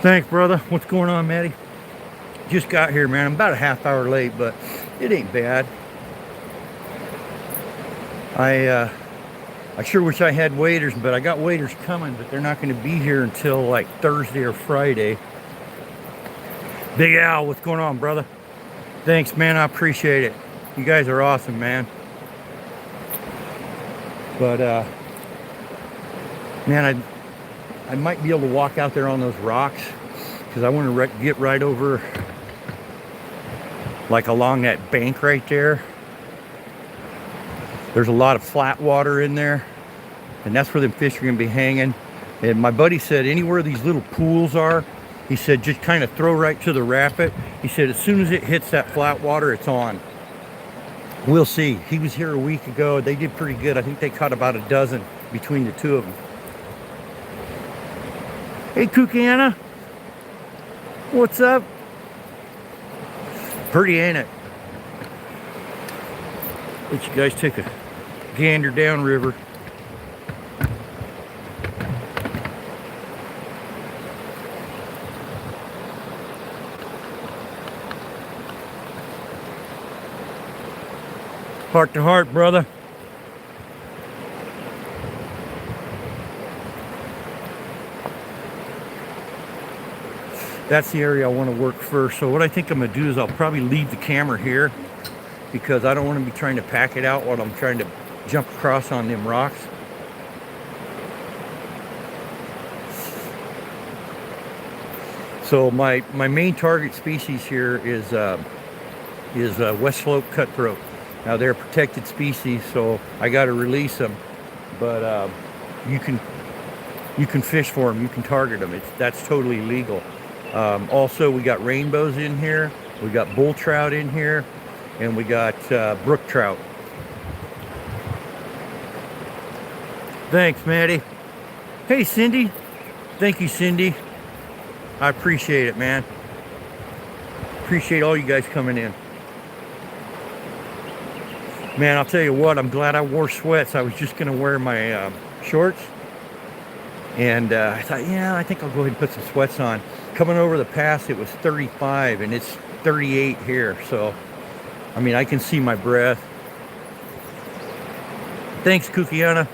Thanks, brother. What's going on, Maddie? Just got here, man. I'm about a half hour late, but it ain't bad. I sure wish I had waiters, but I got waiters coming, but they're not going to be here until like Thursday or Friday. Big Al, what's going on, brother? Thanks, man. I appreciate it. You guys are awesome, man. But man, I might be able to walk out there on those rocks because I want to get right over, like along that bank right there. There's a lot of flat water in there, and that's where them fish are going to be hanging. And my buddy said anywhere these little pools are, he said just kind of throw right to the rapid. He said as soon as it hits that flat water, it's on. We'll see. He was here a week ago. They did pretty good. I think they caught about a dozen between the two of them. Hey, Kookiana. What's up? Pretty, ain't it? Let you guys take a gander down river. Heart to heart, brother. That's the area I want to work first. So what I think I'm going to do is I'll probably leave the camera here because I don't want to be trying to pack it out while I'm trying to jump across on them rocks. So my main target species here is West Slope cutthroat. Now they're a protected species, so I got to release them. But you can fish for them. You can target them. That's totally legal. Also, we got rainbows in here. We got bull trout in here, and we got brook trout. Thanks, Maddie. Hey, Cindy. Thank you, Cindy. I appreciate it, man. Appreciate all you guys coming in. Man, I'll tell you what, I'm glad I wore sweats. I was just going to wear my shorts. And I thought, yeah, I think I'll go ahead and put some sweats on. Coming over the pass, it was 35, and it's 38 here. So, I mean, I can see my breath. Thanks, Kookiana.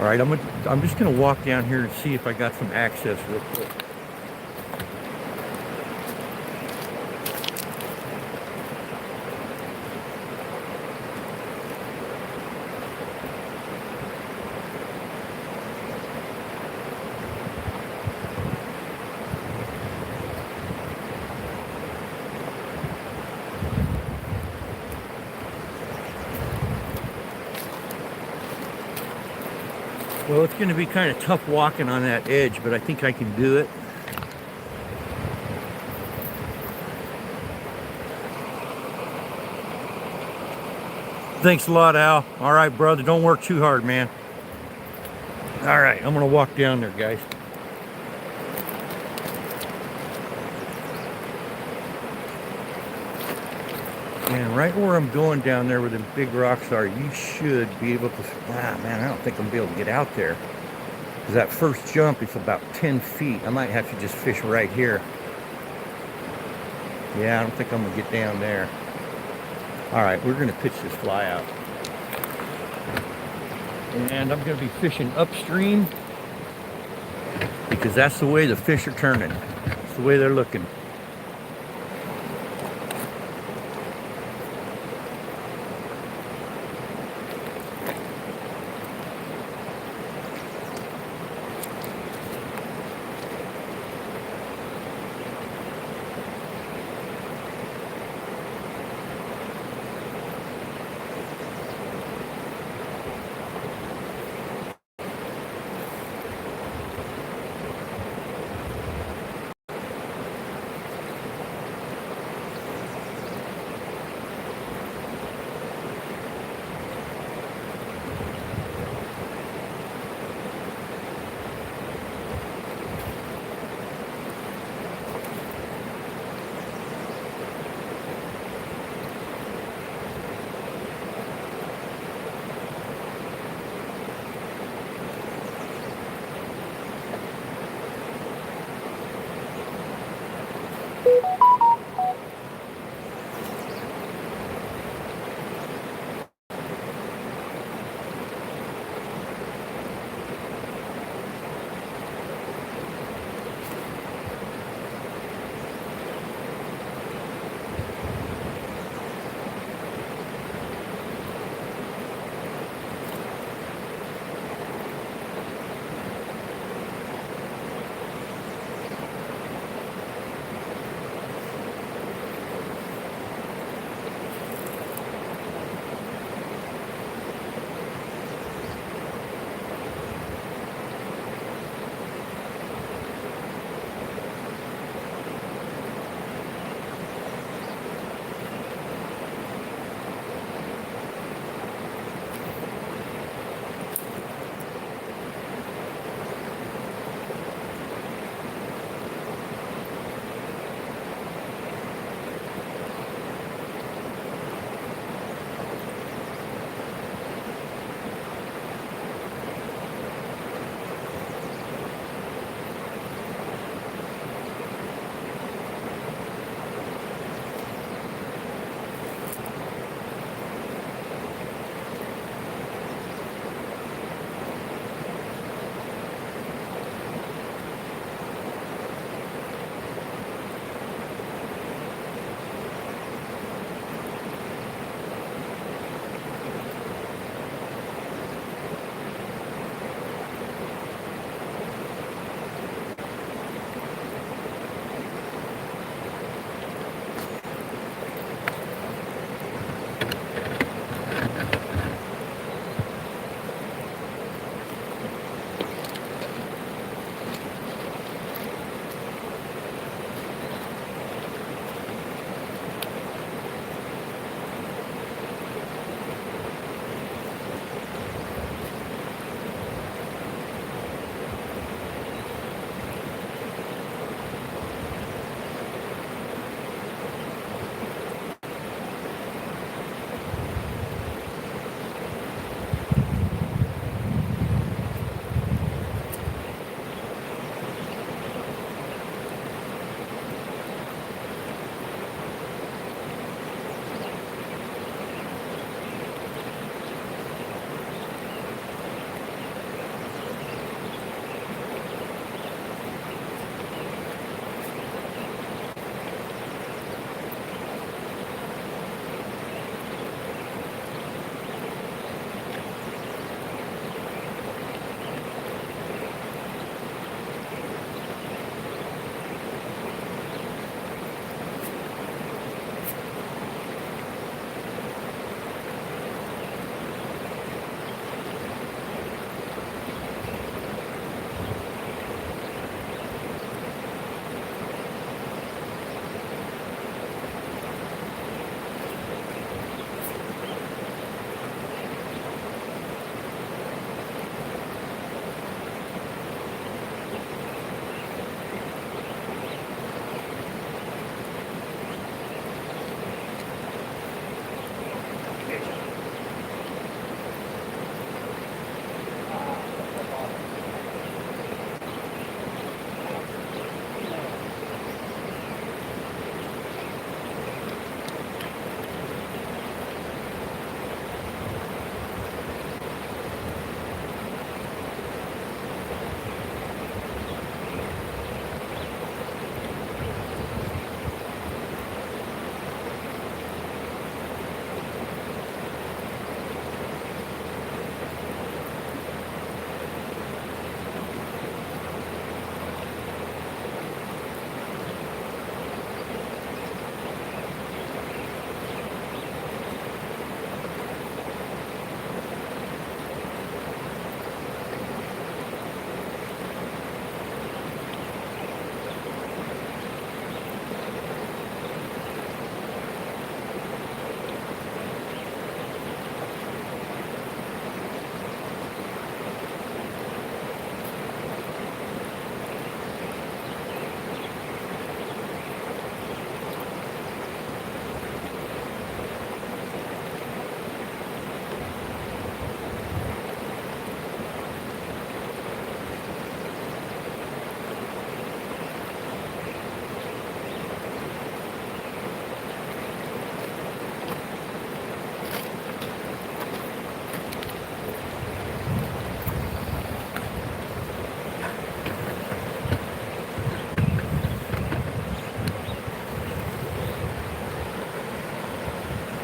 All right, I'm just going to walk down here and see if I got some access real quick. Well, it's going to be kind of tough walking on that edge, but I think I can do it. Thanks a lot, Al. All right, brother. Don't work too hard, man. All right, I'm going to walk down there, guys. And right where I'm going down there where the big rocks are, you should be able to... man, I don't think I'm going to be able to get out there. Because that first jump is about 10 feet. I might have to just fish right here. Yeah, I don't think I'm going to get down there. All right, we're going to pitch this fly out. And I'm going to be fishing upstream because that's the way the fish are turning. That's the way they're looking.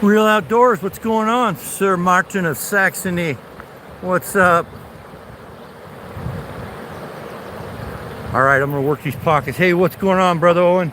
Real Outdoors, what's going on? Sir Martin of Saxony, what's up? All right, I'm gonna work these pockets. Hey, what's going on, Brother Owen?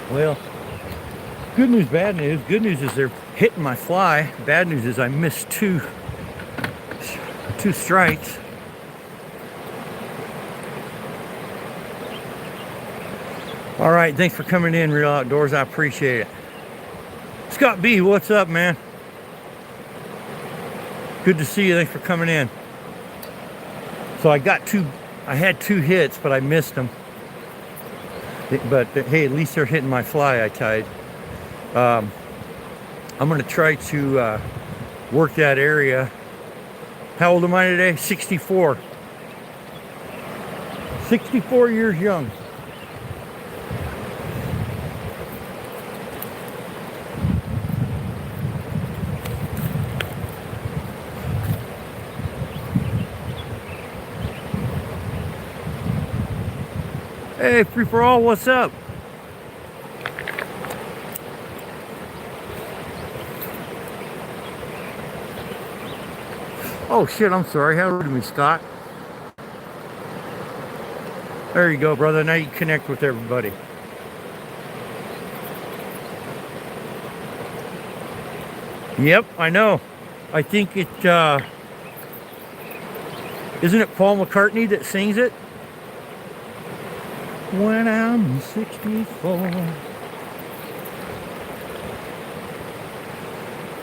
Well, good news, bad news. Good news is they're hitting my fly. Bad news is I missed two strikes. All right, thanks for coming in, Real Outdoors. I appreciate it. Scott B, what's up, man? Good to see you. Thanks for coming in. So I had two hits, but I missed them. But hey, at least they're hitting my fly I tied. I'm going to try to work that area. How old am I today? 64. 64 years young. Hey, Free for All, what's up? Oh shit, I'm sorry. How rude of me, Scott. There you go, brother. Now you connect with everybody. Yep, I know. I think it, isn't it Paul McCartney that sings it? When I'm 64.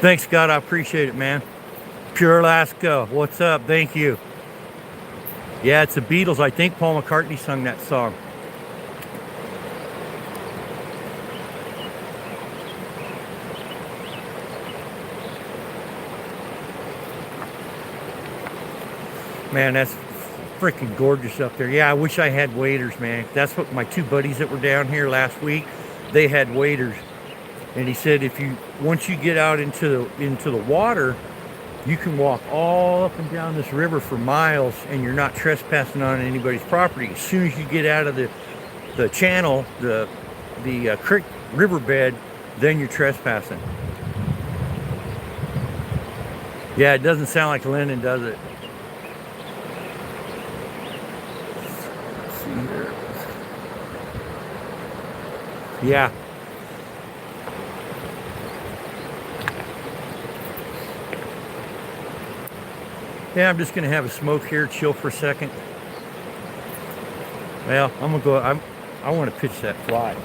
Thanks, Scott. I appreciate it, man. Pure Alaska, what's up? Thank you. Yeah, it's the Beatles. I think Paul McCartney sung that song. Man, that's freaking gorgeous up there. Yeah, I wish I had waders, man. That's what my two buddies that were down here last week, they had waders. And he said if you once you get out into the water, you can walk all up and down this river for miles and you're not trespassing on anybody's property. As soon as you get out of the channel, the creek riverbed, then you're trespassing. Yeah, it doesn't sound like Lennon, does it? Yeah. Yeah, I'm just gonna have a smoke here, chill for a second. Well, I'm gonna go. I want to pitch that fly.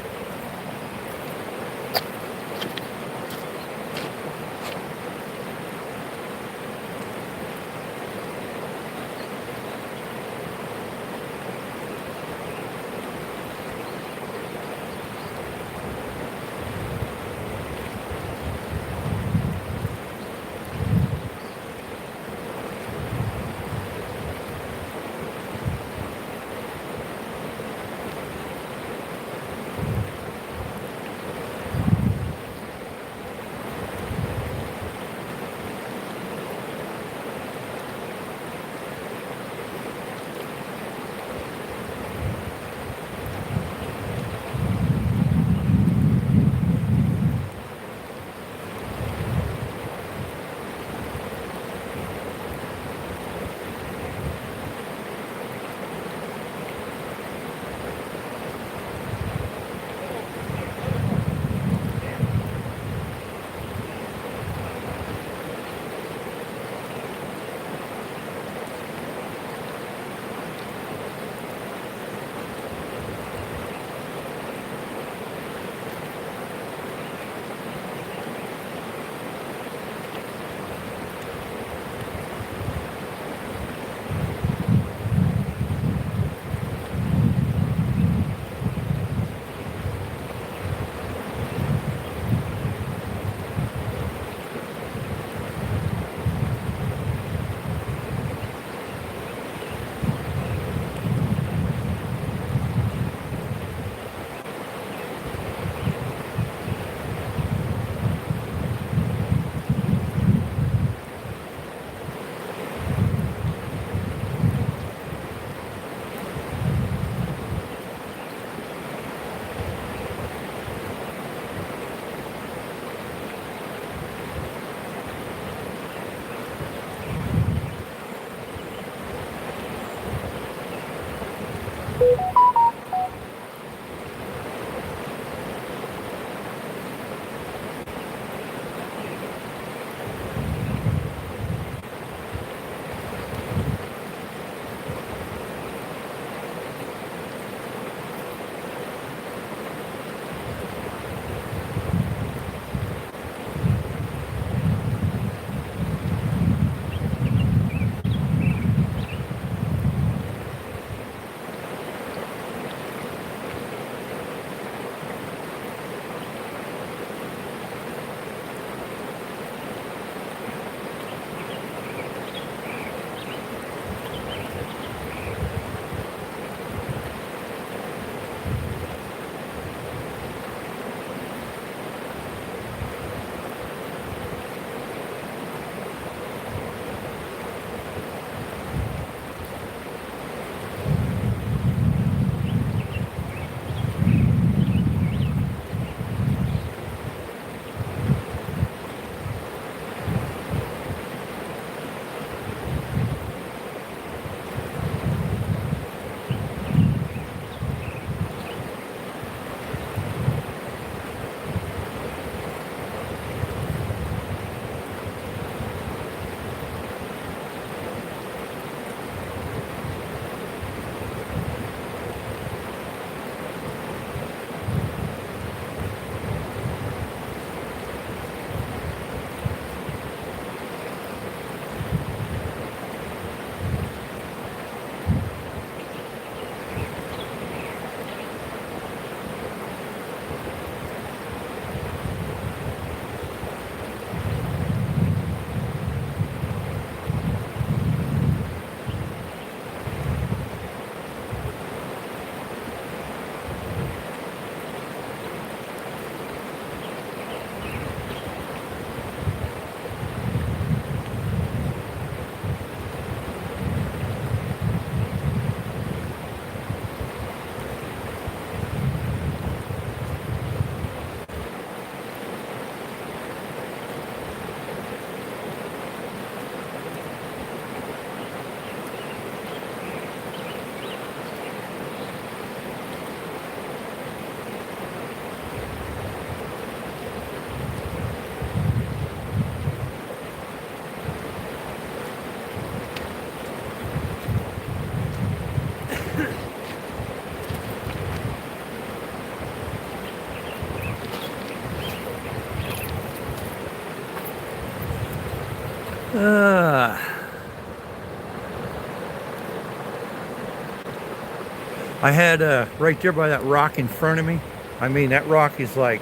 I had right there by that rock in front of me. I mean, that rock is like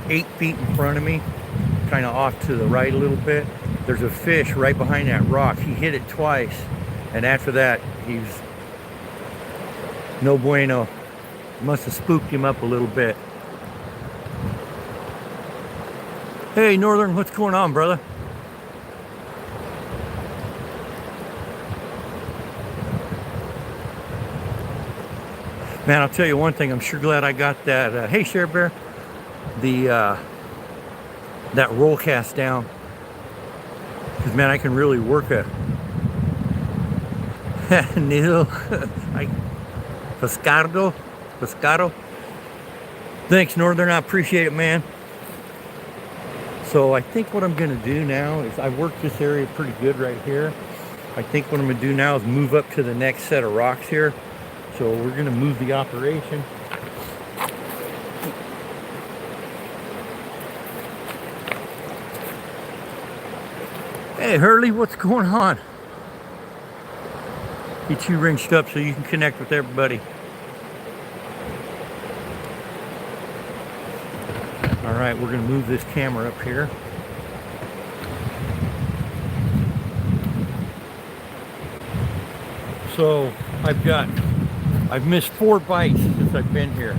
8 feet in front of me, kind of off to the right a little bit. There's a fish right behind that rock. He hit it twice, and after that, he's no bueno. Must have spooked him up a little bit. Hey, Northern, what's going on, brother? Man, I'll tell you one thing. I'm sure glad I got that. Hey, Share Bear, the that roll cast down, because man, I can really work a Neil, I pescado. Thanks, Northern. I appreciate it, man. So I think what I'm gonna do now is I worked this area pretty good right here. I think what I'm gonna do now is move up to the next set of rocks here. So we're gonna move the operation. Hey Hurley, what's going on? Get you rinsed up so you can connect with everybody. All right, we're gonna move this camera up here. So I've missed 4 bites since I've been here.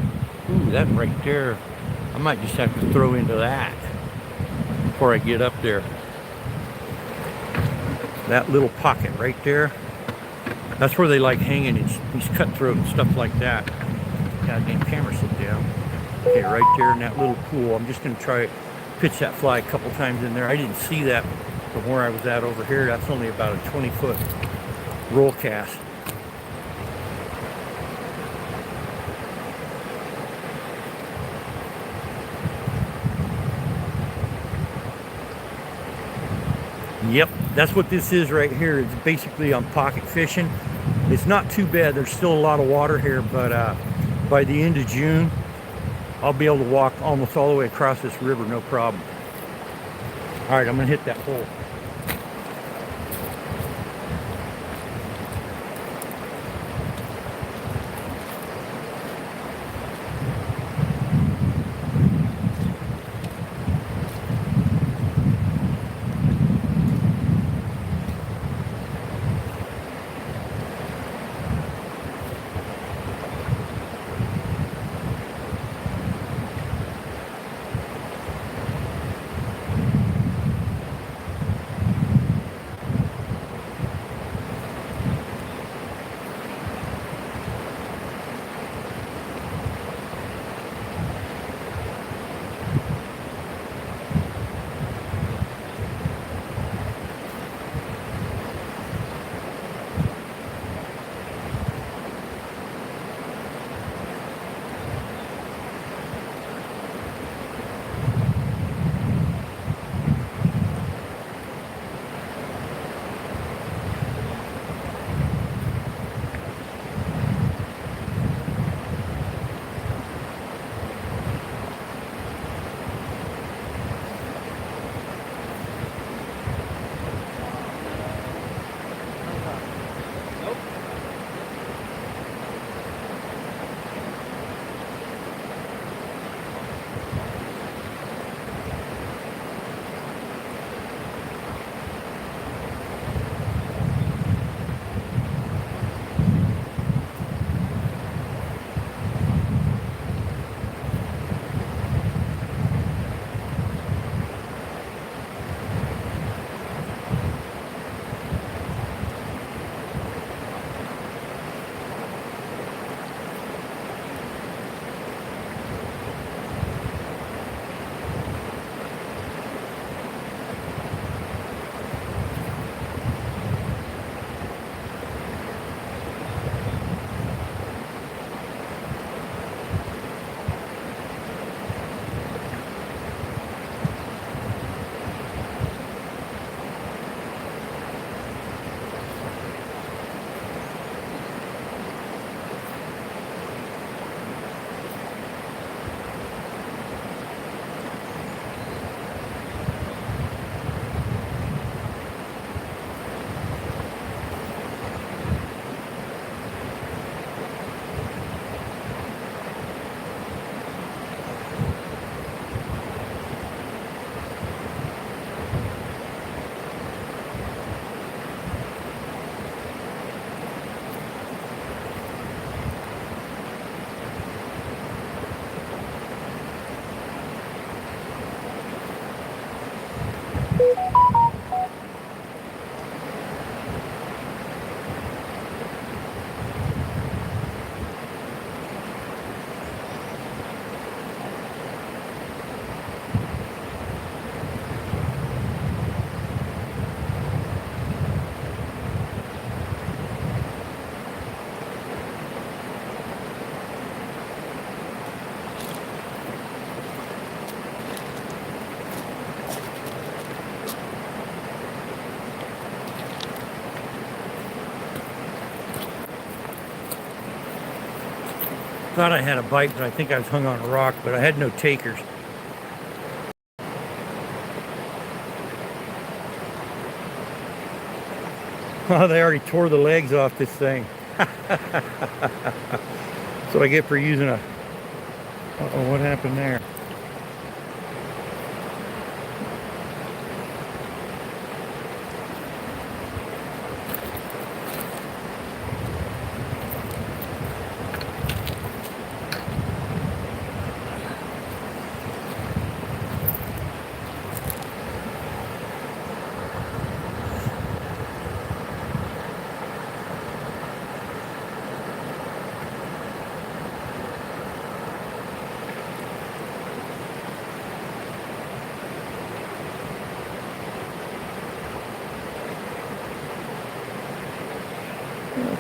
Ooh, that right there, I might just have to throw into that before I get up there. That little pocket right there, that's where they like hanging these cutthroat and stuff like that. Goddamn camera sit down. Okay, right there in that little pool. I'm just gonna try to pitch that fly a couple times in there. I didn't see that from where I was at over here. That's only about a 20-foot roll cast. Yep, that's what this is right here. It's basically on pocket fishing. It's not too bad. There's still a lot of water here, but by the end of June, I'll be able to walk almost all the way across this river, no problem. All right, I'm gonna hit that hole. Thought I had a bite, but I think I was hung on a rock, but I had no takers. Oh, they already tore the legs off this thing. That's what I get for using a... Uh-oh, what happened there?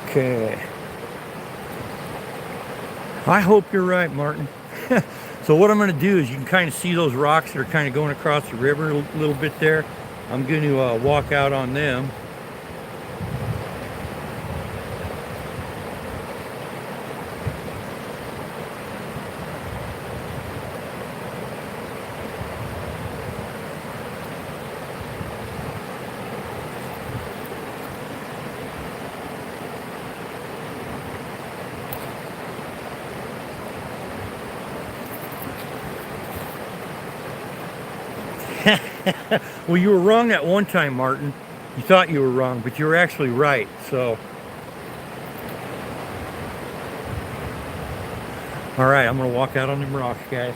Okay. I hope you're right, Martin. So what I'm going to do is you can kind of see those rocks that are kind of going across the river a little bit there. I'm going to walk out on them. Well, you were wrong that one time, Martin. You thought you were wrong, but you were actually right. So, all right, I'm going to walk out on them rocks, guys.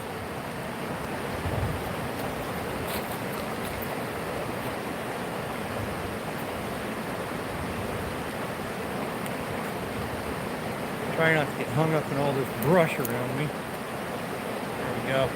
Try not to get hung up in all this brush around me. There we go.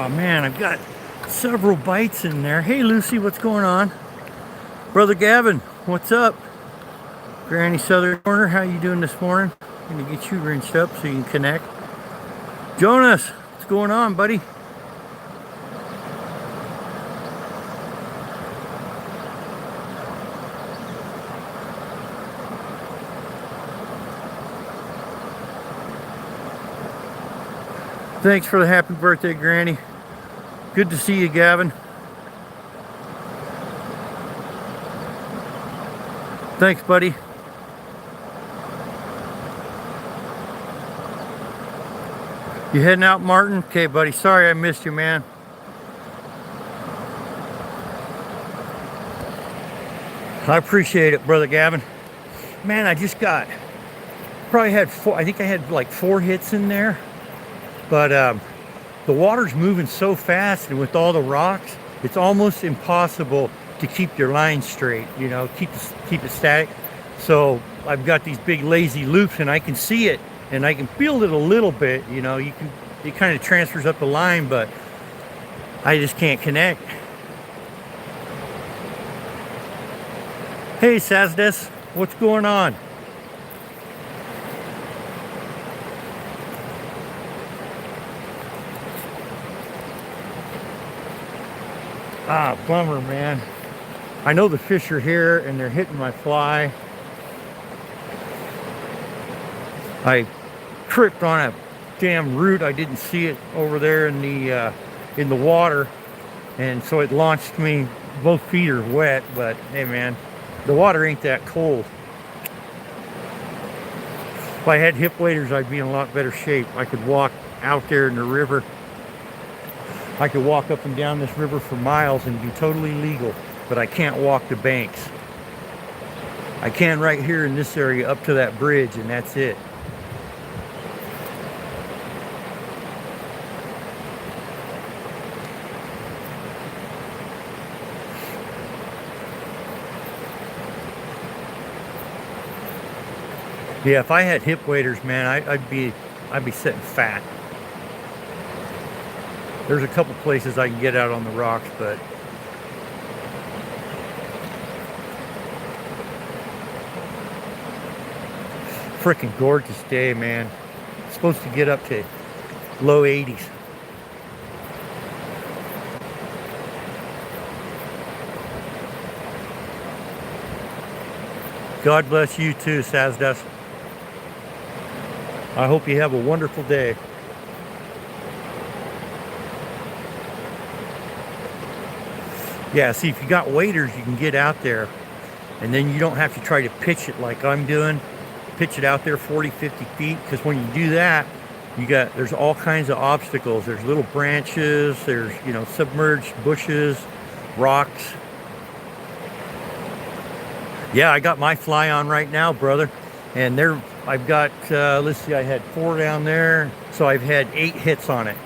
Oh man, I've got several bites in there. Hey Lucy, what's going on? Brother Gavin, what's up? Granny Southern Corner, how you doing this morning? I'm gonna get you rinsed up so you can connect. Jonas, what's going on, buddy? Thanks for the happy birthday, Granny. Good to see you, Gavin. Thanks, buddy. You heading out, Martin? Okay, buddy. Sorry I missed you, man. I appreciate it, Brother Gavin. Man, I just got, probably had four, I think I had like 4 hits in there. But the water's moving so fast, and with all the rocks, it's almost impossible to keep your line straight, you know, keep it static. So I've got these big lazy loops, and I can see it, and I can feel it a little bit, you know, it kind of transfers up the line, but I just can't connect. Hey Sazdes, what's going on? Ah, bummer, man. I know the fish are here and they're hitting my fly. I tripped on a damn root. I didn't see it over there in the water, and so it launched me. Both feet are wet, but hey, man, the water ain't that cold. If I had hip waders, I'd be in a lot better shape. I could walk out there in the river. I could walk up and down this river for miles and be totally legal, but I can't walk the banks. I can right here in this area up to that bridge, and that's it. Yeah, if I had hip waders, man, I'd be sitting fat. There's a couple places I can get out on the rocks, but freaking gorgeous day, man. It's supposed to get up to low 80s. God bless you too, Sazdas. I hope you have a wonderful day. Yeah, see, if you got waders, you can get out there, and then you don't have to try to pitch it like I'm doing. Pitch it out there 40, 50 feet, because when you do that, there's all kinds of obstacles. There's little branches, there's, you know, submerged bushes, rocks. Yeah, I got my fly on right now, brother, and I've got, let's see, I had 4 down there, so I've had 8 hits on it.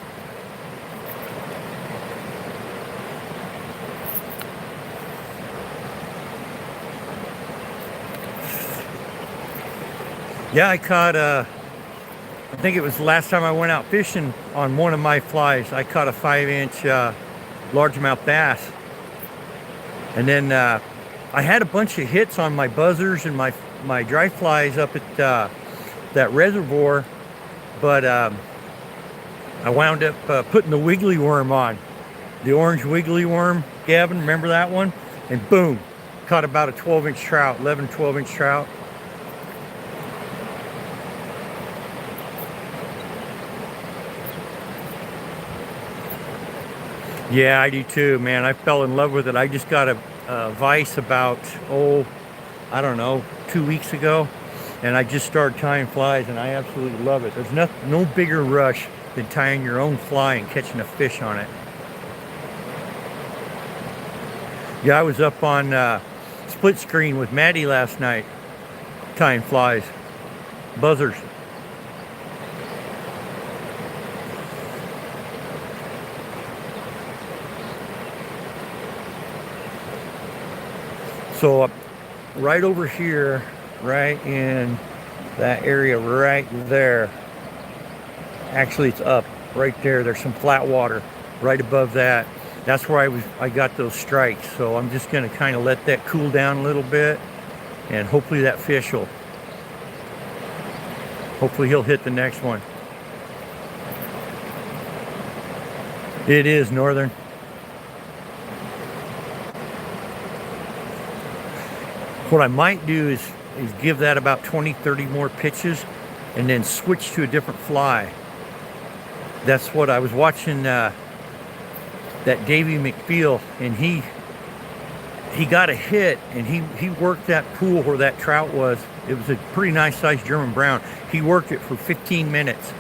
Yeah, I caught, I think it was the last time I went out fishing on one of my flies. I caught a 5-inch largemouth bass. And then I had a bunch of hits on my buzzers and my dry flies up at that reservoir. But I wound up putting the wiggly worm on. The orange wiggly worm, Gavin, remember that one? And boom, caught about a 12-inch trout, 11, 12-inch trout. Yeah, I do too, man. I fell in love with it. I just got a vise about, I don't know, 2 weeks ago, and I just started tying flies, and I absolutely love it. There's no bigger rush than tying your own fly and catching a fish on it. Yeah, I was up on split screen with Maddie last night, tying flies, buzzers. So right over here, right in that area right there, actually it's up right there, there's some flat water. right above that. That's where I got those strikes. So I'm just gonna kind of let that cool down a little bit, and hopefully that fish will, hopefully he'll hit the next one. It is northern. What I might do is give that about 20-30 more pitches and then switch to a different fly. That's what I was watching, that Davey McFeel, and he got a hit, and he worked that pool where that trout was. It was a pretty nice sized German brown. He worked it for 15 minutes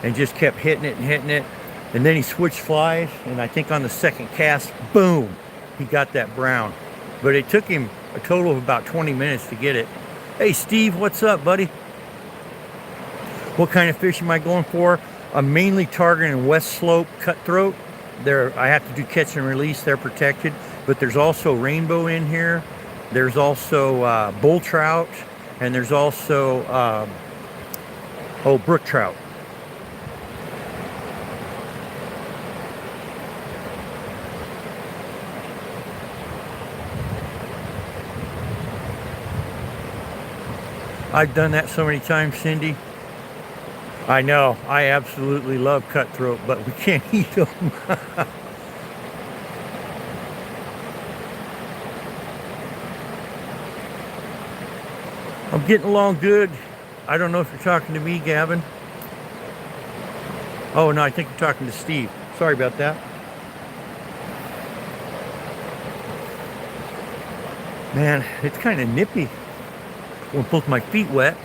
and just kept hitting it and hitting it. And then he switched flies, and I think on the second cast, boom, he got that brown. But it took him a total of about 20 minutes to get it. Hey Steve, what's up, buddy? What kind of fish am I going for? I'm mainly targeting West Slope cutthroat. There, I have to do catch and release, they're protected. But there's also rainbow in here. There's also bull trout, and there's also brook trout. I've done that so many times, Cindy. I know, I absolutely love cutthroat, but we can't eat them. I'm getting along good. I don't know if you're talking to me, Gavin. Oh no, I think you're talking to Steve. Sorry about that. Man, it's kind of nippy with both my feet wet.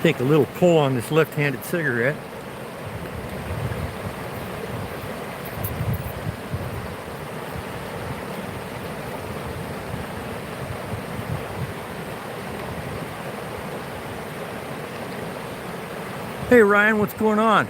Take a little pull on this left-handed cigarette. Hey Ryan, what's going on?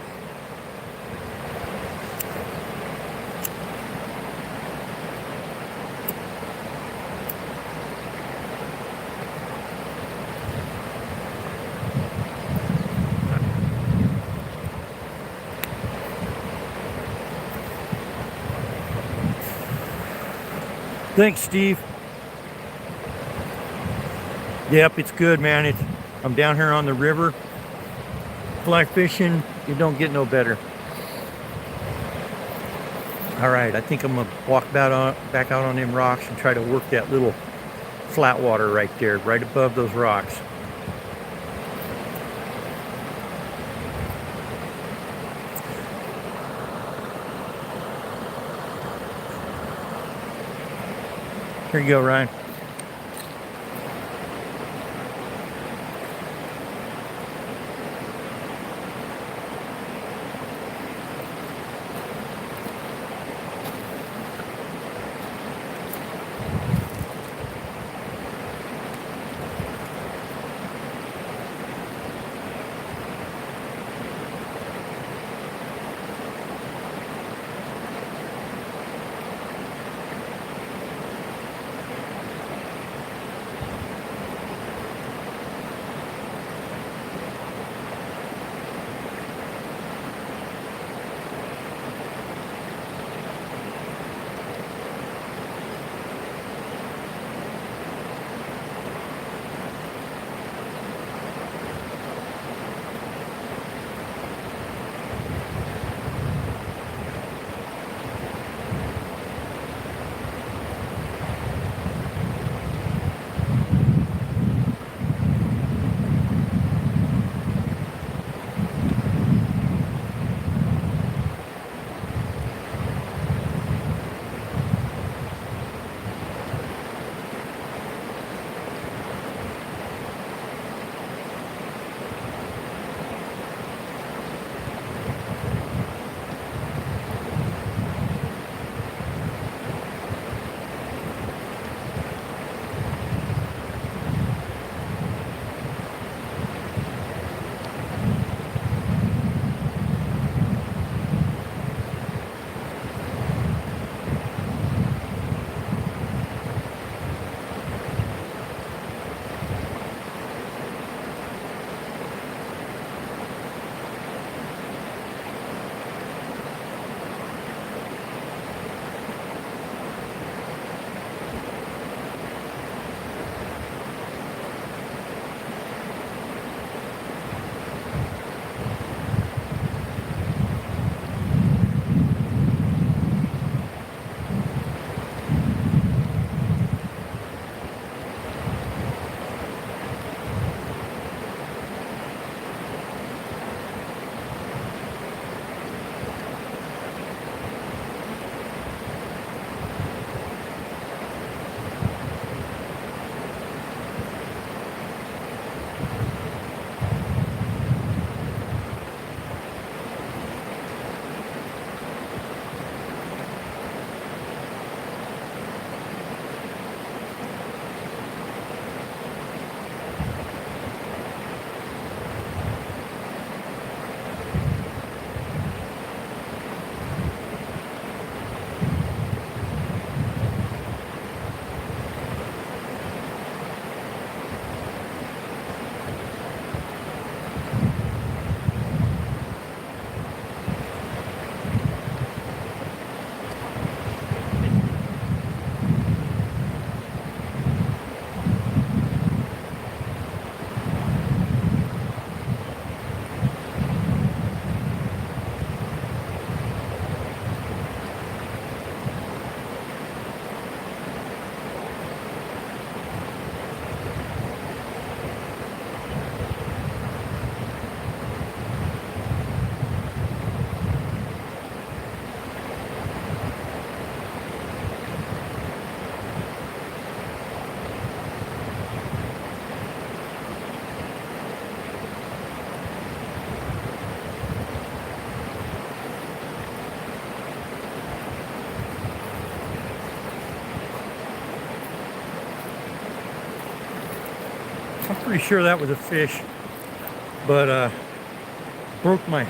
Thanks, Steve. Yep, it's good, man. I'm down here on the river, fly fishing. It don't get no better. All right, I think I'm gonna walk back out on them rocks and try to work that little flat water right there, right above those rocks. Here you go, Ryan. pretty sure that was a fish, but broke my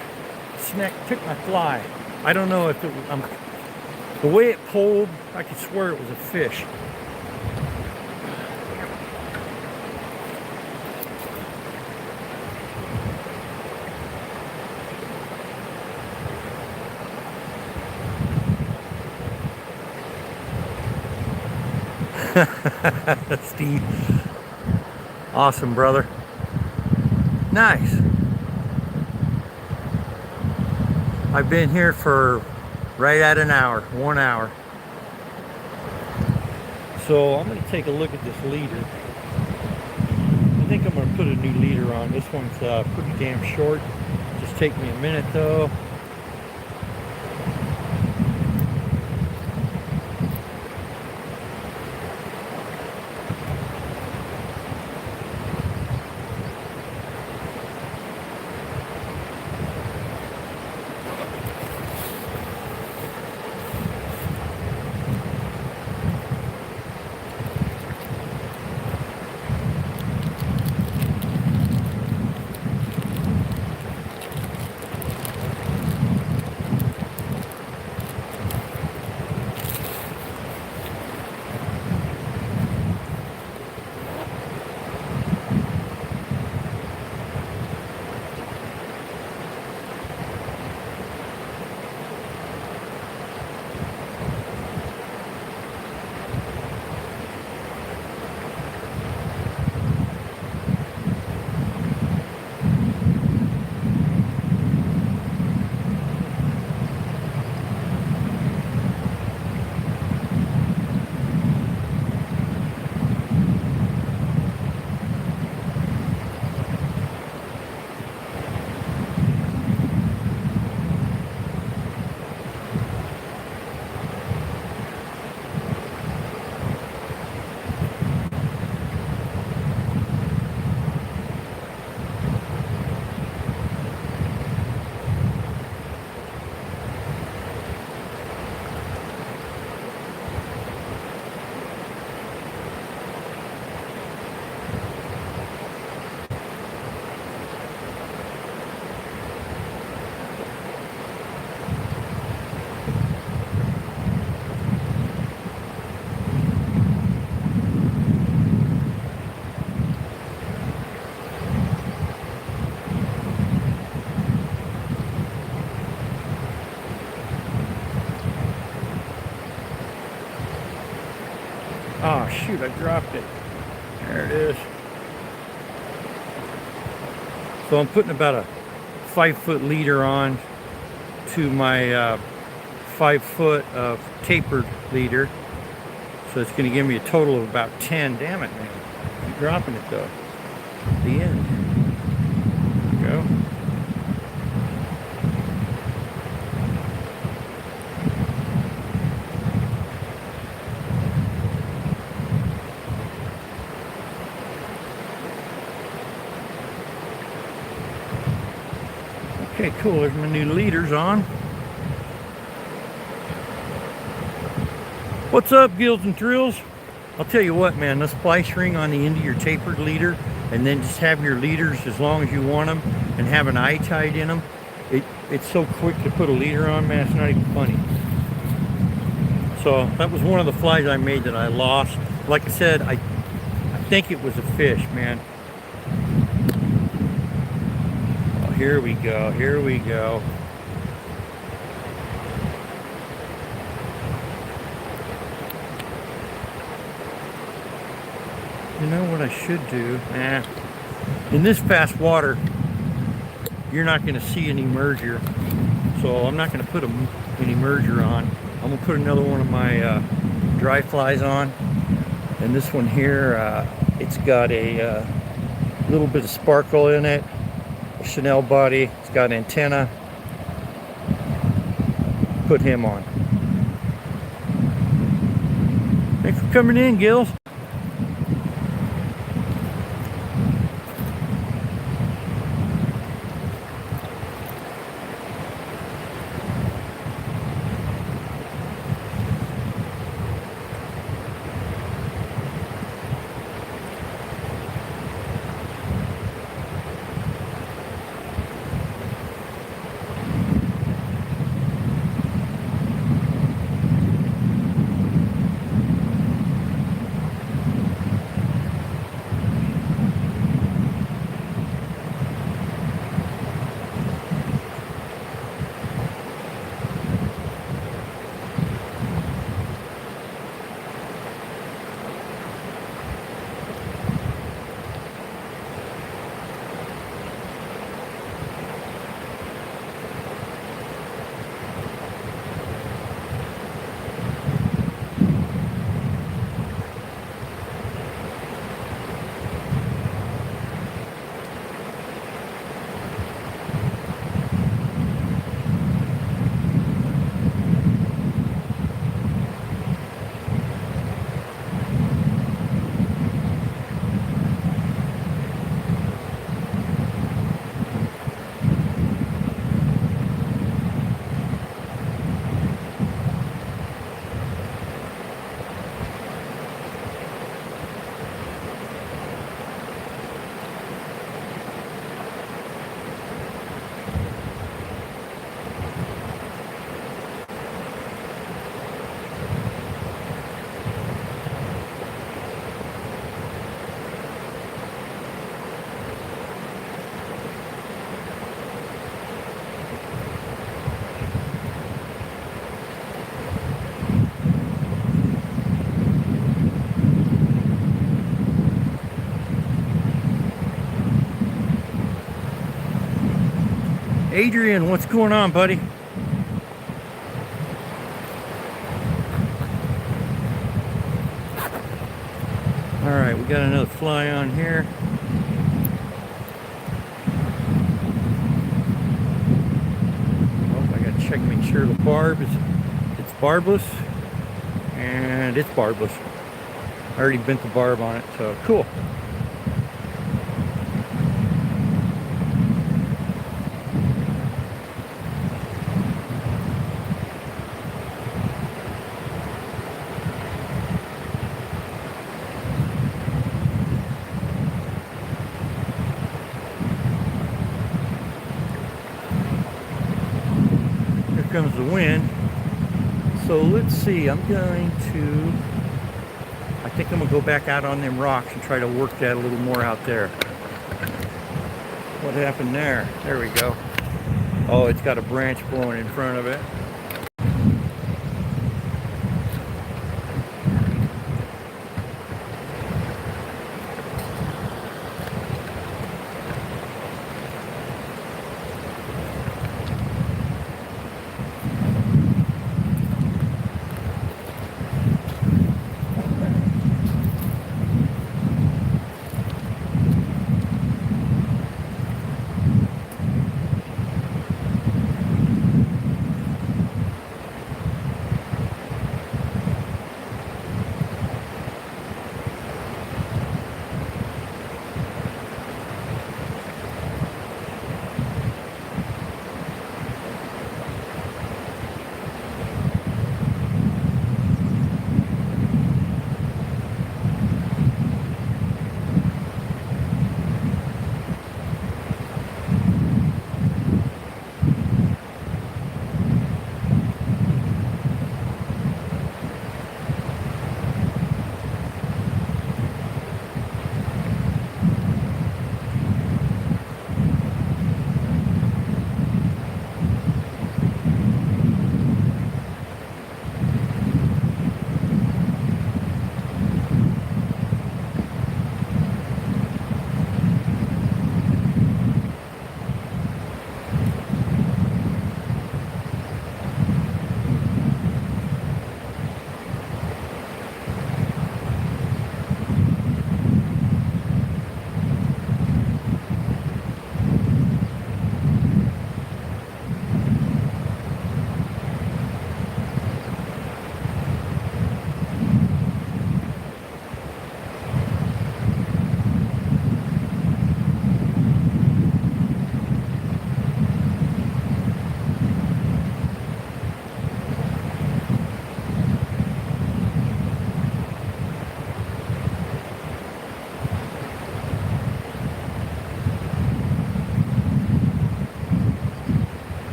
snag, took my fly. I don't know if it was, the way it pulled, I could swear it was a fish. Steve, awesome, brother. Nice. I've been here for right at an hour, 1 hour. So I'm going to take a look at this leader. I think I'm going to put a new leader on. This one's pretty damn short. Just take me a minute though. Oh shoot, I dropped it. There it is. So I'm putting about a 5-foot leader on to my 5 foot of tapered leader. So it's going to give me a total of about 10. Damn it, man. I'm dropping it though. The end. There we go. Okay, cool. There's my new leaders on. What's up, Gills and Thrills? I'll tell you what, man, the splice ring on the end of your tapered leader, and then just have your leaders as long as you want them, and have an eye tied in them. It's so quick to put a leader on, man, it's not even funny. So that was one of the flies I made that I lost. Like I said, I think it was a fish, man. Oh, here we go, here we go. You know what I should do? In this fast water, you're not going to see an emerger. So I'm not going to put an emerger on. I'm going to put another one of my dry flies on. And this one here, it's got a little bit of sparkle in it. A Chanel body. It's got an antenna. Put him on. Thanks for coming in, Gills. Adrian, what's going on, buddy? All right, we got another fly on here. Oh, I gotta check, make sure the barb is, it's barbless, and it's barbless. I already bent the barb on it, so cool. Here comes the wind. So let's see, I think I'm gonna go back out on them rocks and try to work that a little more out there. What happened there? There we go. Oh, it's got a branch blowing in front of it.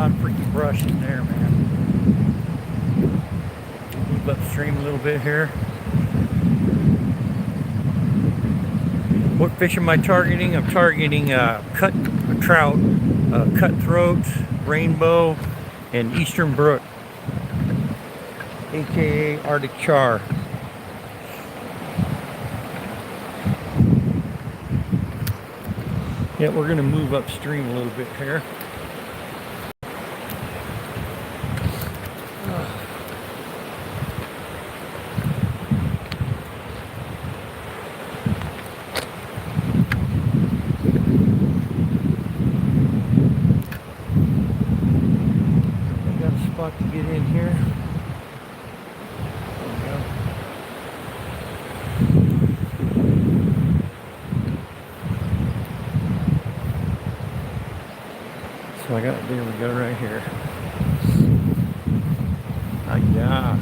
lot of freaky brush in there, man. Move upstream a little bit here. What fish am I targeting? I'm targeting cut trout, cutthroats, rainbow, and eastern brook, aka Arctic char. Yeah, we're going to move upstream a little bit here. To get in here. So I got, there we go, right here. Yeah.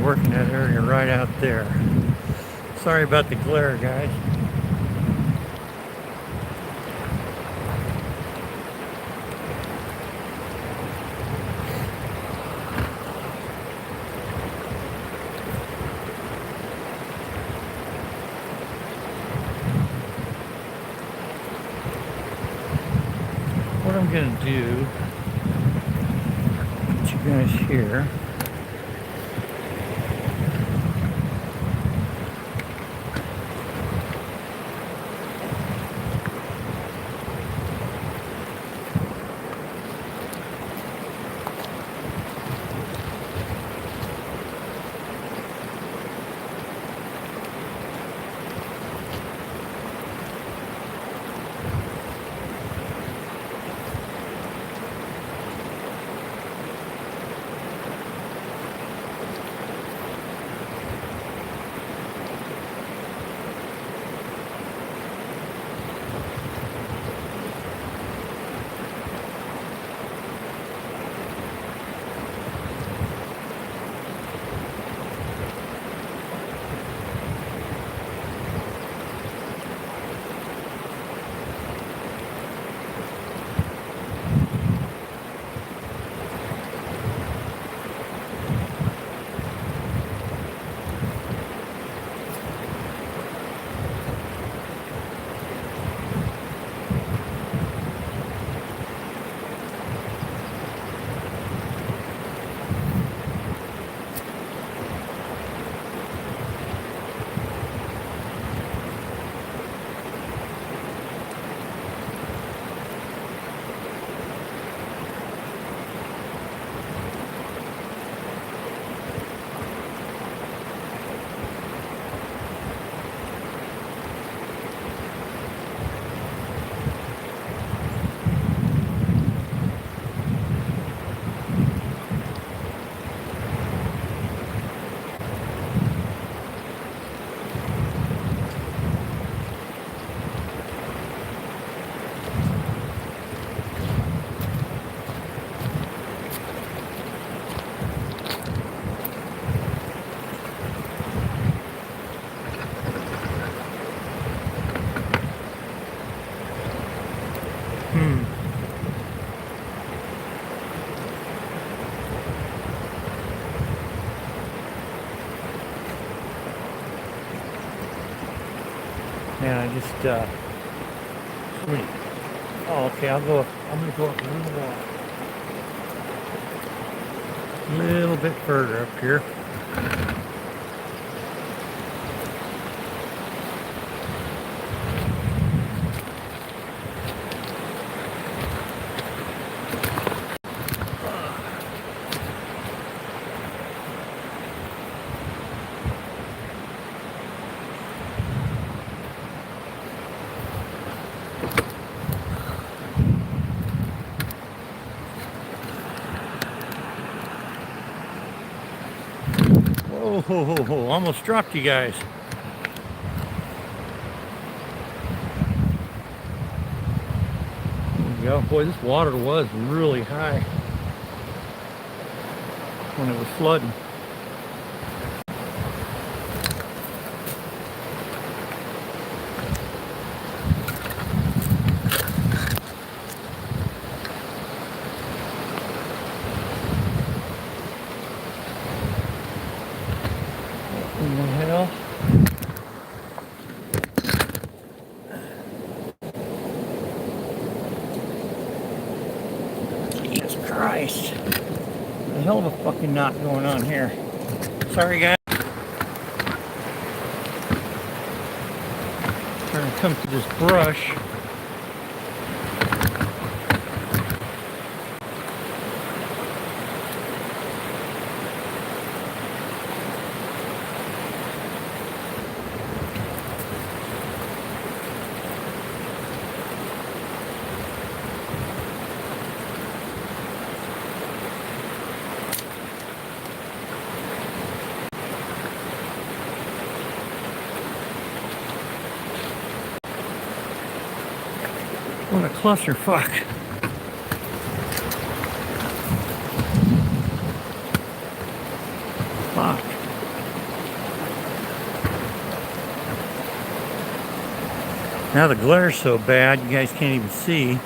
Working that area right out there. Sorry about the glare, guys. What I'm going to do, get you guys here. Man, I just, oh, okay, I'm gonna go up a little bit further up here. Whoa, almost dropped you guys. There we go. Boy, this water was really high when it was flooding. What the hell? Jesus Christ. A hell of a fucking knot going on here. Sorry guys. Trying to come through this brush. What a clusterfuck. Fuck. Now the glare's so bad you guys can't even see.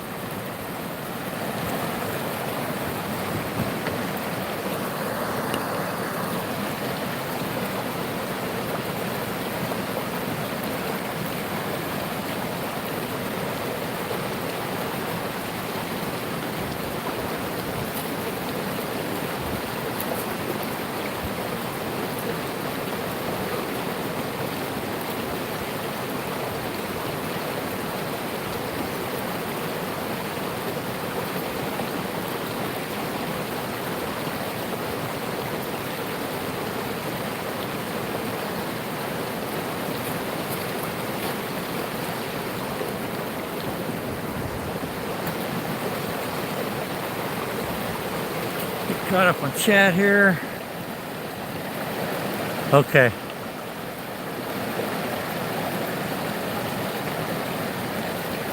Caught up on chat here. Okay.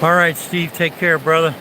All right, Steve, take care, brother.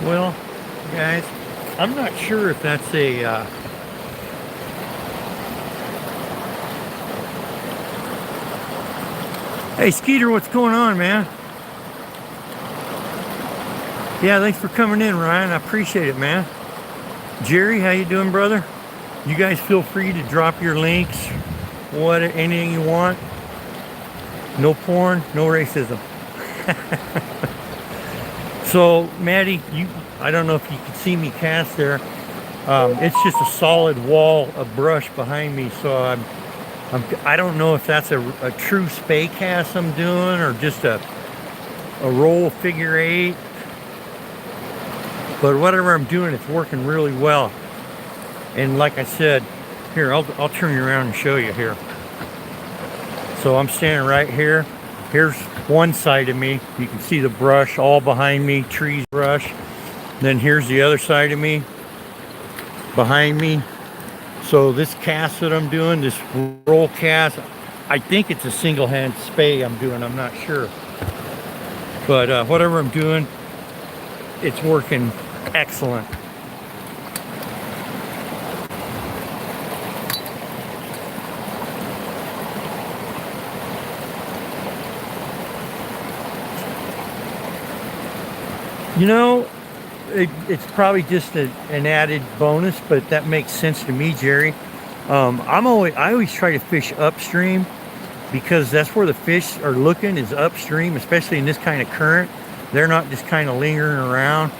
Well, guys, I'm not sure if that's a hey, Skeeter, what's going on, man? Yeah, thanks for coming in, Ryan. I appreciate it, man. Jerry, how you doing, brother? You guys feel free to drop your links, anything you want. No porn, no racism. So, Maddie, I don't know if you can see me cast there. It's just a solid wall of brush behind me, so I don't know if that's a true spay cast I'm doing or just a roll figure eight. But whatever I'm doing, it's working really well. And like I said, here, I'll turn you around and show you here. So I'm standing right here. Here's one side of me. You can see the brush all behind me, trees, brush. Then here's the other side of me, behind me. So this cast that I'm doing, this roll cast, I think it's a single hand spay I'm doing, I'm not sure. But whatever I'm doing, it's working excellent. You know, it's probably just an added bonus, but that makes sense to me, Jerry. I always try to fish upstream because that's where the fish are looking, is upstream, especially in this kind of current. They're not just kind of lingering around.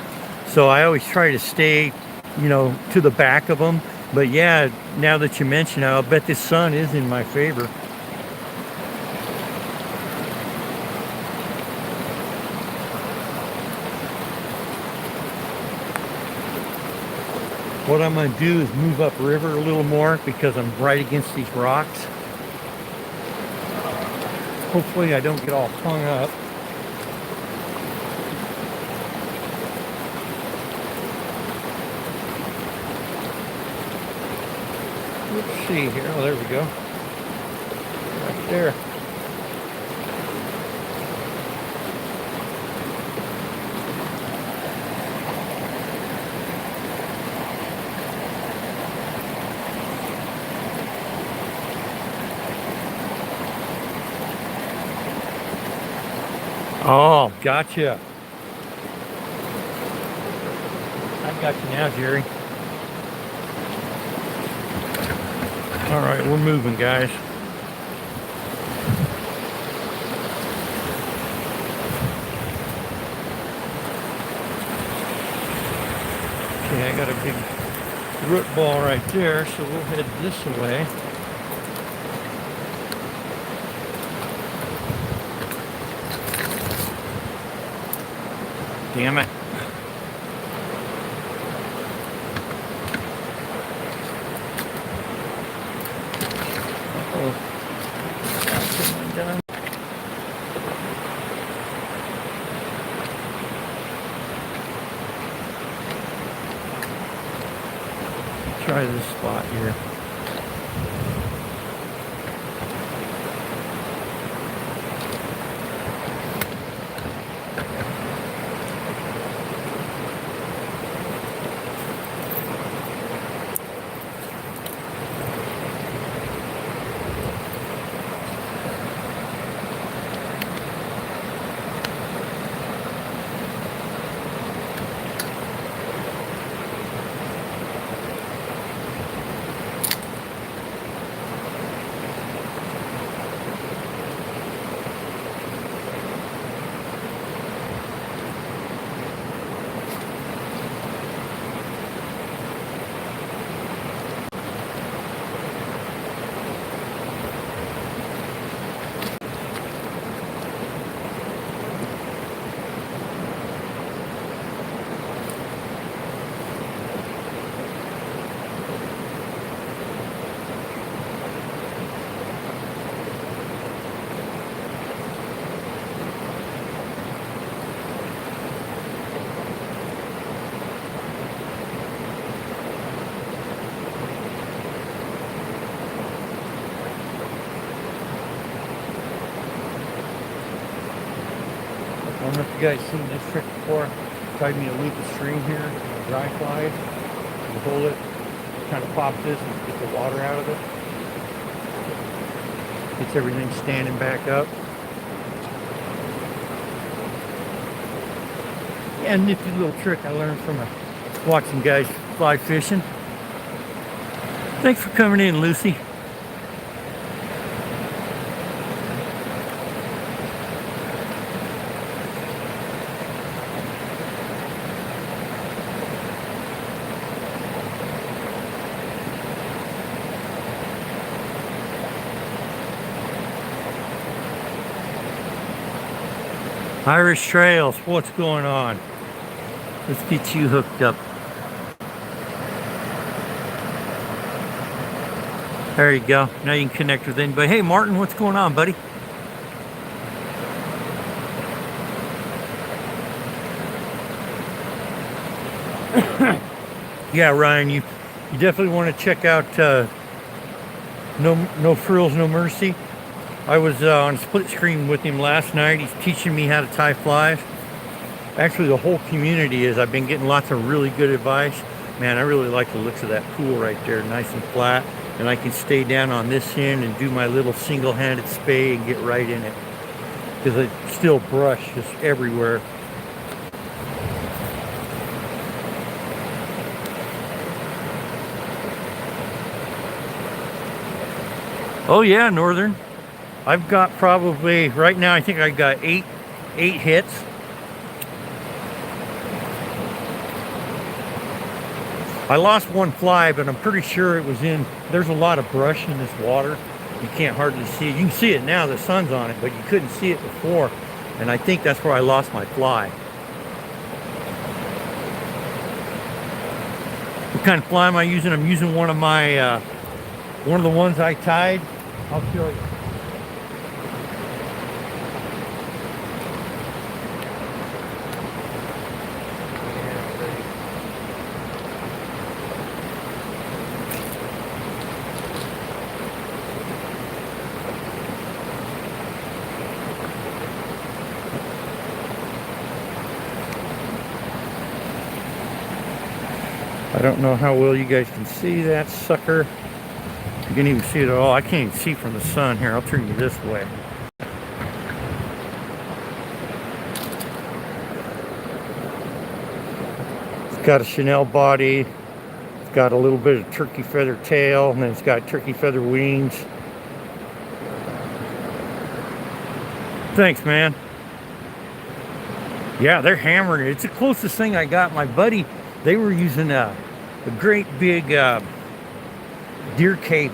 So I always try to stay, to the back of them. But yeah, now that you mention it, I'll bet this sun is in my favor. What I'm going to do is move upriver a little more because I'm right against these rocks. Hopefully I don't get all hung up. Let's see here. Oh, there we go. Right there. Oh, gotcha. I got you now, Jerry. All right, we're moving, guys. Okay, I got a big root ball right there, so we'll head this way. Damn it. Try this spot here. I don't know if you guys seen this trick before. tied me a loop of string here, a dry fly. You hold it, kind of pop this and get the water out of it. Gets everything standing back up. Yeah, nifty little trick I learned from watching guys fly fishing. Thanks for coming in, Lucy. Irish Trails, what's going on? Let's get you hooked up. There you go. Now you can connect with anybody. Hey, Martin, what's going on, buddy? Yeah, Ryan, you definitely want to check out No Frills, No Mercy. I was on split screen with him last night. He's teaching me how to tie flies. Actually, the whole community is. I've been getting lots of really good advice. Man, I really like the looks of that pool right there, nice and flat. And I can stay down on this end and do my little single-handed spay and get right in it. Because it's still brush just everywhere. Oh yeah, Northern. I've got probably, right now I think I got eight hits. I lost one fly, but I'm pretty sure it was in, there's a lot of brush in this water. You can't hardly see it. You can see it now, the sun's on it, but you couldn't see it before. And I think that's where I lost my fly. What kind of fly am I using? I'm using one of my, one of the ones I tied. I'll show you. I don't know how well you guys can see that sucker. You can't even see it at all. I can't even see from the sun. Here, I'll turn you this way. It's got a Chanel body. It's got a little bit of turkey feather tail, and then it's got turkey feather wings. Thanks, man. Yeah, they're hammering it. It's the closest thing I got. My buddy, they were using a great big deer cape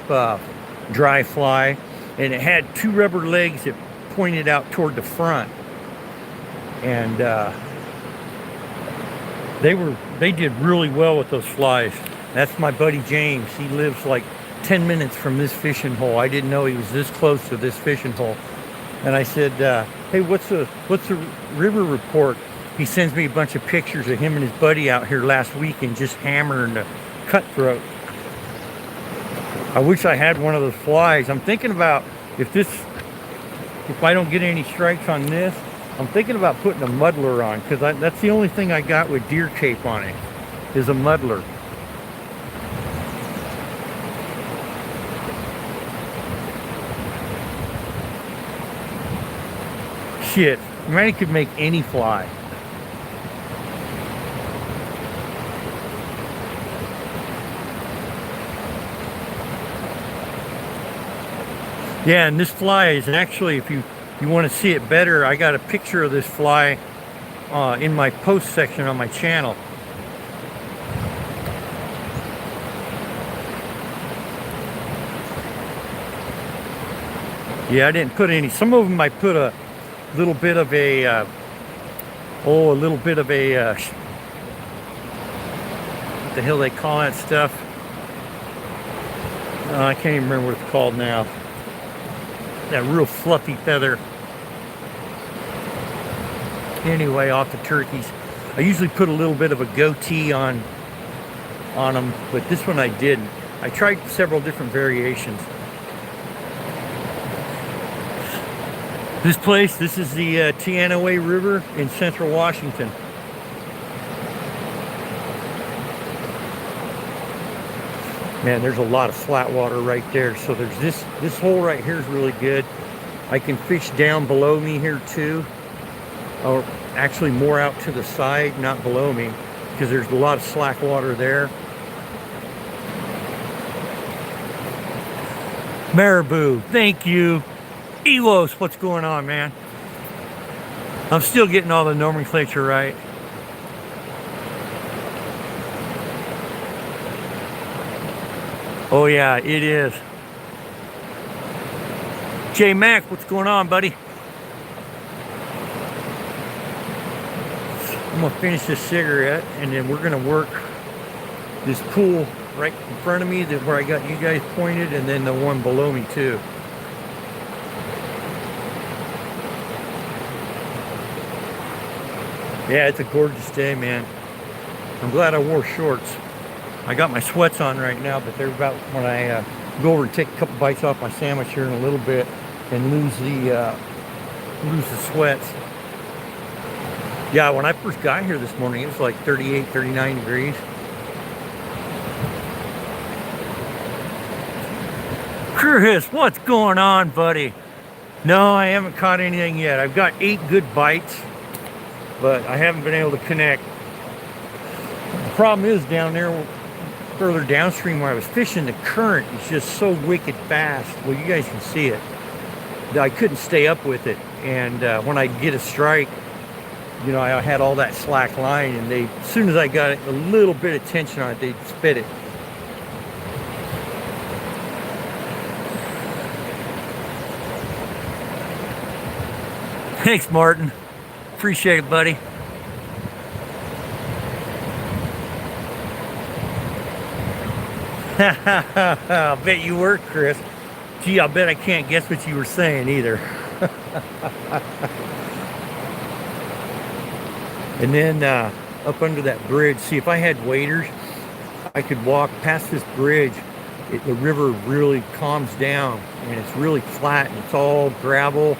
dry fly, and it had two rubber legs that pointed out toward the front, and they did really well with those flies. That's my buddy James. He lives like 10 minutes from this fishing hole. I didn't know he was this close to this fishing hole. And I said, hey, what's the river report? He sends me a bunch of pictures of him and his buddy out here last weekend just hammering the cutthroat. I wish I had one of those flies. I'm thinking about if I don't get any strikes on this, I'm thinking about putting a muddler on, because that's the only thing I got with deer cape on it, is a muddler. Shit, man, it could make any fly. Yeah, and this fly is actually, if you want to see it better, I got a picture of this fly in my post section on my channel. Yeah, I didn't put any. Some of them I put a little bit of a, what the hell they call that stuff? I can't even remember what it's called now. That real fluffy feather. Anyway, off the turkeys. I usually put a little bit of a goatee on them, but this one I didn't. I tried several different variations. This is the Teanaway River in central Washington. Man, there's a lot of flat water right there. So there's this hole right here is really good. I can fish down below me here too, or actually more out to the side, not below me, because there's a lot of slack water there. Marabou, thank you. Elos, what's going on, man? I'm still getting all the nomenclature right. Oh yeah, it is. J Mac, what's going on, buddy? I'm gonna finish this cigarette and then we're gonna work this pool right in front of me, where I got you guys pointed, and then the one below me too. Yeah, it's a gorgeous day, man. I'm glad I wore shorts. I got my sweats on right now, but they're about when I go over and take a couple bites off my sandwich here in a little bit and lose the sweats. Yeah, when I first got here this morning, it was like 38, 39 degrees. Chris, what's going on, buddy? No, I haven't caught anything yet. I've got 8 good bites, but I haven't been able to connect. The problem is down there, further downstream where I was fishing, the current is just so wicked fast. Well, you guys can see it. I couldn't stay up with it, and when I get a strike, you know, I had all that slack line, and as soon as I got a little bit of tension on it, they'd spit it. Thanks, Martin. Appreciate it, buddy. I bet you were, Chris. Gee, I bet I can't guess what you were saying either. And then up under that bridge, see, if I had waders, I could walk past this bridge. The river really calms down, and it's really flat, and it's all gravel.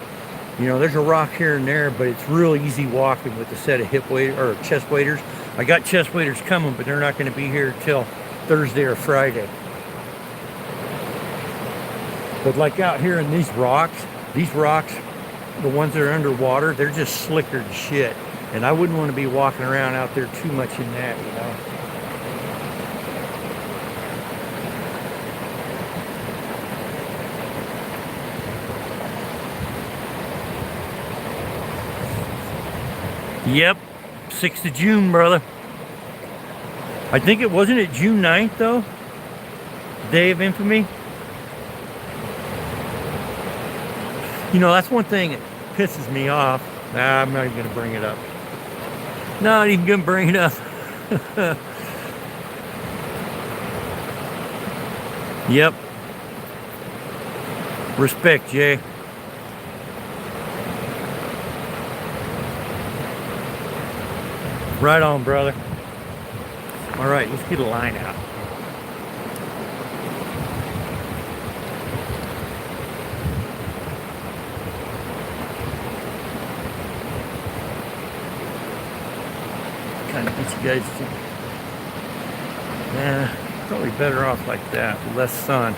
You know, there's a rock here and there, but it's real easy walking with a set of hip waders or chest waders. I got chest waders coming, but they're not going to be here till Thursday or Friday. But like out here in these rocks, the ones that are underwater, they're just slicker than shit. And I wouldn't want to be walking around out there too much in that, you know. Yep, 6th of June, brother. I think it wasn't it June 9th, though? Day of Infamy. You know, that's one thing that pisses me off. Nah, I'm not even going to bring it up. Not even going to bring it up. Yep. Respect, Jay. Right on, brother. All right, let's get a line out. Kind of get you guys to... Yeah, probably better off like that, less sun.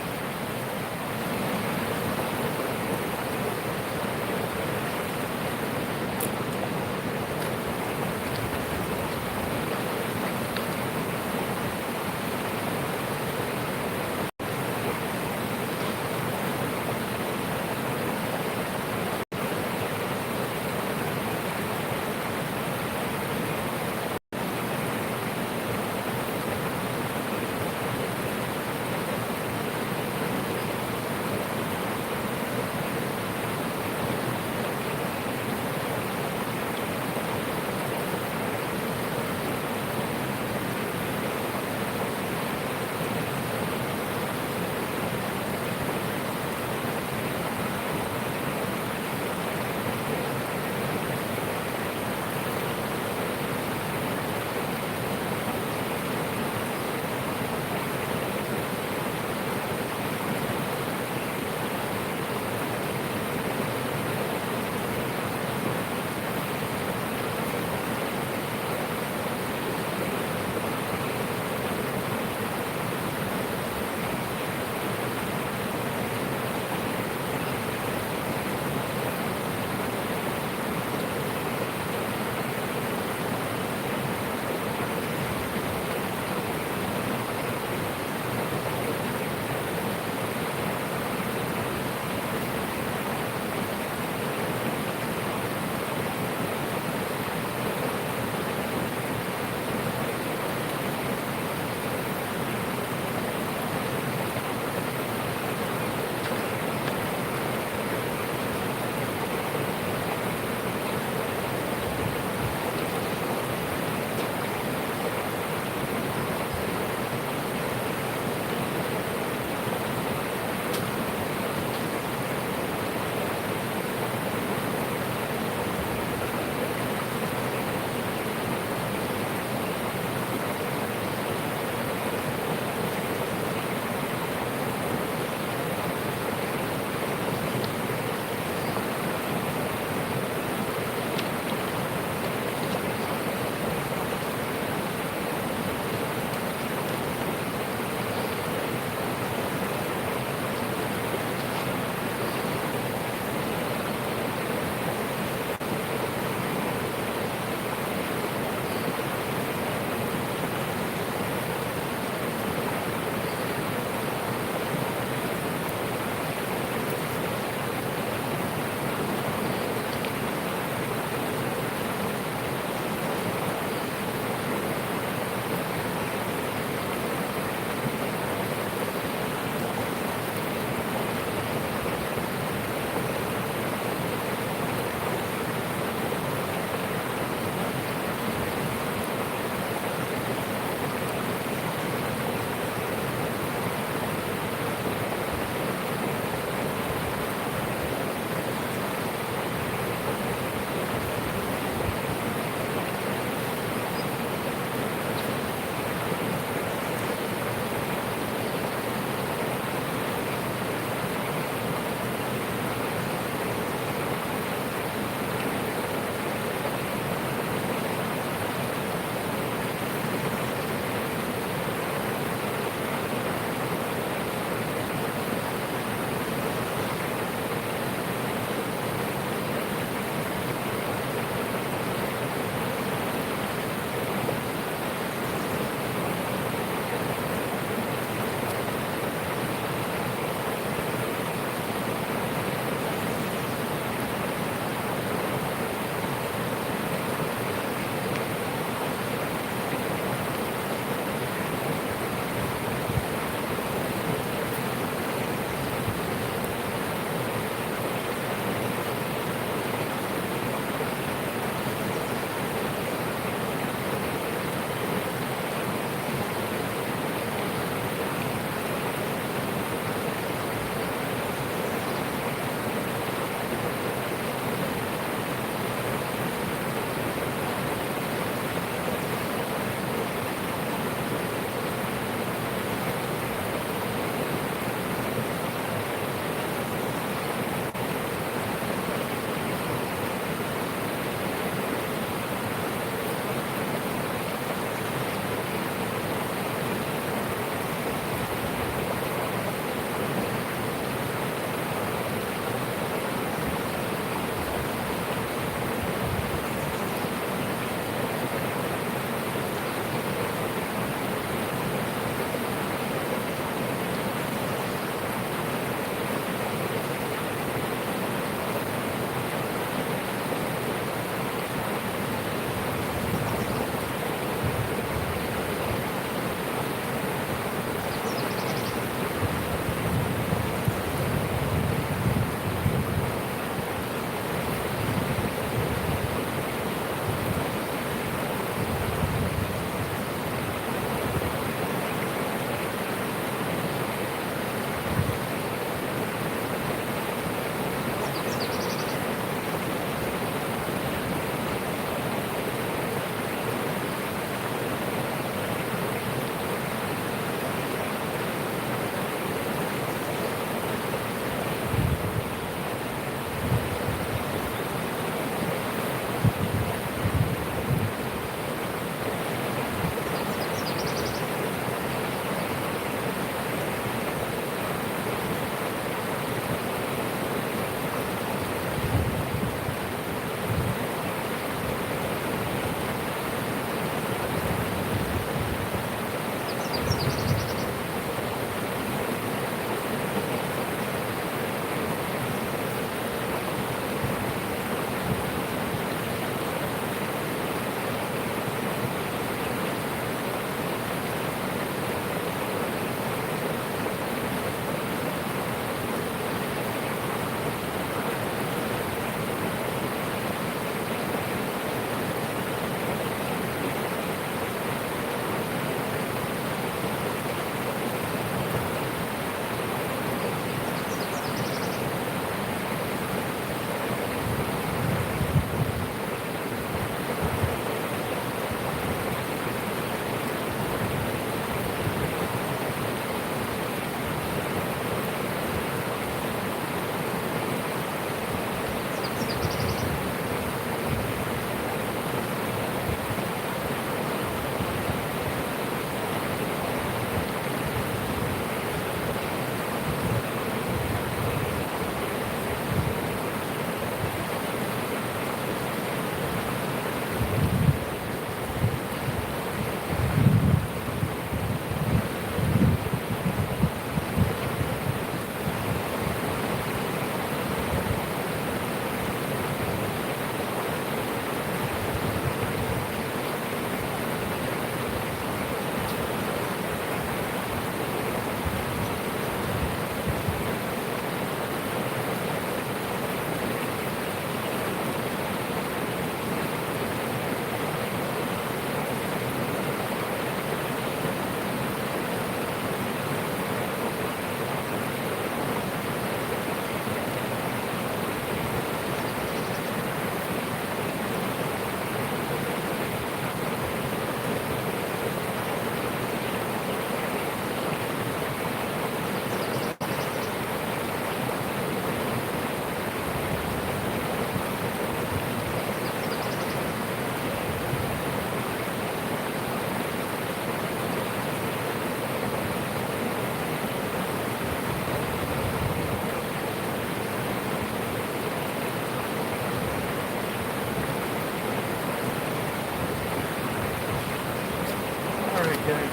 guys,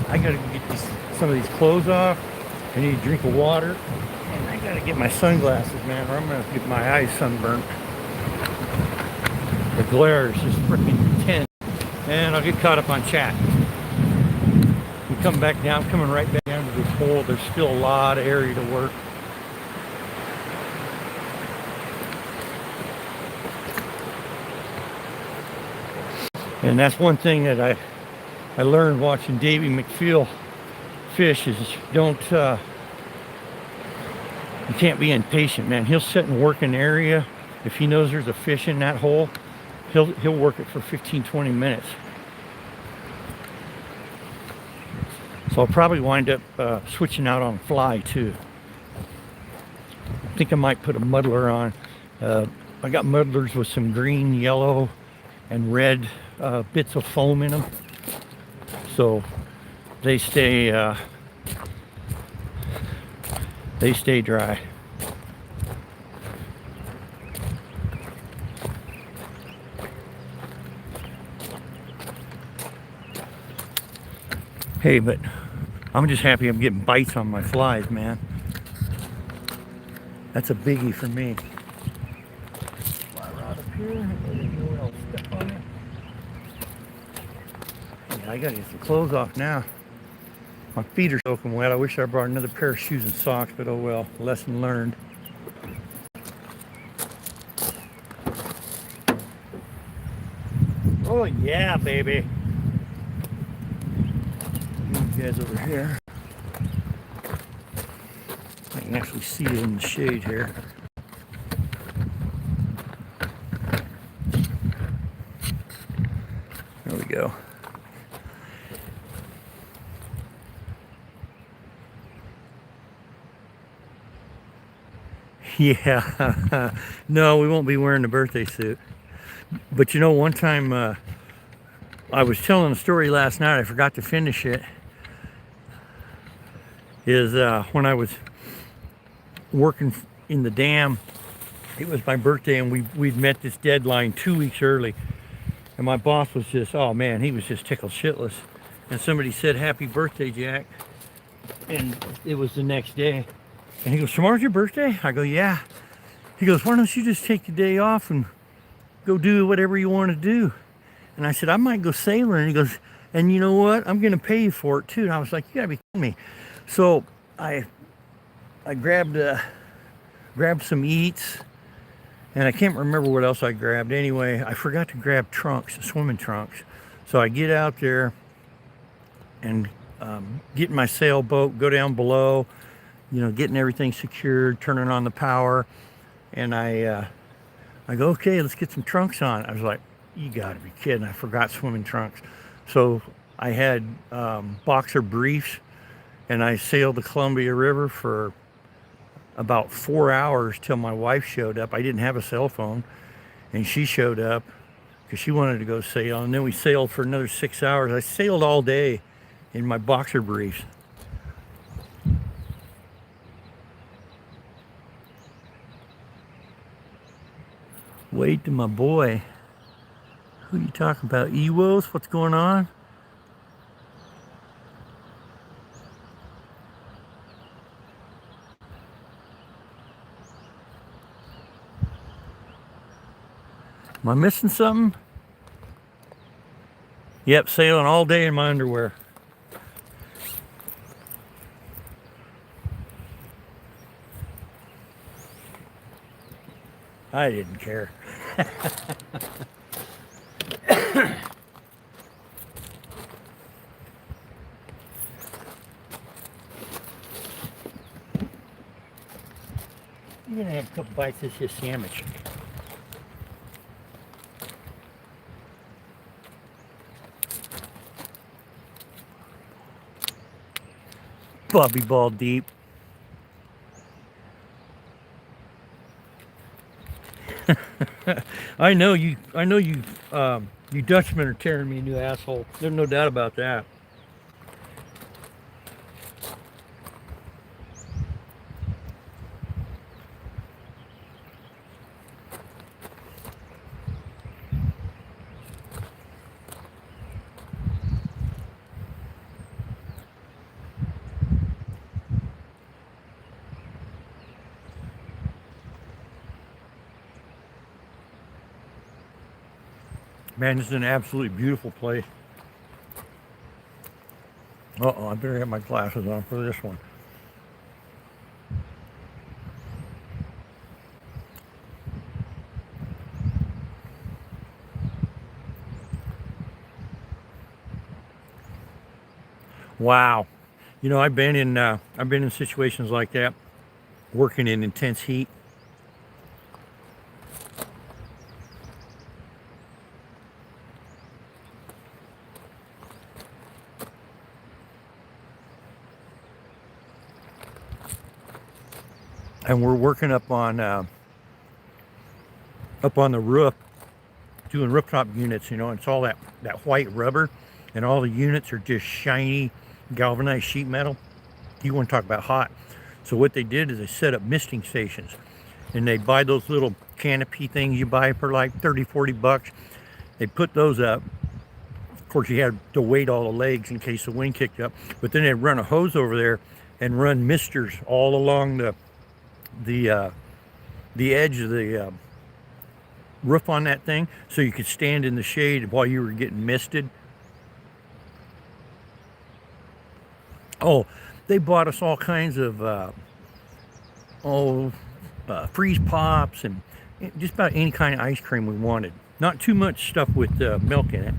I gotta get some of these clothes off. I need a drink of water, and I gotta get my sunglasses, man, or I'm gonna get my eyes sunburnt. The glare is just freaking intense, and I'll get caught up on chat. I'm coming back down, coming right back down to this hole. There's still a lot of area to work. And that's one thing that I learned watching Davey McPhail fish is you can't be impatient, man. He'll sit and work an area. If he knows there's a fish in that hole, he'll work it for 15-20 minutes. So I'll probably wind up switching out on fly too. I think I might put a muddler on. I got muddlers with some green, yellow, and red bits of foam in them, so they stay dry. Hey, but I'm just happy I'm getting bites on my flies, man. That's a biggie for me. Fly rod up here. I'll step on it. Yeah, I gotta get some clothes off now. My feet are soaking wet. I wish I brought another pair of shoes and socks, but oh well. Lesson learned. Oh yeah, baby. You guys over here. I can actually see it in the shade here. There we go. Yeah, no, we won't be wearing the birthday suit. But you know, one time I was telling a story last night, I forgot to finish it, is when I was working in the dam, it was my birthday, and we'd met this deadline 2 weeks early. And my boss was just, oh man, he was just tickled shitless. And somebody said, "Happy birthday, Jack." And it was the next day. And he goes, "Tomorrow's your birthday?" I go, "Yeah." He goes, "Why don't you just take the day off and go do whatever you want to do?" And I said, "I might go sailing." And he goes, "And you know what? I'm going to pay you for it too." And I was like, "You got to be kidding me." So I grabbed some eats, and I can't remember what else I grabbed. Anyway, I forgot to grab trunks, swimming trunks. So I get out there and get in my sailboat, go down below, getting everything secured, turning on the power, and I go, "Okay, let's get some trunks on." I was like, "You gotta be kidding, I forgot swimming trunks." So I had boxer briefs, and I sailed the Columbia River for about 4 hours till my wife showed up. I didn't have a cell phone, and she showed up because she wanted to go sail, and then we sailed for another 6 hours. I sailed all day in my boxer briefs. Wade to my boy. Who you talking about? Ewos? What's going on? Am I missing something? Yep, sailing all day in my underwear. I didn't care. You're gonna have a couple bites of this sandwich. Bobby ball deep. I know you you Dutchmen are tearing me a new asshole. There's no doubt about that. Man, this is an absolutely beautiful place. Uh-oh, I better have my glasses on for this one. Wow. You know, I've been in situations like that, working in intense heat. And we're working up on the roof, doing rooftop units. You know, it's all that white rubber, and all the units are just shiny galvanized sheet metal. You want to talk about hot? So what they did is they set up misting stations, and they buy those little canopy things you buy for like 30, 40 bucks. They put those up. Of course, you had to weight all the legs in case the wind kicked up, but then they'd run a hose over there and run misters all along the uh, the edge of the roof on that thing, so you could stand in the shade while you were getting misted. Oh, they bought us all kinds of oh freeze pops and just about any kind of ice cream we wanted. Not too much stuff with milk in it.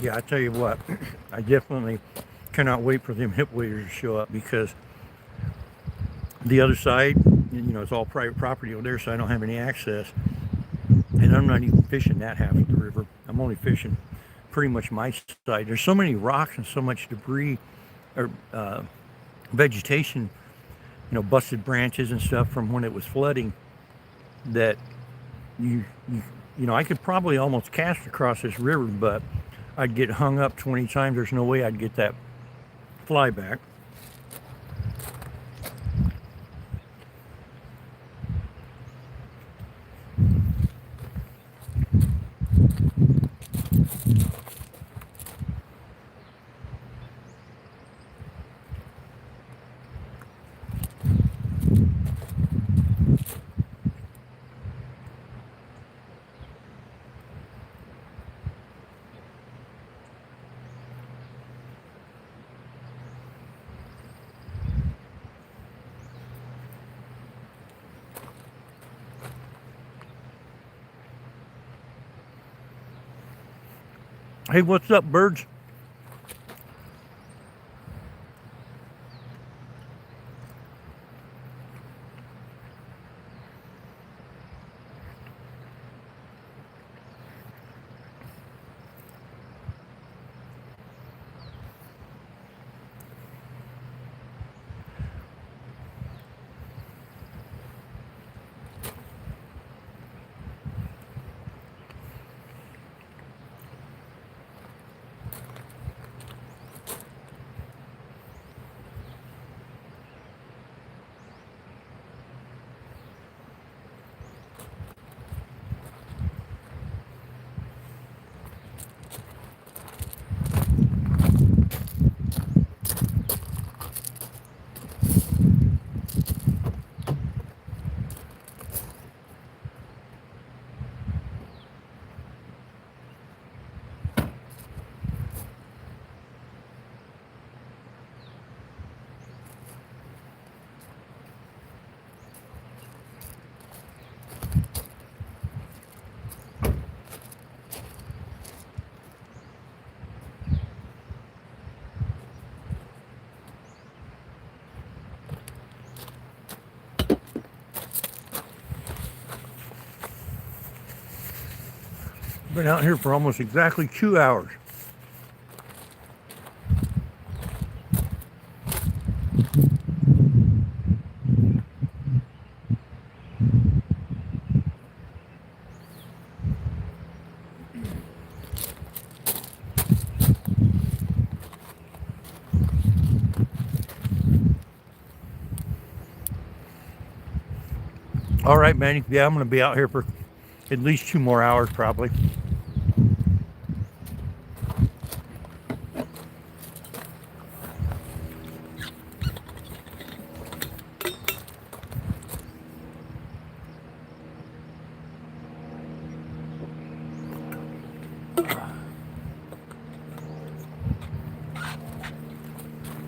Yeah, I tell you what, I definitely cannot wait for them hip waders to show up, because the other side, you know, it's all private property over there, so I don't have any access. And I'm not even fishing that half of the river. I'm only fishing pretty much my side. There's so many rocks and so much debris or vegetation, you know, busted branches and stuff from when it was flooding, that you you, you know, I could probably almost cast across this river, but I'd get hung up 20 times. There's no way I'd get that fly back. Hey, what's up, birds? Been out here for almost exactly 2 hours. All right, man. Yeah, I'm going to be out here for at least 2 more hours probably.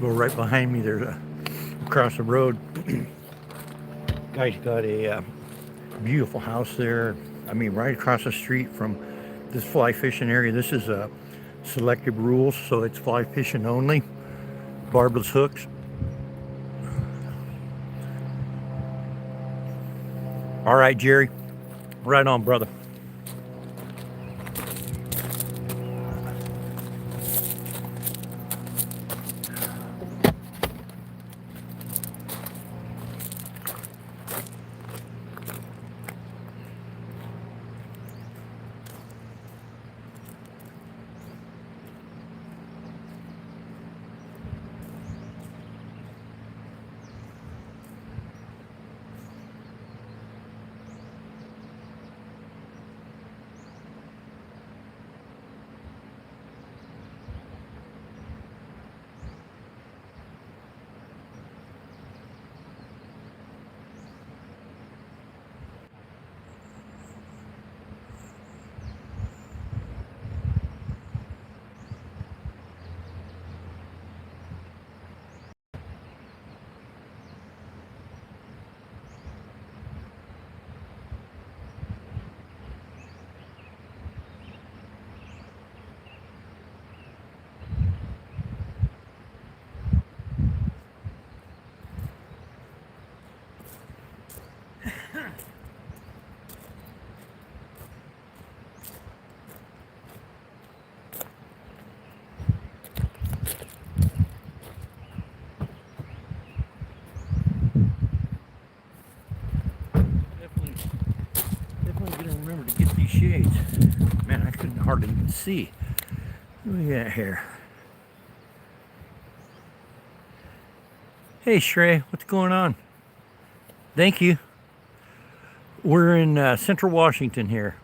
Go right behind me. There's across the road. Guy's got a beautiful house there. I mean, right across the street from this fly fishing area. This is a selective rules, so it's fly fishing only, barbless hooks. All right, Jerry, right on, brother. Definitely gonna remember to get these shades. Man, I couldn't hardly even see. Look at that here. Hey, Shrey, what's going on? Thank you. We're in Central Washington here.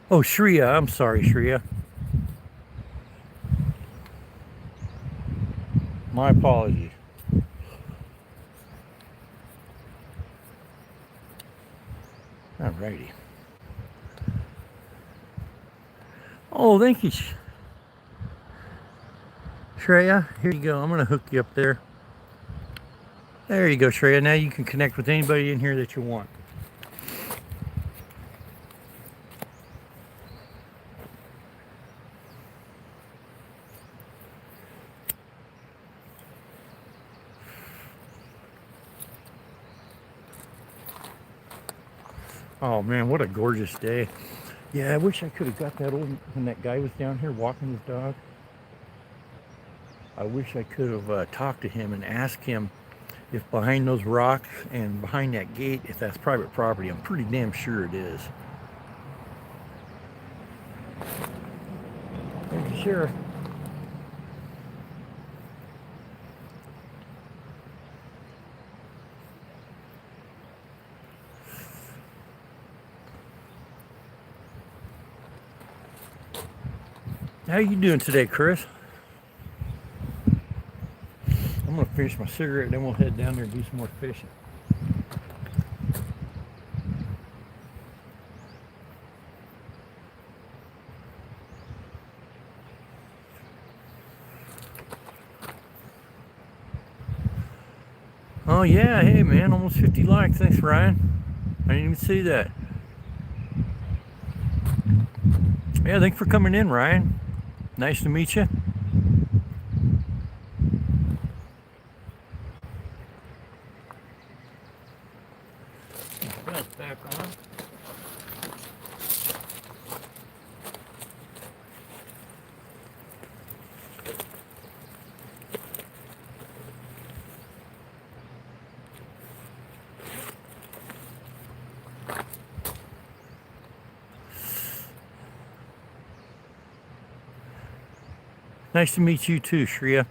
Oh, Shreya, I'm sorry, Shreya. My apologies. Alrighty. Oh, thank you, Shreya. Here you go. I'm gonna hook you up there. There you go, Shreya. Now you can connect with anybody in here that you want. Oh man, what a gorgeous day. Yeah, I wish I could have got that old when that guy was down here walking his dog. I wish I could have talked to him and asked him if behind those rocks and behind that gate, if that's private property. I'm pretty damn sure it is. Thank you, Sheriff. How you doing today, Chris? I'm gonna finish my cigarette, then we'll head down there and do some more fishing. Oh yeah, hey man, almost 50 likes. Thanks, Ryan. I didn't even see that. Yeah, thanks for coming in, Ryan. Nice to meet you. Belt's back on. Nice to meet you too, Shreya.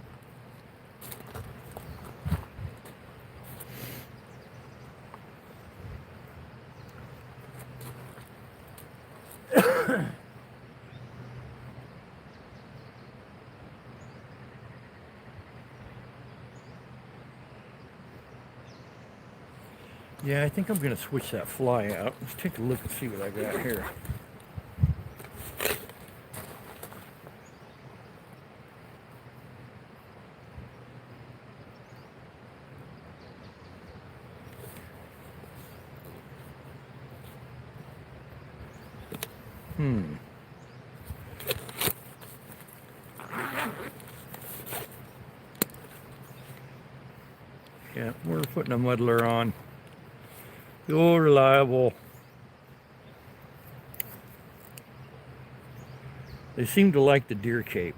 Yeah, I think I'm going to switch that fly out. Let's take a look and see what I got here. Yeah, we're putting a muddler on. You're reliable. They seem to like the deer cape.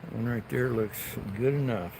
That one right there looks good enough.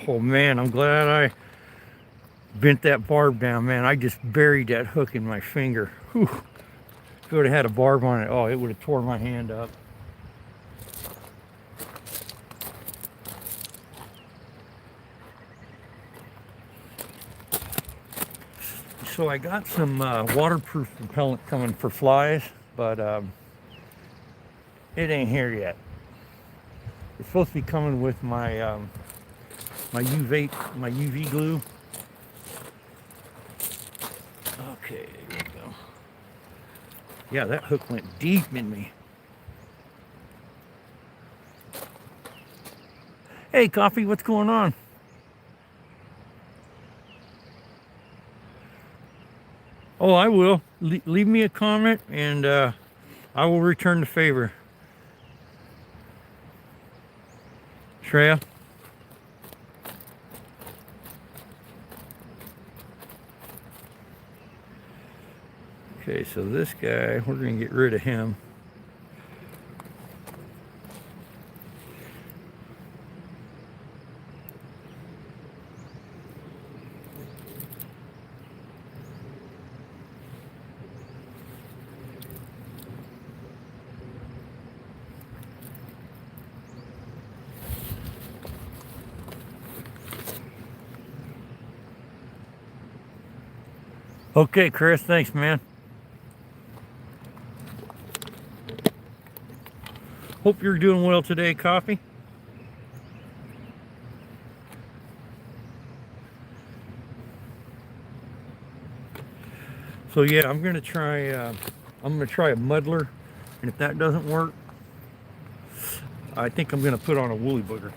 Oh man, I'm glad I bent that barb down, man. I just buried that hook in my finger. Whew. If it would have had a barb on it, oh, it would have tore my hand up. So I got some waterproof repellent coming for flies, but it ain't here yet. It's supposed to be coming with my my UV glue. Okay, there we go. Yeah, that hook went deep in me. Hey, Coffee, what's going on? Oh, I will. Leave me a comment, and I will return the favor. Shreya? Okay, so this guy, we're going to get rid of him. Okay, Chris, thanks, man. Hope you're doing well today, Coffee. So yeah, I'm gonna try a muddler, and if that doesn't work, I think I'm gonna put on a woolly booger.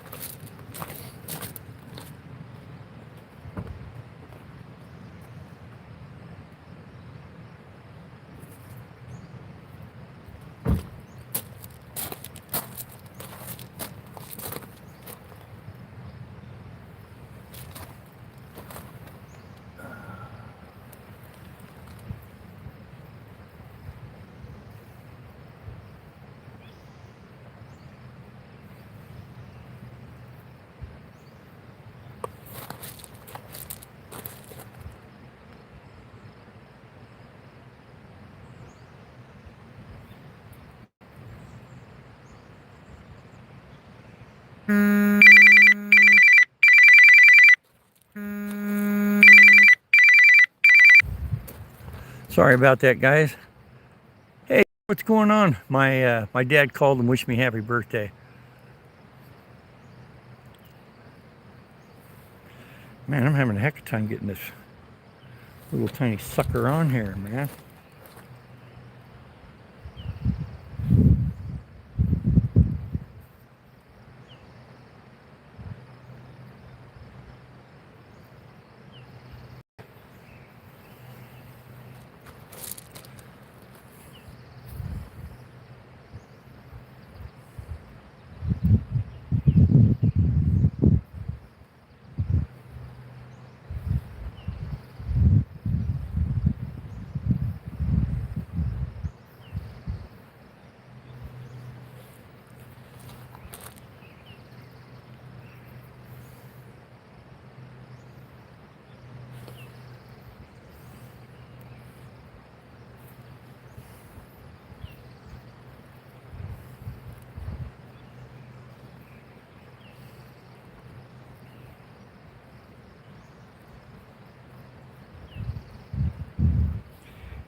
Sorry about that, guys. Hey, what's going on? My dad called and wished me happy birthday. Man, I'm having a heck of a time getting this little tiny sucker on here, man.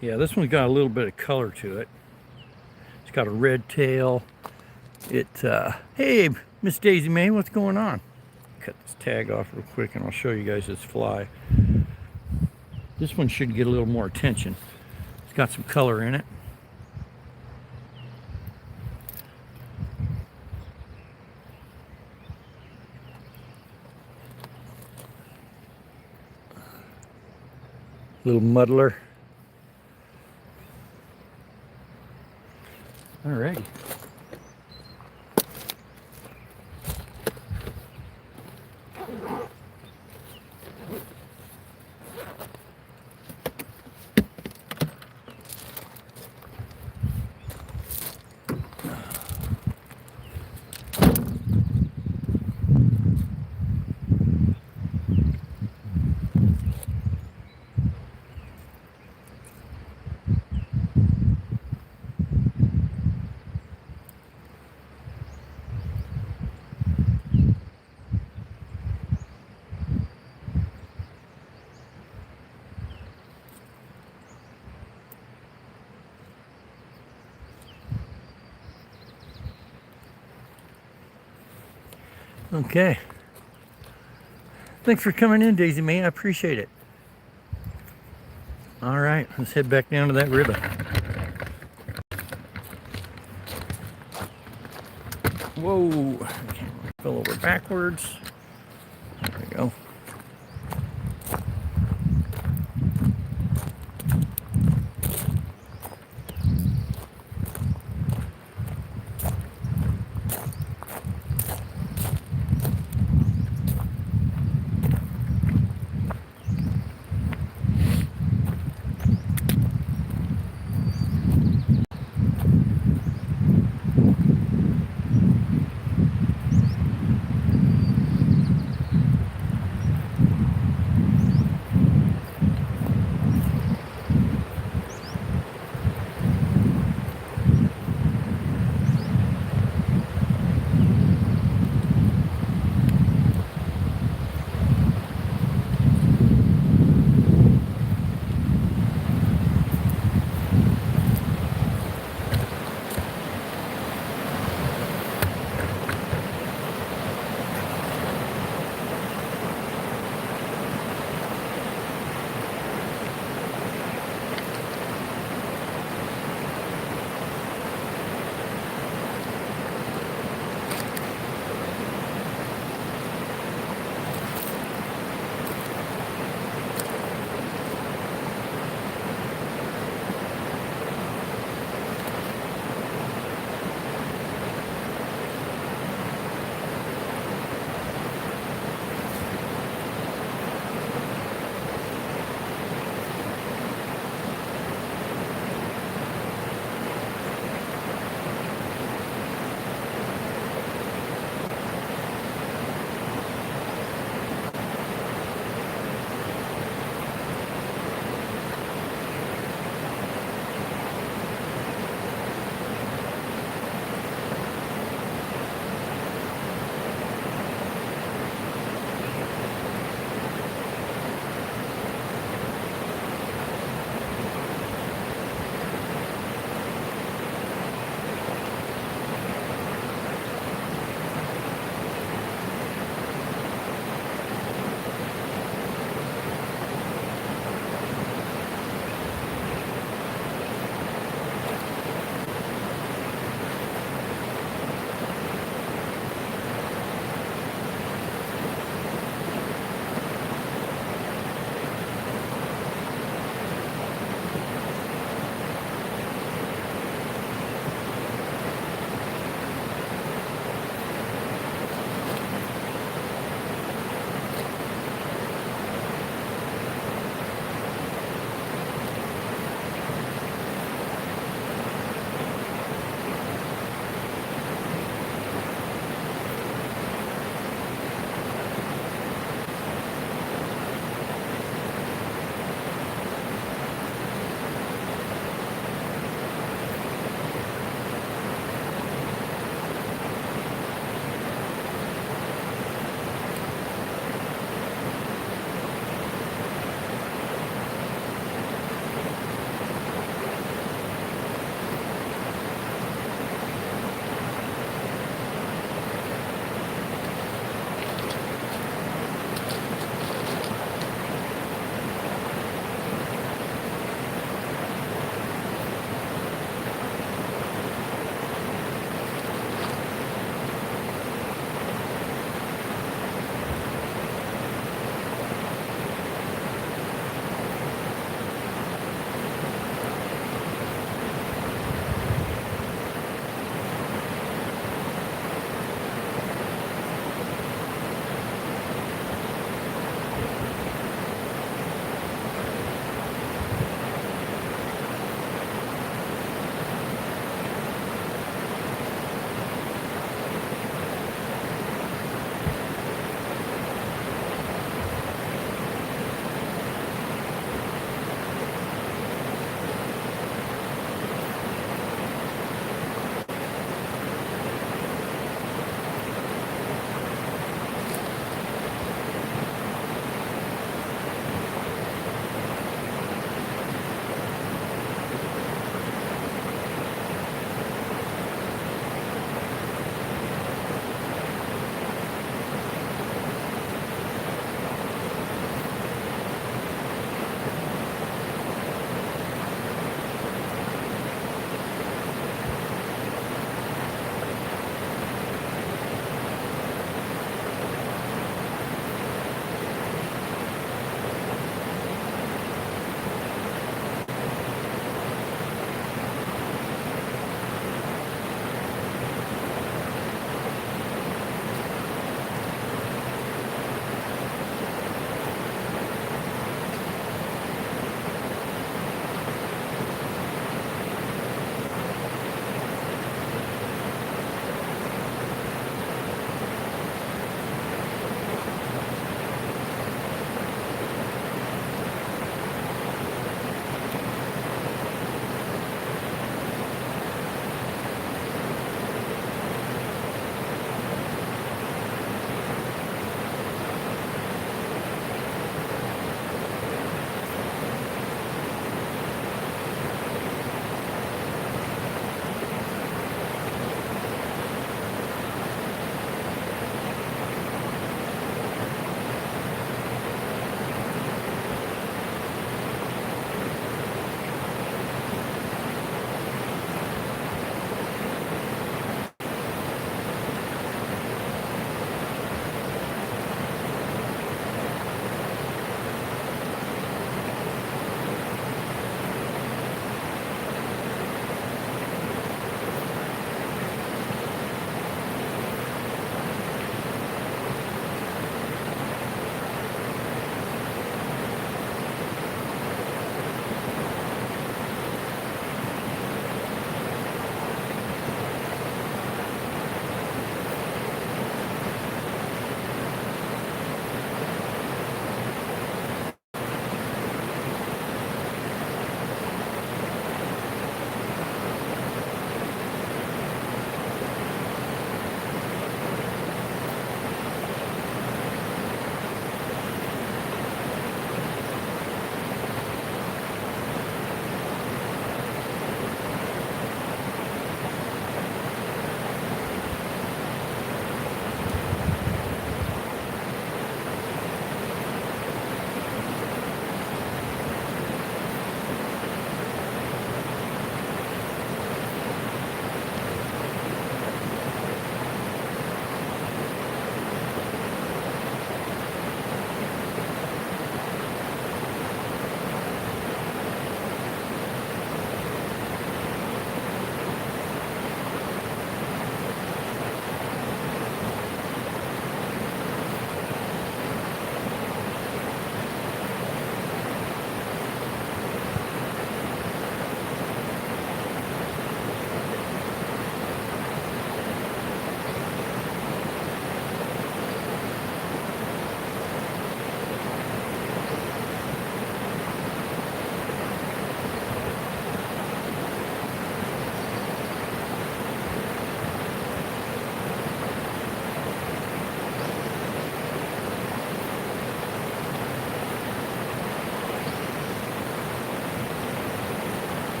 Yeah, this one's got a little bit of color to it. It's got a red tail. Hey, Miss Daisy Mae, what's going on? Cut this tag off real quick and I'll show you guys this fly. This one should get a little more attention. It's got some color in it. Little muddler. Alrighty. Okay. Thanks for coming in, Daisy Mae. I appreciate it. All right, let's head back down to that ribbon. Whoa, okay, fell over backwards. There we go.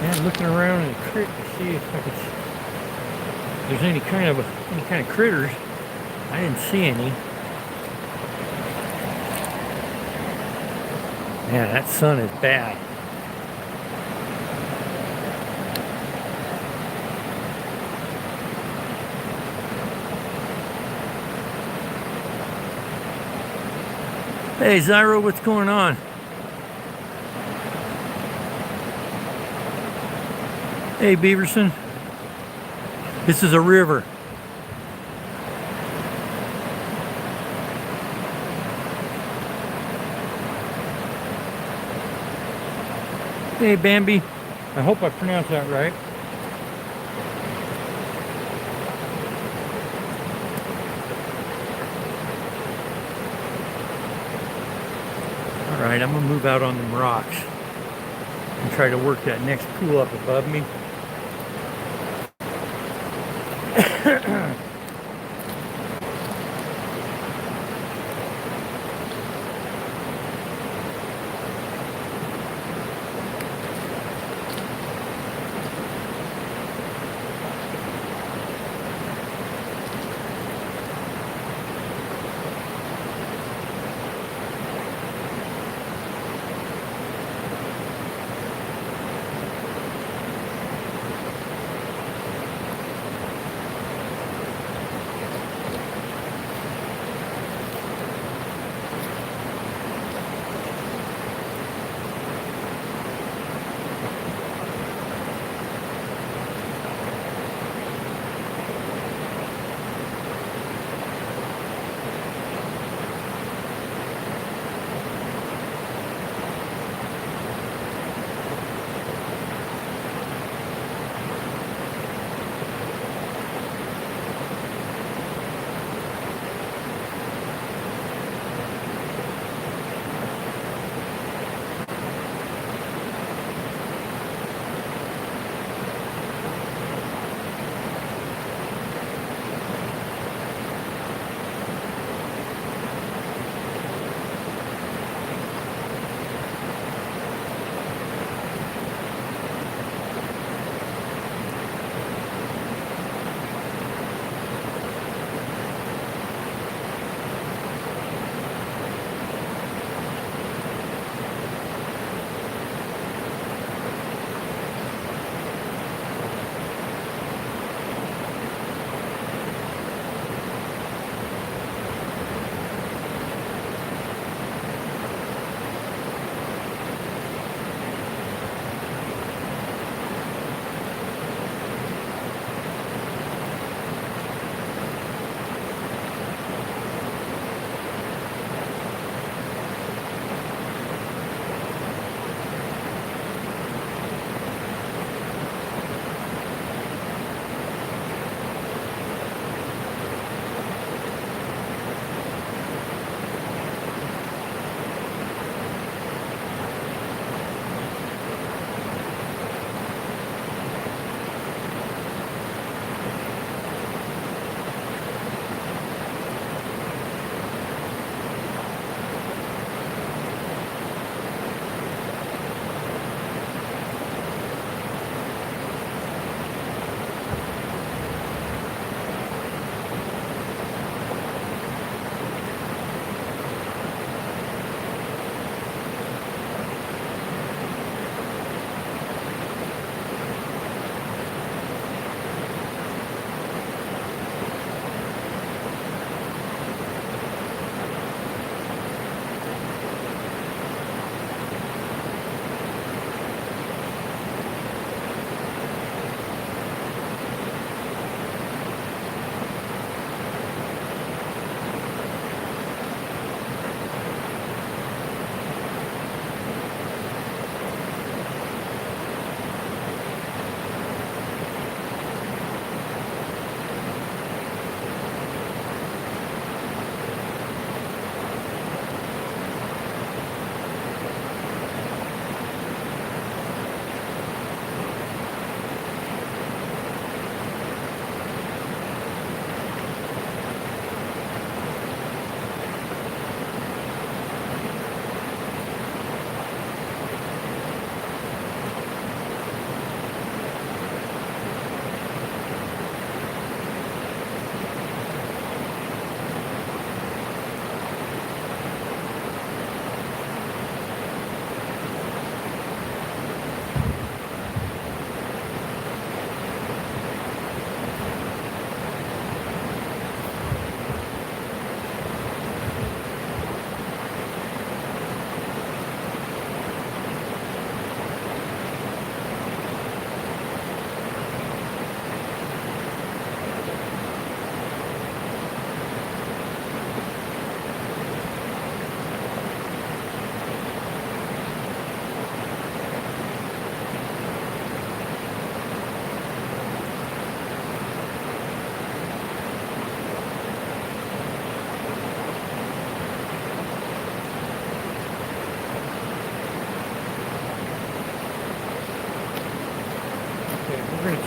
And looking around in the creek to see if I could, if there's any kind of critters. I didn't see any. Man, that sun is bad. Hey, Zyro, what's going on? Hey, Beaverson. This is a river. Hey, Bambi. I hope I pronounced that right. All right, I'm gonna move out on them rocks and try to work that next pool up above me.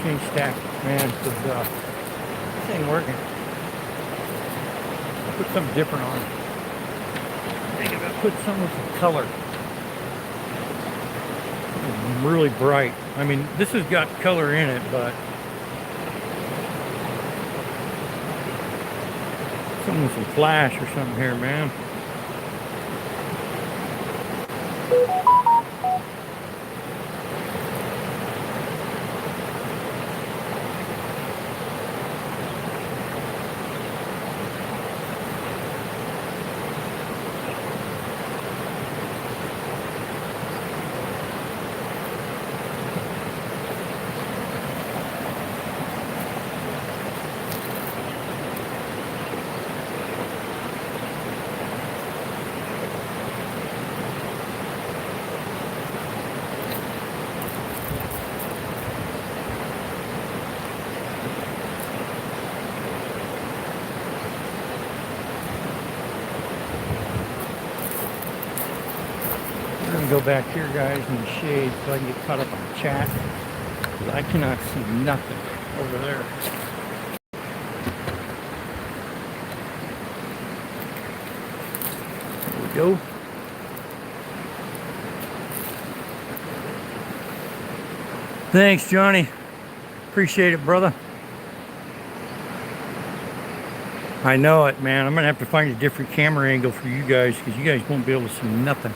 change stack, man, because this ain't working. I'll put something different on it. I think if I put something with some color. Really bright. I mean, this has got color in it, but something with some flash or something here, man. Go back here, guys, in the shade so I can get caught up on the chat, because I cannot see nothing over there. There we go. Thanks, Johnny. Appreciate it, brother. I know it, man. I'm gonna have to find a different camera angle for you guys, because you guys won't be able to see nothing.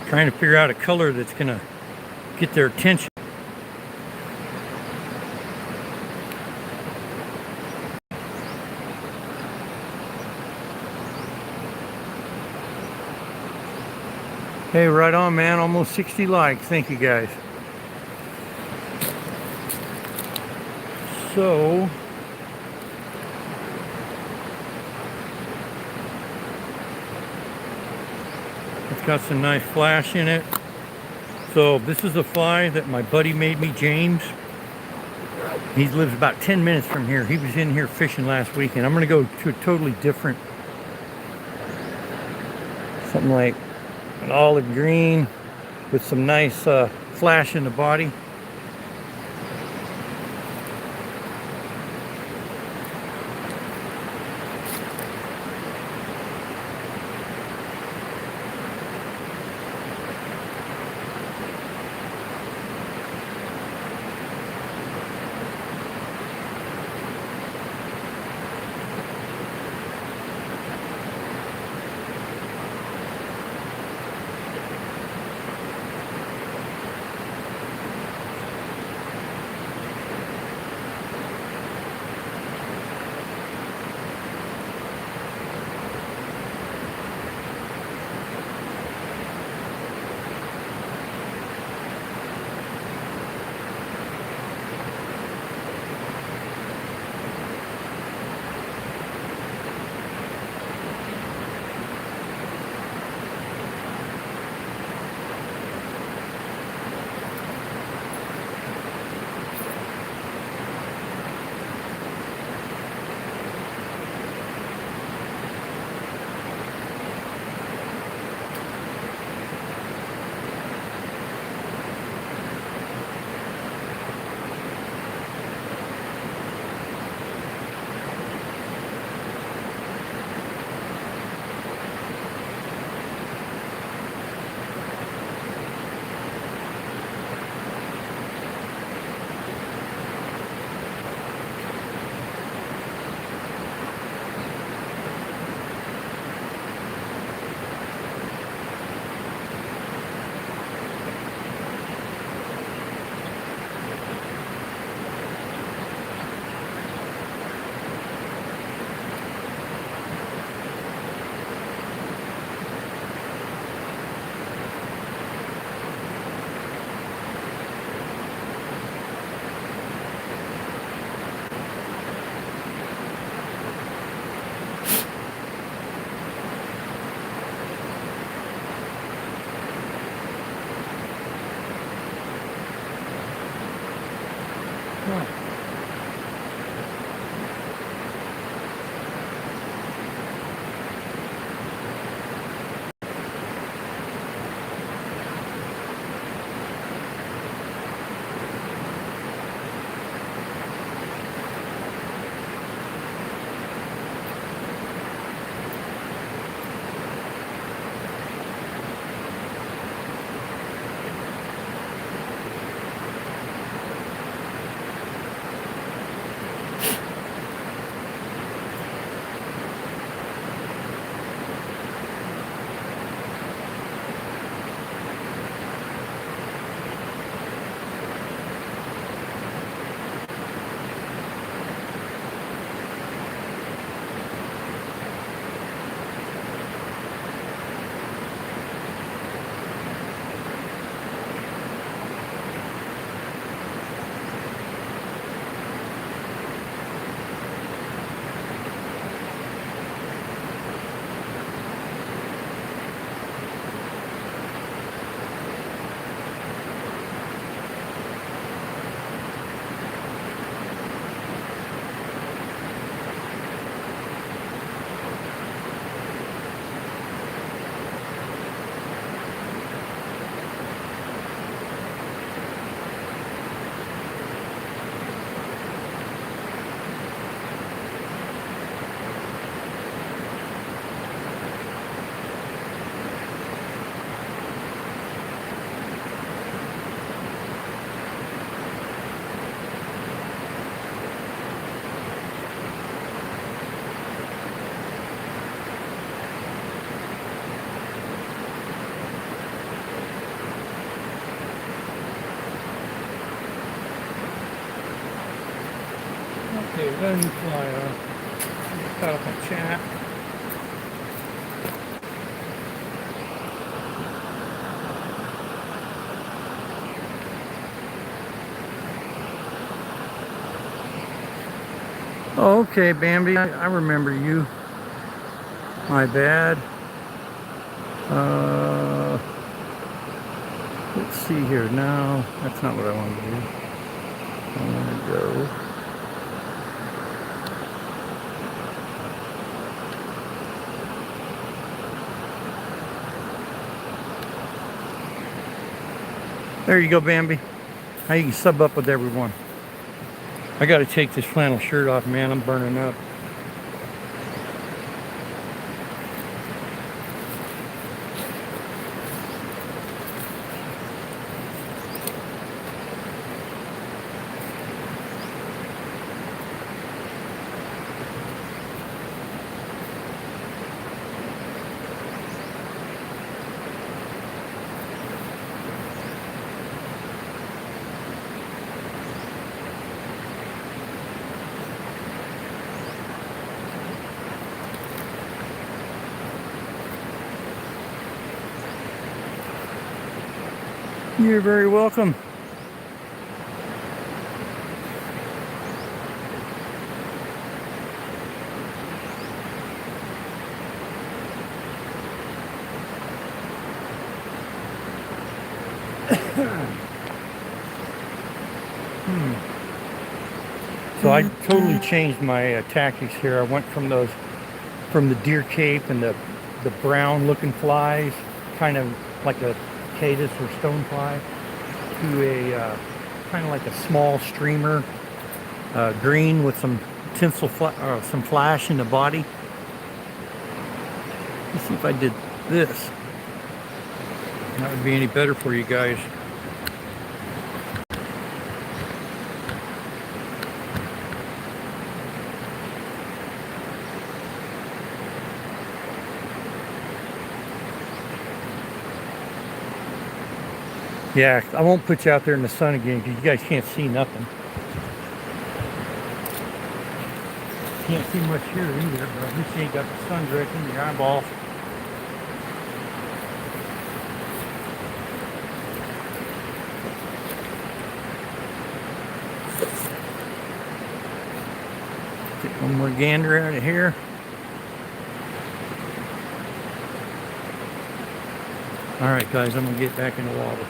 Trying to figure out a color that's gonna get their attention. Hey, right on, man. Almost 60 likes. Thank you, guys. So got some nice flash in it. So this is a fly that my buddy made me, James. He lives about 10 minutes from here. He was in here fishing last weekend. I'm gonna go to a totally different, something like an olive green with some nice flash in the body. Okay, we got a new flyer. Got up a chat. Oh, okay, Bambi, I remember you. My bad. Let's see here. No, that's not what I want to do. I want to go. There you go, Bambi. Now you can sub up with everyone. I got to take this flannel shirt off, man. I'm burning up. You're very welcome. So I totally changed my tactics here. I went from the deer cape and the brown looking flies, kind of like a caddis or stonefly, to a kind of like a small streamer green with some tinsel, some flash in the body. Let's see if I did this. That would be any better for you guys. Yeah, I won't put you out there in the sun again because you guys can't see nothing. Can't see much here either, but at least you ain't got the sun directly in your eyeballs. Get one more gander out of here. All right, guys, I'm gonna get back in the water.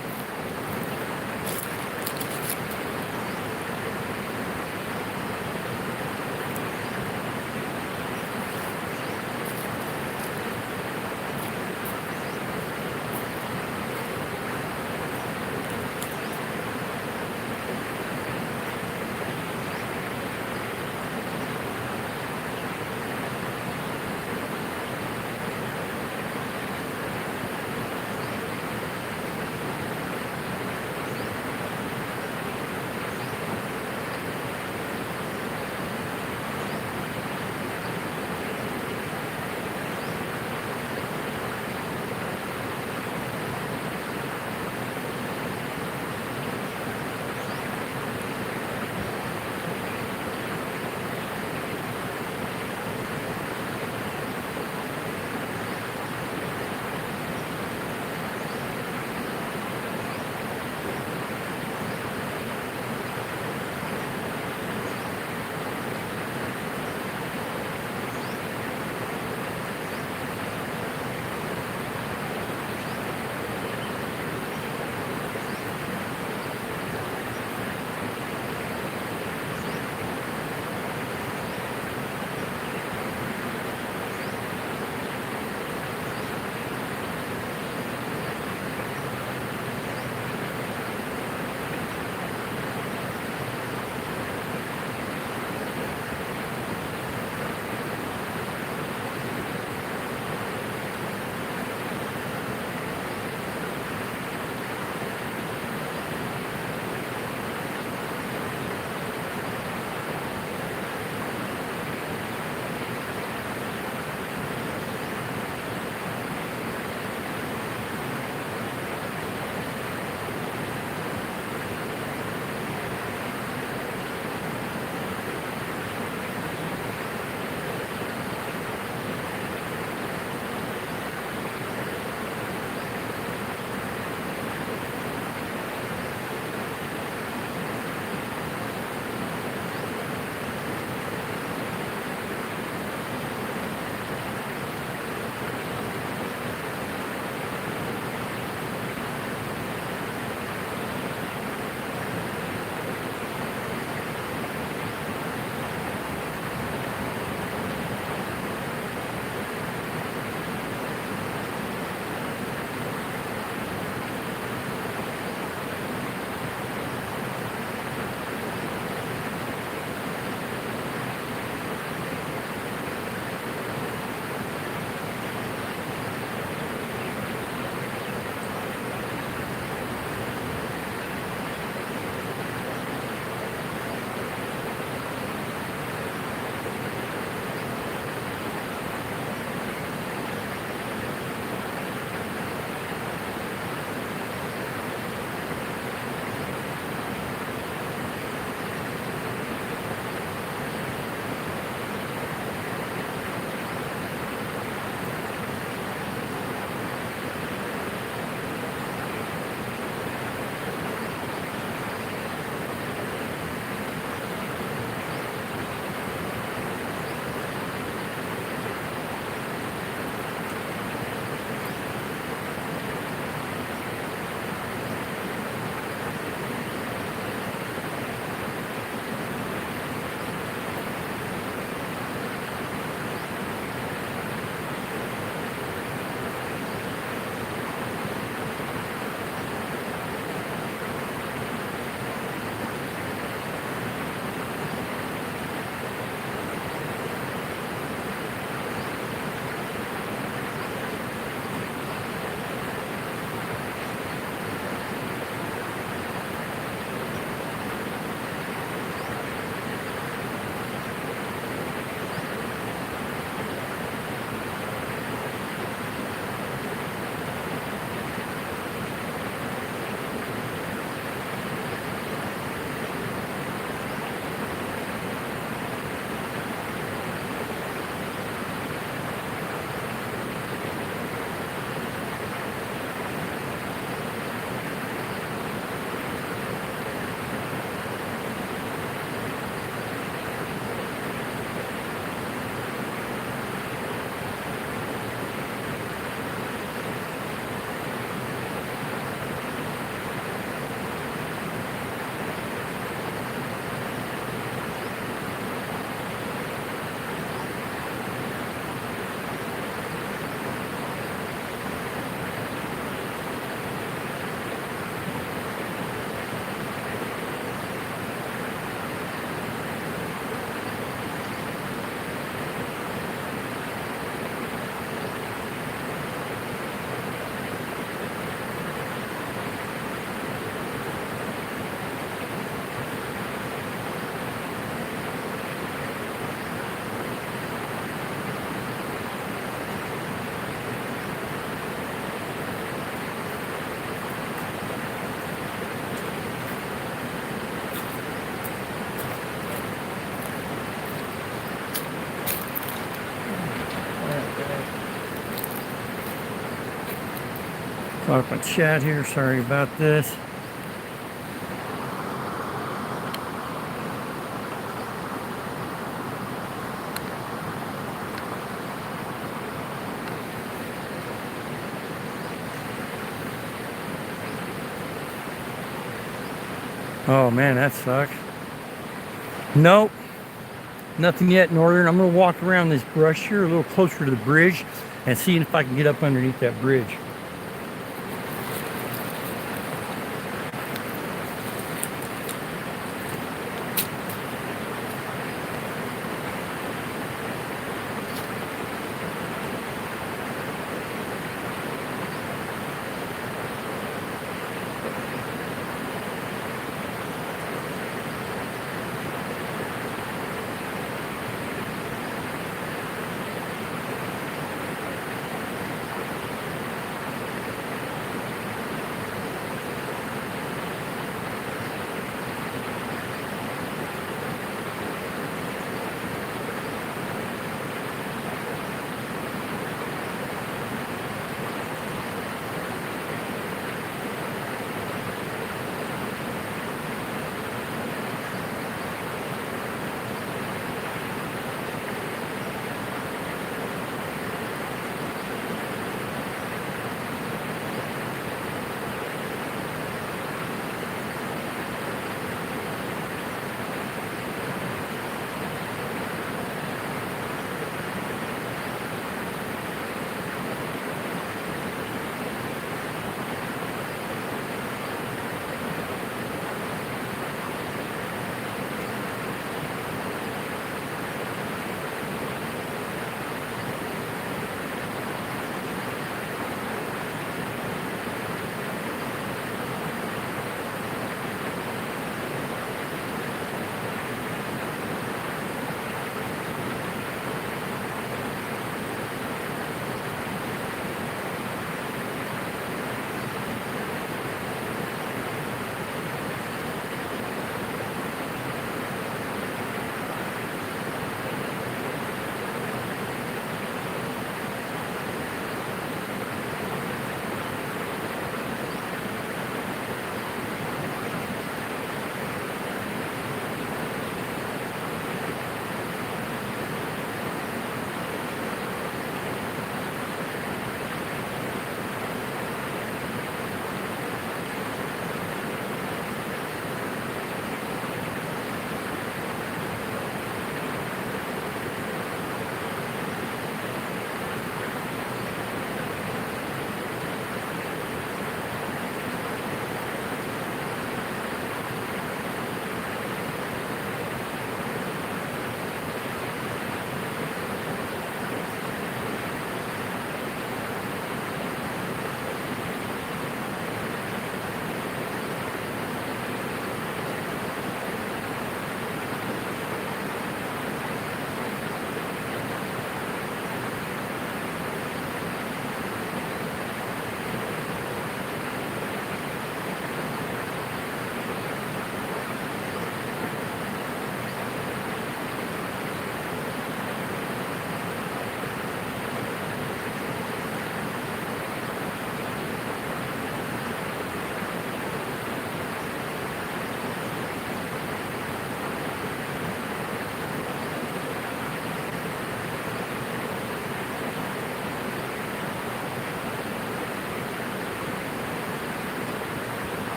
Talk my chat here. Sorry about this. Oh man, that sucks. Nope, nothing yet, Northern. I'm gonna walk around this brush here a little closer to the bridge and see if I can get up underneath that bridge.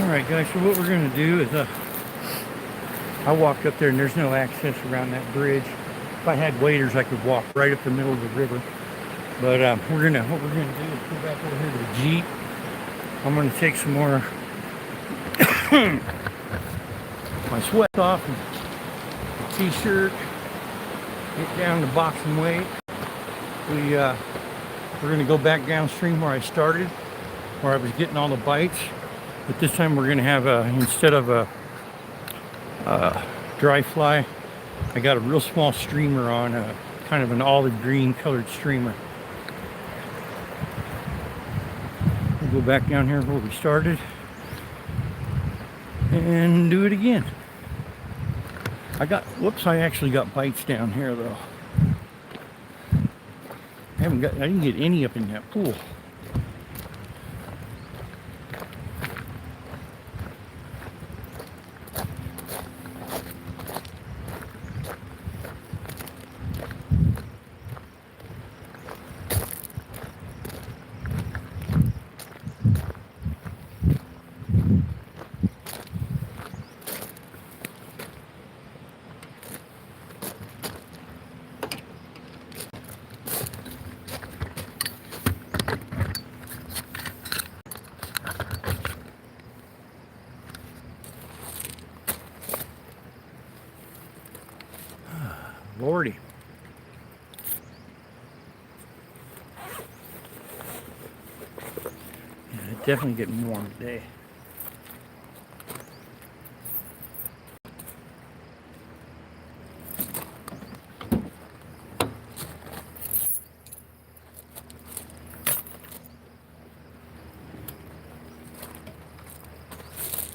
Alright guys, so what we're going to do is I walked up there and there's no access around that bridge. If I had waders I could walk right up the middle of the river. But what we're gonna do is go back over here to the Jeep. I'm gonna take some more my sweat off and the t-shirt, get down to boxing weight. We're gonna go back downstream where I started, where I was getting all the bites. But this time we're gonna have instead of dry fly. I got a real small streamer on, kind of an olive green colored streamer. We'll go back down here where we started and do it again. I actually got bites down here though. I didn't get any up in that pool. Lordy. Yeah, it's definitely getting warm today.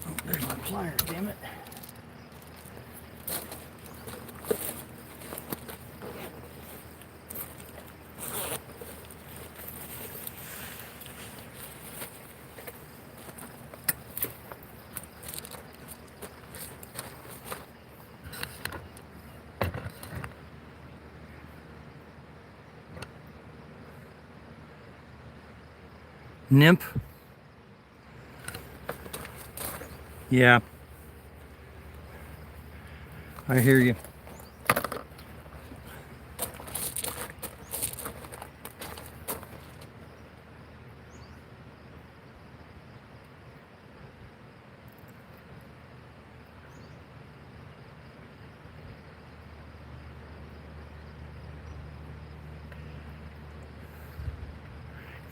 Oh, there's my pliers, damn it. Nymph. Yeah. I hear you.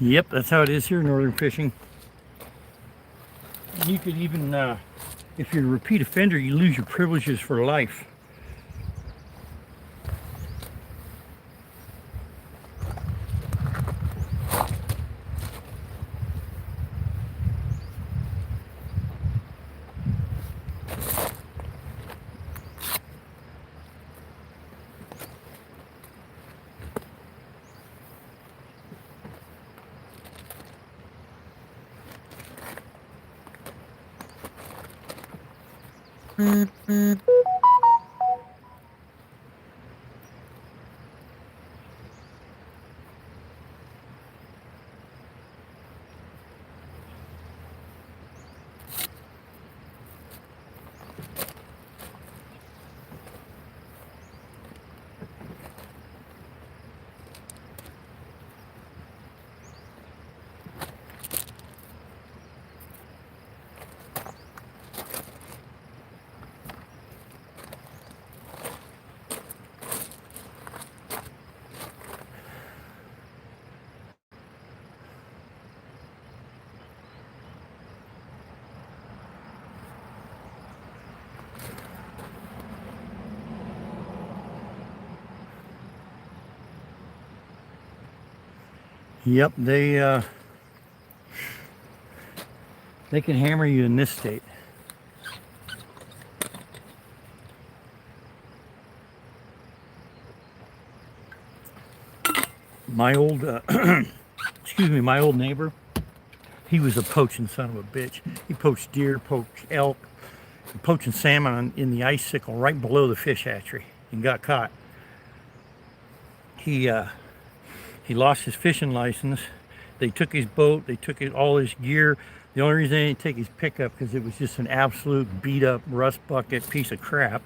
Yep, that's how it is here in northern fishing. You could even, if you're a repeat offender, you lose your privileges for life. Yep, they can hammer you in this state. My old, excuse me, my old neighbor, he was a poaching son of a bitch. He poached deer, poached elk, poaching salmon in the icicle right below the fish hatchery and got caught. He lost his fishing license. They took his boat, they took all his gear. The only reason they didn't take his pickup because it was just an absolute beat up rust bucket piece of crap.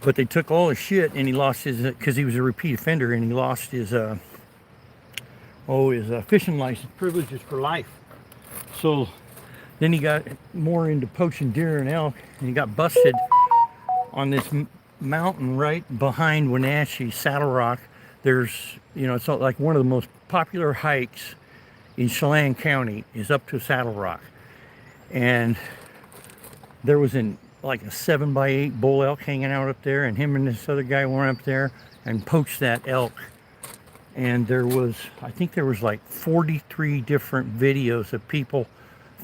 But they took all his shit and he lost his, because he was a repeat offender, and he lost his fishing license privileges for life. So then he got more into poaching deer and elk, and he got busted on this mountain right behind Wenatchee, Saddle Rock. There's, it's like one of the most popular hikes in Chelan County is up to Saddle Rock. And there was an like a 7x8 bull elk hanging out up there, and him and this other guy went up there and poached that elk. And there was, I think there was like 43 different videos of people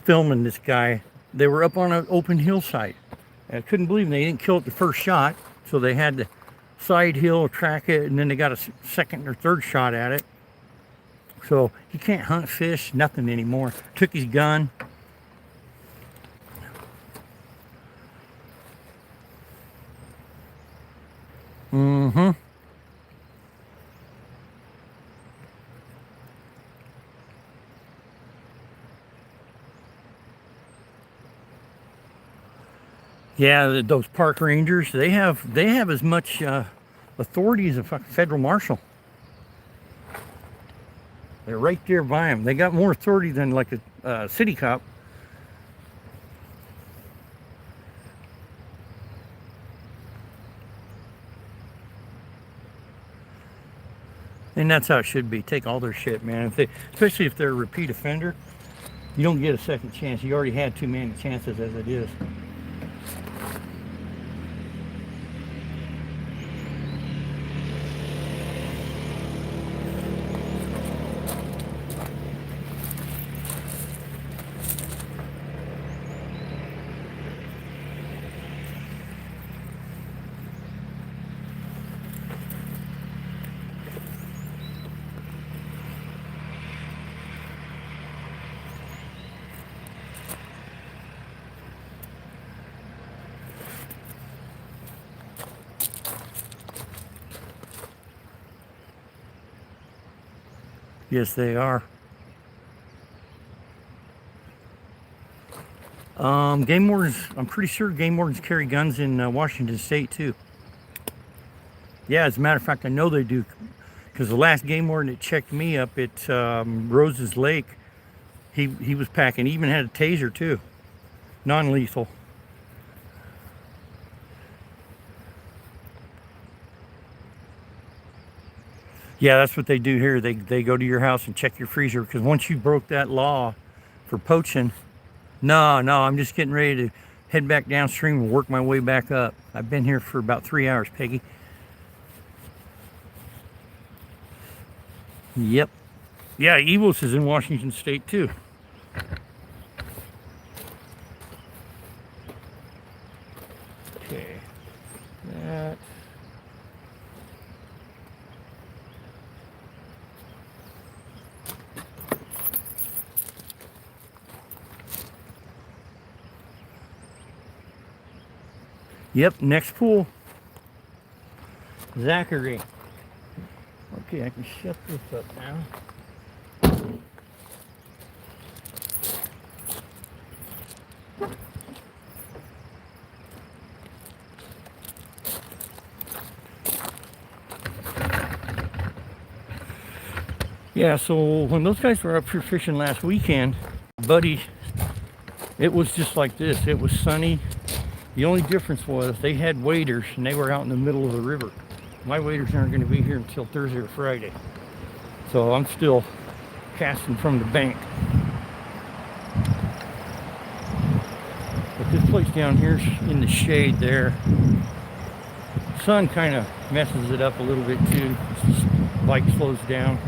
filming this guy. They were up on an open hillside. I couldn't believe they didn't kill it the first shot, so they had to side hill, track it, and then they got a second or third shot at it. So he can't hunt, fish, nothing anymore. Took his gun. Mm-hmm. Yeah, those park rangers, they have as much authority as a fucking federal marshal. They're right there by them. They got more authority than like a city cop. And that's how it should be. Take all their shit, man. Especially if they're a repeat offender, you don't get a second chance. You already had too many chances as it is. Yes, they are. Game wardens, I'm pretty sure game wardens carry guns in Washington State too. Yeah, as a matter of fact, I know they do. Because the last game warden that checked me up at Rose's Lake, he was packing, he even had a taser too. Non-lethal. Yeah, that's what they do here. They go to your house and check your freezer, because once you broke that law for poaching, no, I'm just getting ready to head back downstream and work my way back up. I've been here for about 3 hours, Peggy. Yep. Yeah, Evos is in Washington State too. Okay. That. Yep, next pool. Zachary. Okay, I can shut this up now. Yeah, so when those guys were up here fishing last weekend, buddy, it was just like this. It was sunny. The only difference was they had waders and they were out in the middle of the river. My waders aren't going to be here until Thursday or Friday. So I'm still casting from the bank. But this place down here's in the shade there. Sun kind of messes it up a little bit too. The bike slows down.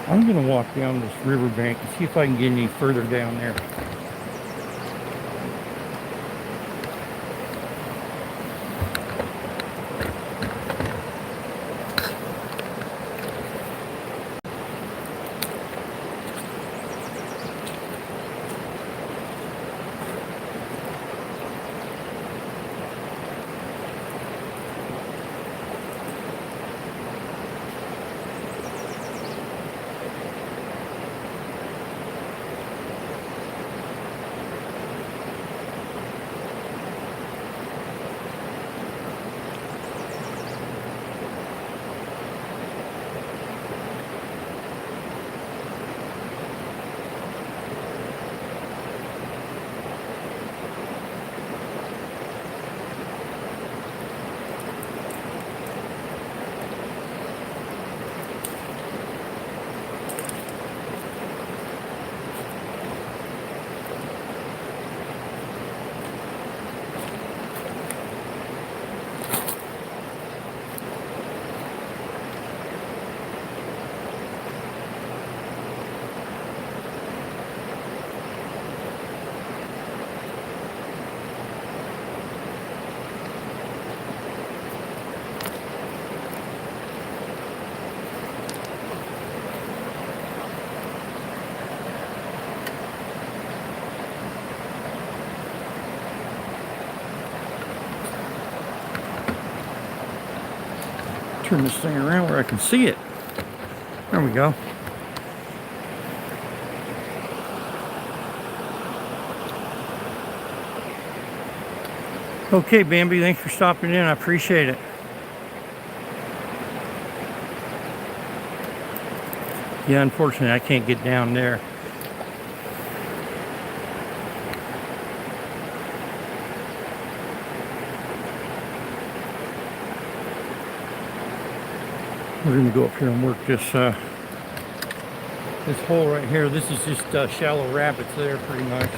I'm going to walk down this riverbank and see if I can get any further down there. Turn this thing around where I can see it. There we go. Okay, Bambi, thanks for stopping in. I appreciate it. Yeah, unfortunately, I can't get down there. We're going to go up here and work this this hole right here. This is just shallow rapids there, pretty much.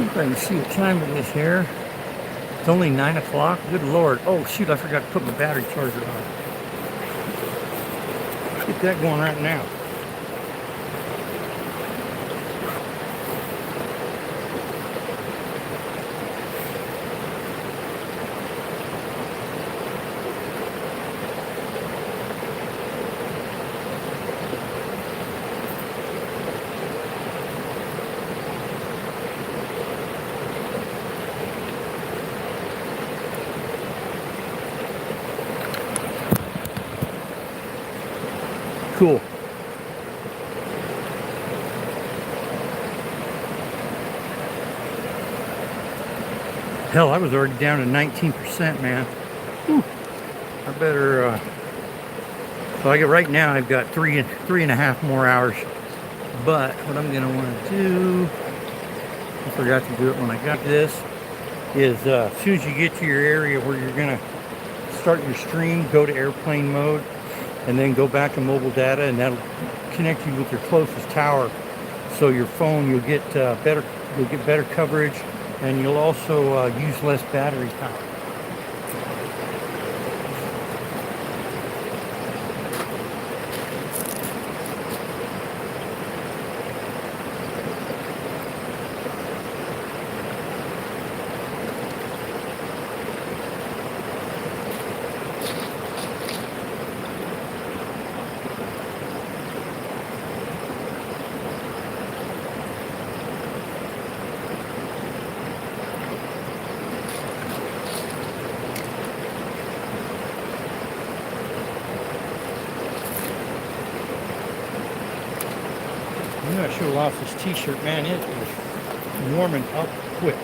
If I can see what time it is here. It's only 9 o'clock. Good Lord. Oh, shoot, I forgot to put my battery charger on. Let's get that going right now. Cool. Hell, I was already down to 19%, man. Whew. I better, so I get right now, I've got three and a half more hours. But what I'm gonna wanna do, I forgot to do it when I got this, is as soon as you get to your area where you're gonna start your stream, go to airplane mode, and then go back to mobile data, and that'll connect you with your closest tower. So your phone, you'll get better coverage, and you'll also use less battery power. I'm gonna show off this t-shirt, man. It is warming up quick.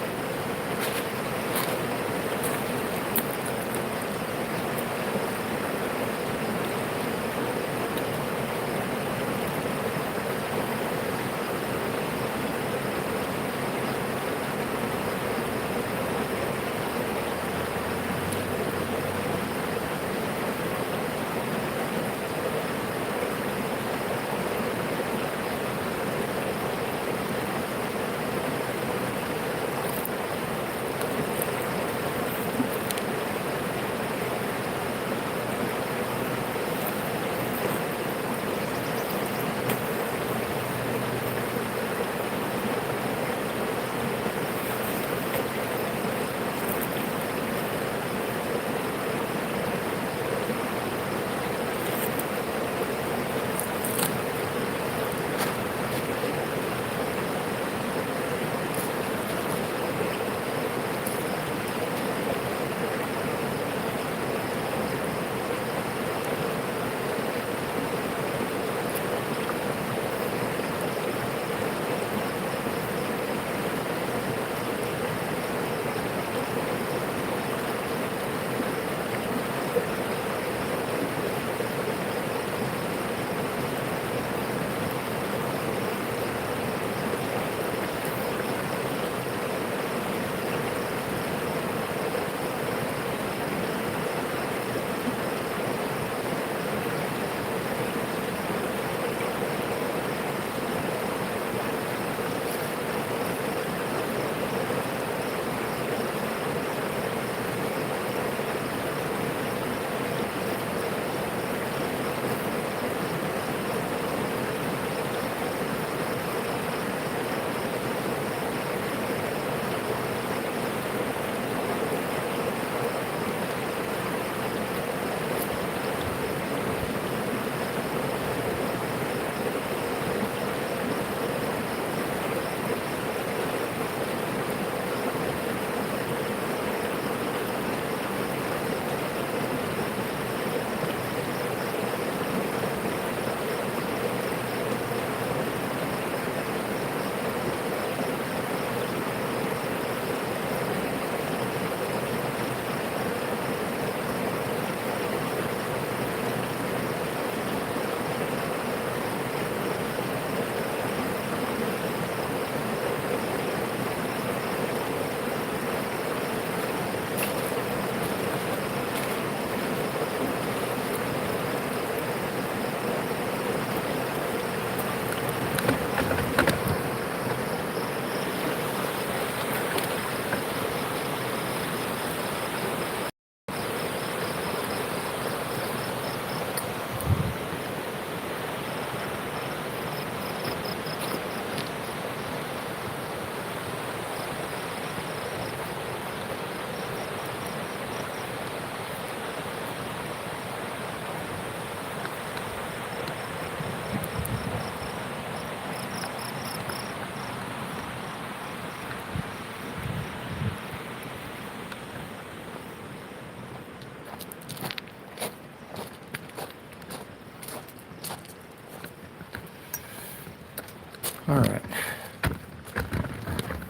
All right.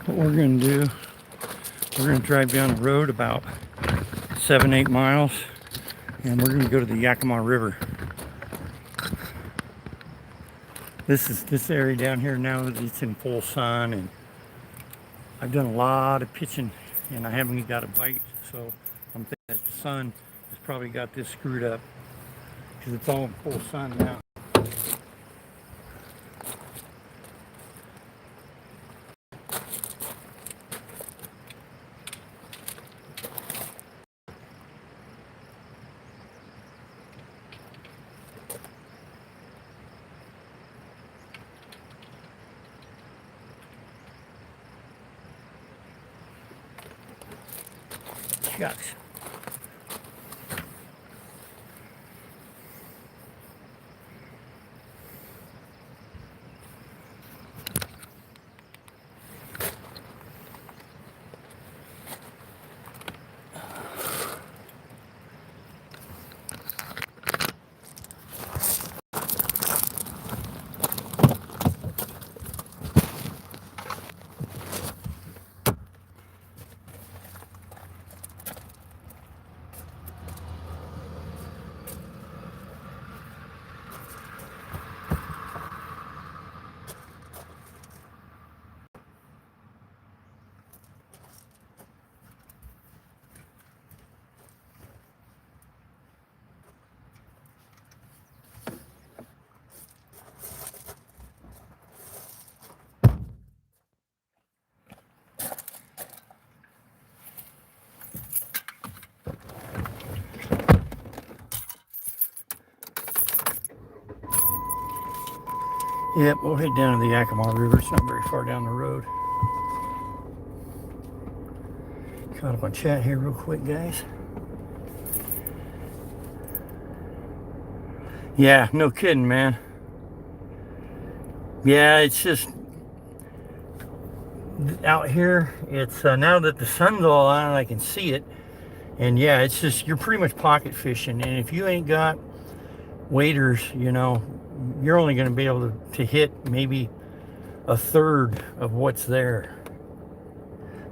What we're going to do, we're going to drive down the road about 7-8 miles, and we're going to go to the Yakima River. This area down here now, it's in full sun, and I've done a lot of pitching and I haven't got a bite, so I'm thinking that the sun has probably got this screwed up because it's all in full sun now. Shucks. Yep, we'll head down to the Yakima River. It's not very far down the road. Caught up on chat here real quick, guys. Yeah, no kidding, man. Yeah, it's just out here. It's now that the sun's all on, I can see it. And yeah, it's just, you're pretty much pocket fishing. And if you ain't got waders, you know, you're only going to be able to hit maybe a third of what's there.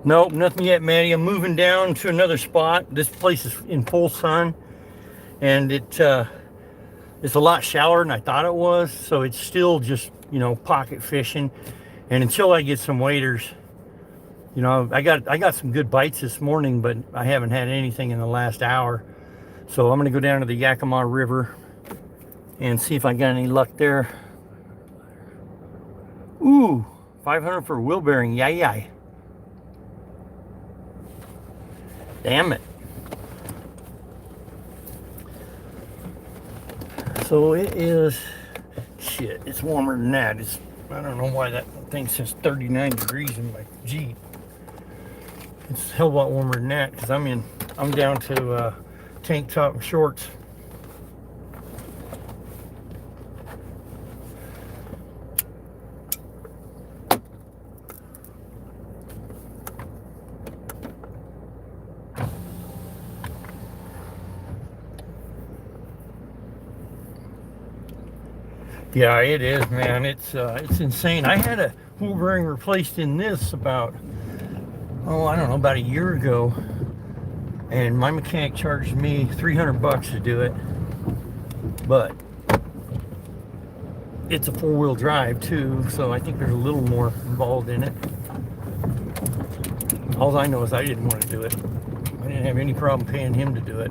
Nope, nothing yet, Maddie. I'm moving down to another spot. This place is in full sun, and it's a lot shallower than I thought it was. So it's still just, you know, pocket fishing. And until I get some waders, you know, I got some good bites this morning, but I haven't had anything in the last hour. So I'm going to go down to the Yakima River and see if I got any luck there. Ooh, 500 for wheel bearing. Yay. Damn it. So it is, shit, it's warmer than that. I don't know why that thing says 39 degrees in my Jeep. It's a hell of a lot warmer than that because I'm down to tank top and shorts. Yeah, it is, man. It's insane. I had a wheel bearing replaced in this about, I don't know, about a year ago, and my mechanic charged me $300 to do it. But it's a 4-wheel drive too, so I think there's a little more involved in it. All I know is I didn't want to do it. I didn't have any problem paying him to do it.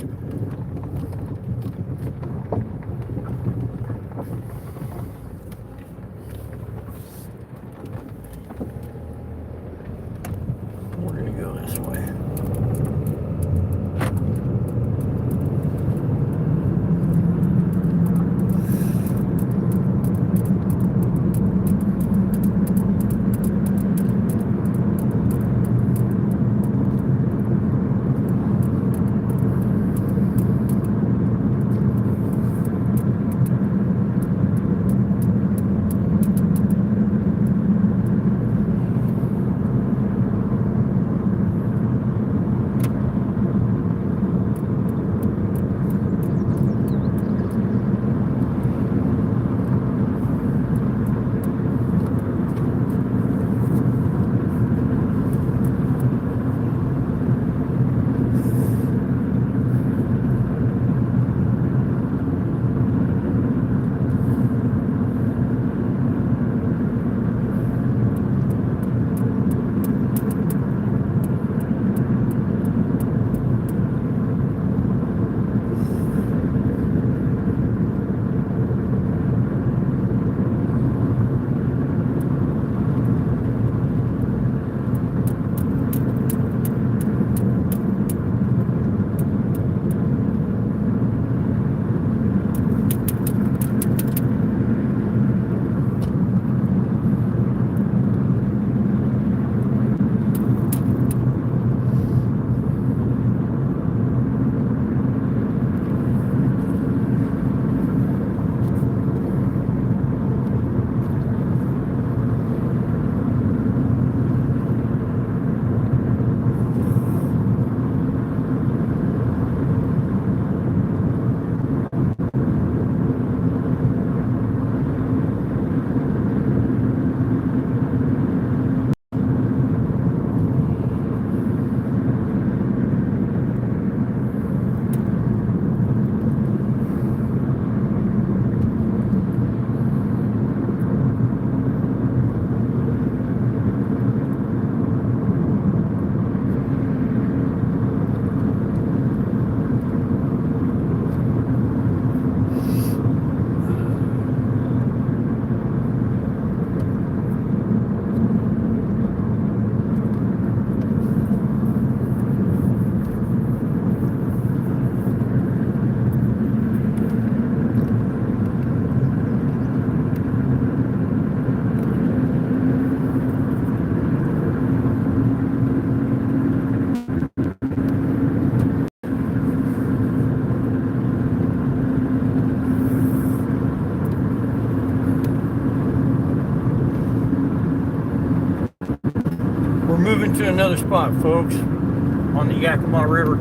to another spot, folks, on the Yakima River.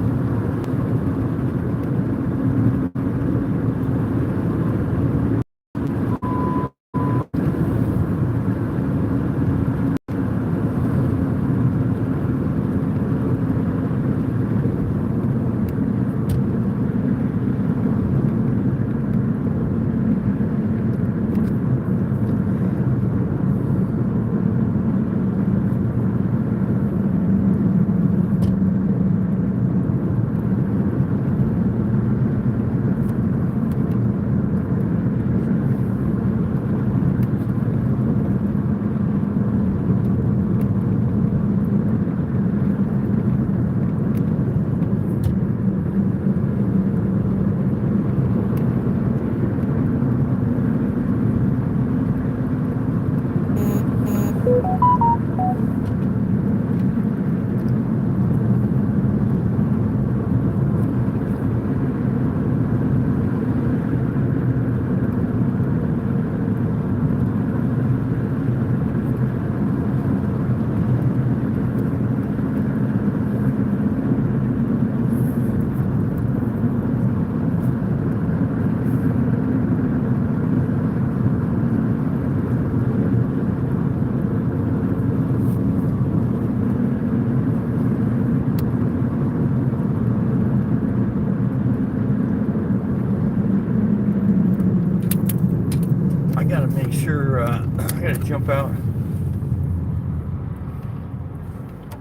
I gotta make sure, I gotta jump out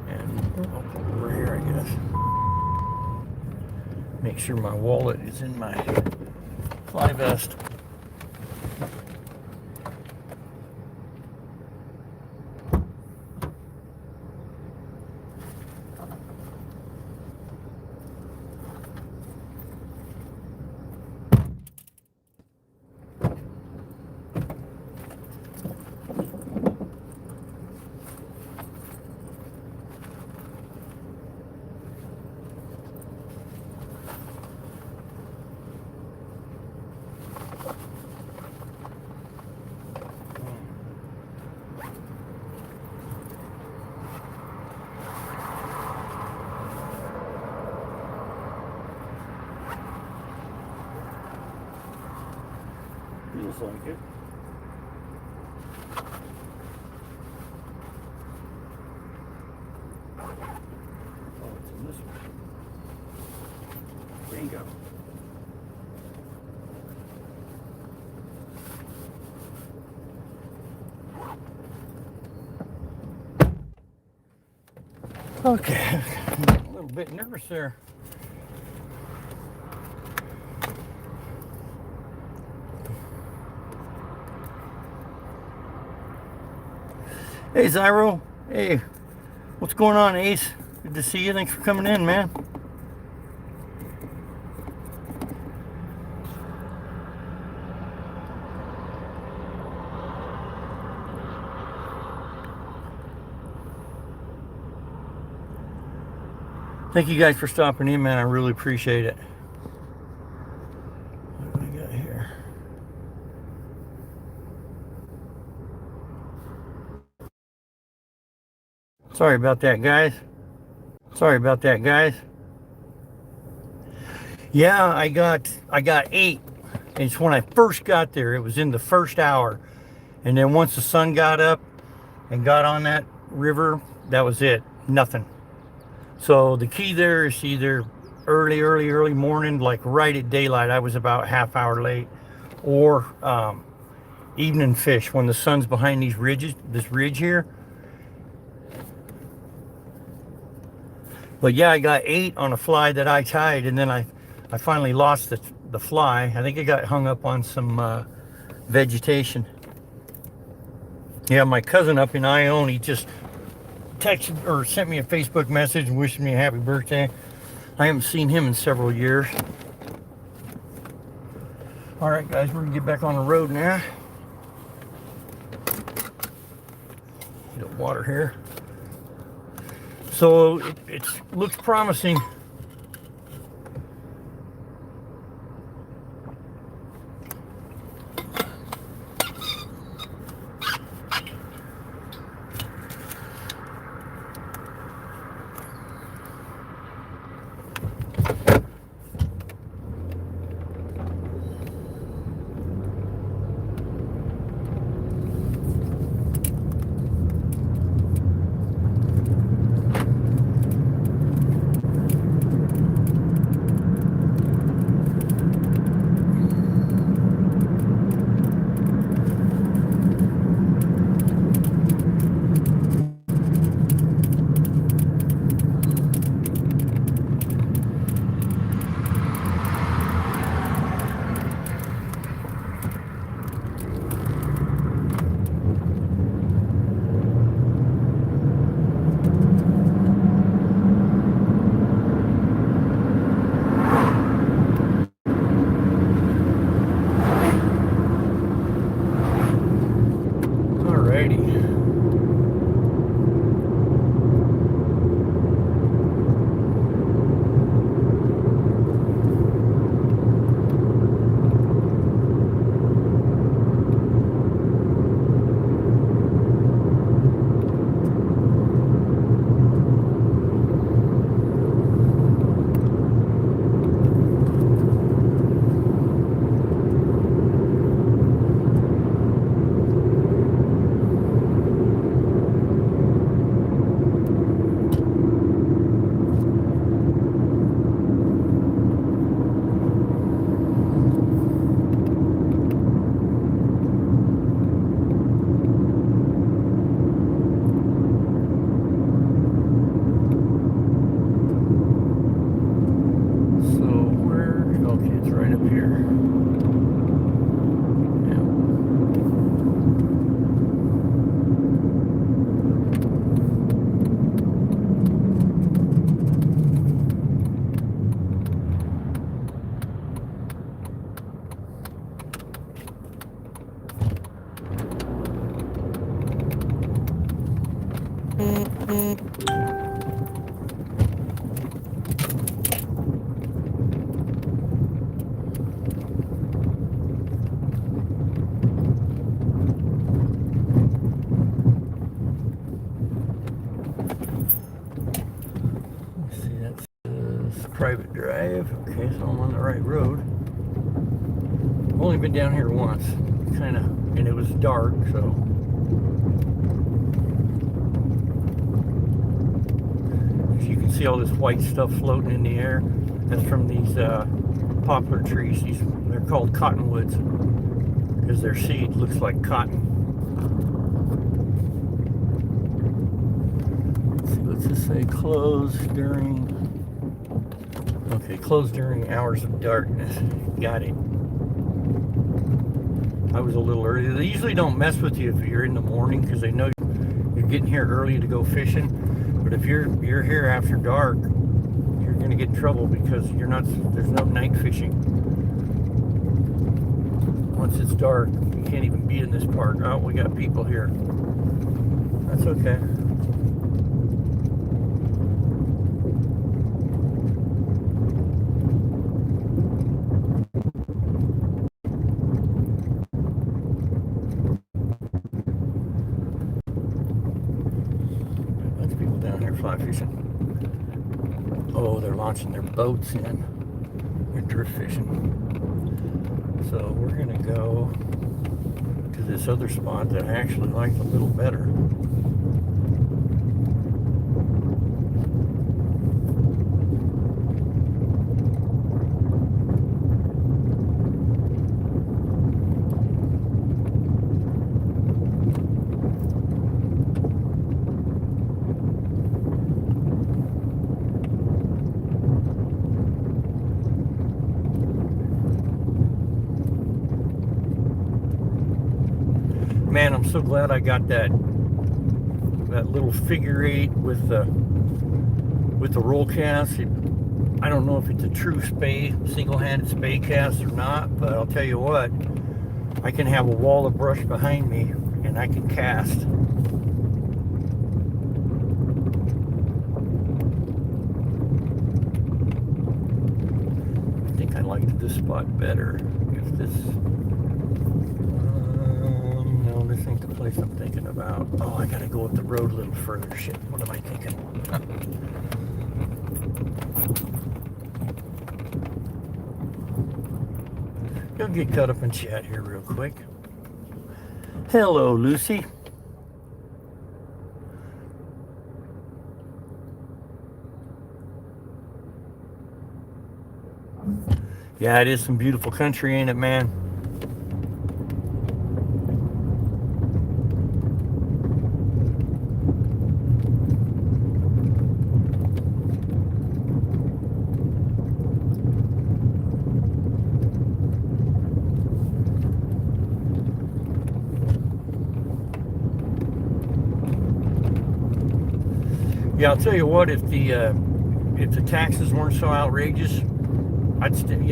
and over here, I guess. Make sure my wallet is in my fly vest. Feels like it. Oh, it's in this one. Bingo. Okay, a little bit nervous there. Hey Zyro, hey, what's going on, Ace? Good to see you. Thanks for coming in, man. Thank you guys for stopping in, man. I really appreciate it. What do we got here? Sorry about that, guys. Sorry about that, guys. Yeah, I got 8. It's when I first got there. It was in the first hour. And then once the sun got up and got on that river, that was it. Nothing. So the key there is either early morning, like right at daylight. I was about half hour late. Or evening fish when the sun's behind these ridges, this ridge here. But yeah, I got 8 on a fly that I tied, and then I finally lost the fly. I think it got hung up on some vegetation. Yeah, my cousin up in Ione, he just texted or sent me a Facebook message and wished me a happy birthday. I haven't seen him in several years. All right, guys, we're gonna get back on the road now. Get water here. So it looks promising. here. Private drive. Okay, so I'm on the right road. I've only been down here once, kind of, and it was dark, so. As you can see, all this white stuff floating in the air. That's from these poplar trees. They're called cottonwoods because their seed looks like cotton. Let's see, what's this say? Closed during. Okay, closed during hours of darkness. Got it. I was a little early. They usually don't mess with you if you're in the morning because they know you're getting here early to go fishing. But if you're here after dark, you're going to get in trouble because there's no night fishing. Once it's dark, you can't even be in this park. Oh, we got people here. That's okay. Fly fishing. Oh, they're launching their boats in. They're drift fishing. So we're gonna go to this other spot that I actually like a little better. Man, I'm so glad I got that little figure 8 with the roll cast. I don't know if it's a true single-handed spay cast or not, but I'll tell you what, I can have a wall of brush behind me and I can cast. I think I liked this spot better. If this this ain't the place I'm thinking about. Oh, I gotta go up the road a little further. Shit, what am I thinking? You'll get caught up in chat here real quick. Hello, Lucy. Yeah, it is some beautiful country, ain't it, man? Yeah, I'll tell you what, if the taxes weren't so outrageous,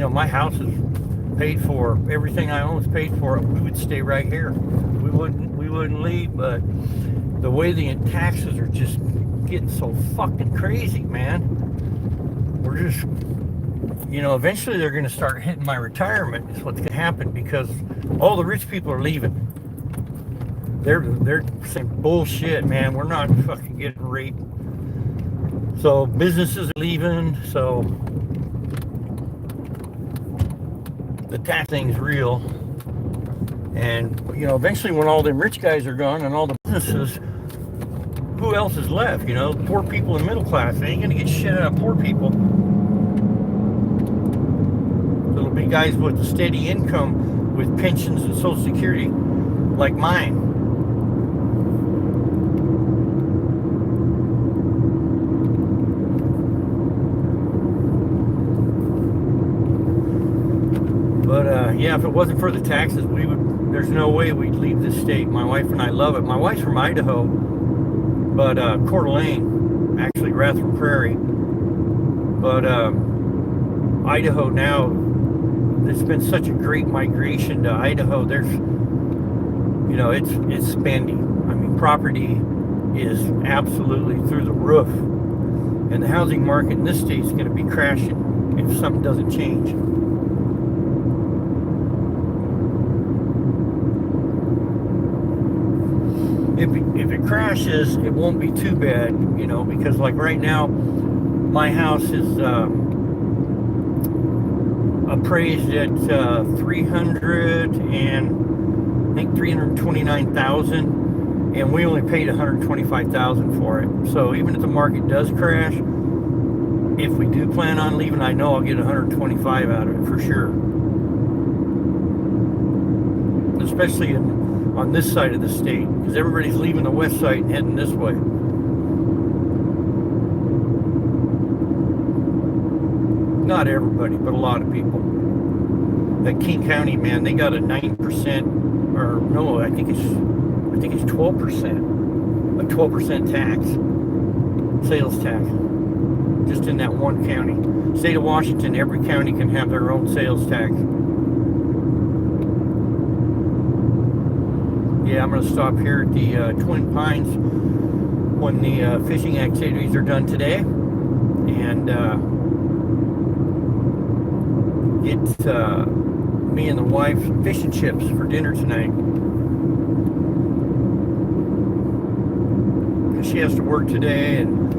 my house is paid for, everything I own is paid for, we would stay right here. We wouldn't leave, but the way the taxes are just getting so fucking crazy, man. We're just, eventually they're gonna start hitting my retirement is what's gonna happen because all the rich people are leaving. They're saying bullshit, man, we're not fucking getting raped. So businesses are leaving, so the tax thing's real. And, eventually when all them rich guys are gone and all the businesses, who else is left? Poor people and middle class. They ain't gonna get shit out of poor people. So it'll be guys with a steady income with pensions and Social Security like mine. But yeah, if it wasn't for the taxes, there's no way we'd leave this state. My wife and I love it. My wife's from Idaho, but Coeur d'Alene, actually Rathdrum Prairie. But Idaho now, there's been such a great migration to Idaho. There's, it's spendy. I mean, property is absolutely through the roof. And the housing market in this state is going to be crashing if something doesn't change. If it crashes, it won't be too bad, because like right now, my house is appraised at 329,000, and we only paid 125,000 for it. So even if the market does crash, if we do plan on leaving, I know I'll get 125 out of it for sure. Especially on this side of the state, because everybody's leaving the west side and heading this way. Not everybody, but a lot of people. That King County, man, they got a 9%, or no, I think it's 12%, a 12% tax, sales tax, just in that one county. State of Washington, every county can have their own sales tax. Yeah, I'm going to stop here at the Twin Pines when the fishing activities are done today, and get me and the wife some fish and chips for dinner tonight. She has to work today, and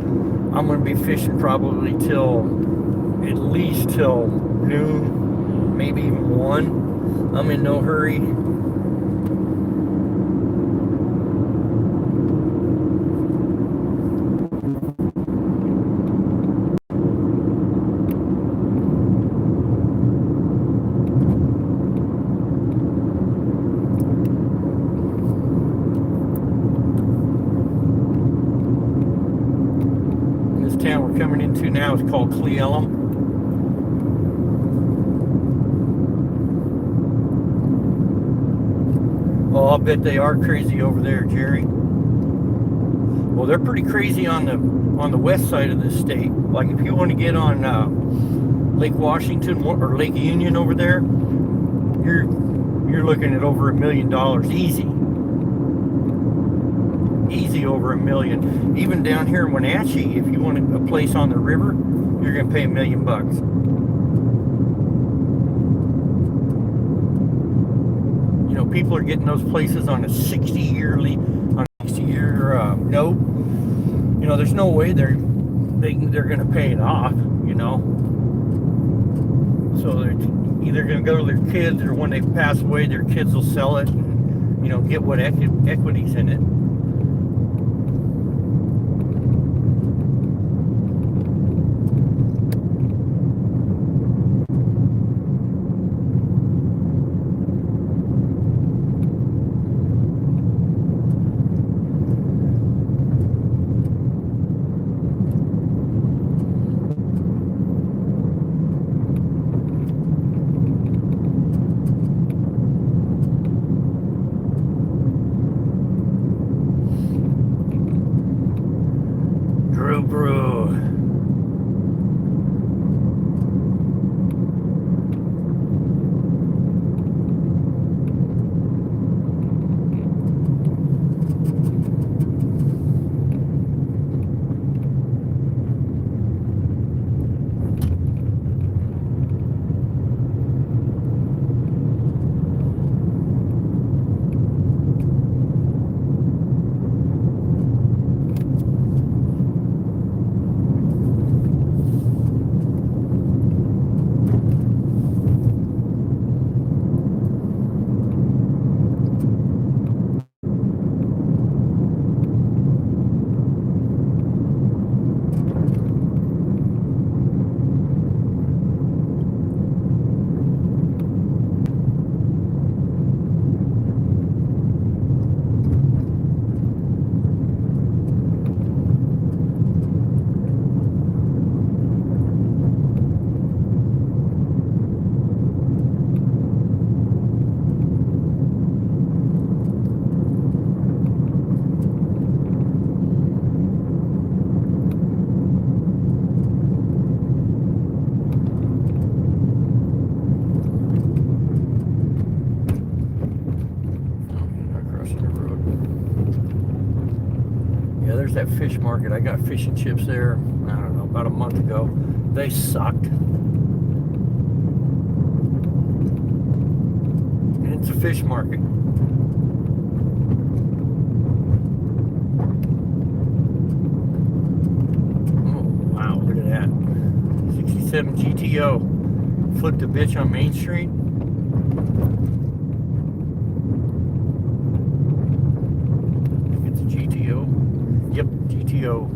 I'm going to be fishing probably at least till noon, maybe even 1. I'm in no hurry. Town we're coming into now is called Cle Elum. Oh, I'll bet they are crazy over there, Jerry. Well, they're pretty crazy on the west side of the state. Like if you want to get on Lake Washington or Lake Union over there, you're looking at over $1 million easy over $1 million. Even down here in Wenatchee, if you want a place on the river, you're going to pay $1 million. People are getting those places on a 60-year note. There's no way they're going to pay it off. So they're either going to go to their kids, or when they pass away, their kids will sell it and get what equities in it. that fish market. I got fish and chips there, I don't know, about a month ago. They sucked. And it's a fish market. Oh, wow, look at that. 67 GTO. Flipped a bitch on Main Street. It's a GTO. Yep, GTO.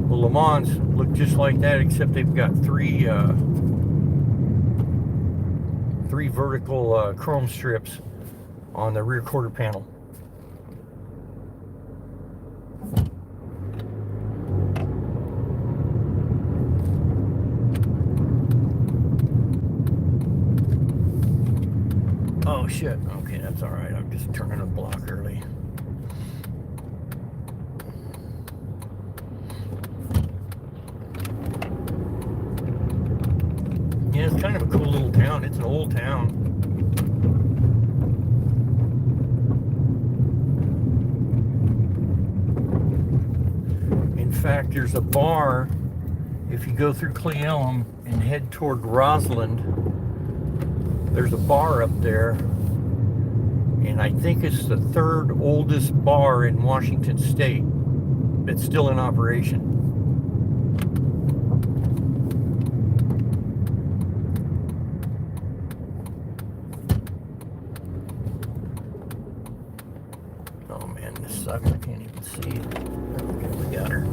Well, Le Mans look just like that, except they've got three vertical chrome strips on the rear quarter panel. Oh shit, okay, that's all right. I'm just turning a block early. Yeah, it's kind of a cool little town. It's an old town. In fact, there's a bar, if you go through Cle Elum and head toward Roslyn, there's a bar up there, and I think it's the third oldest bar in Washington State that's still in operation. Oh man, this sucks. I can't even see. Okay, we got her.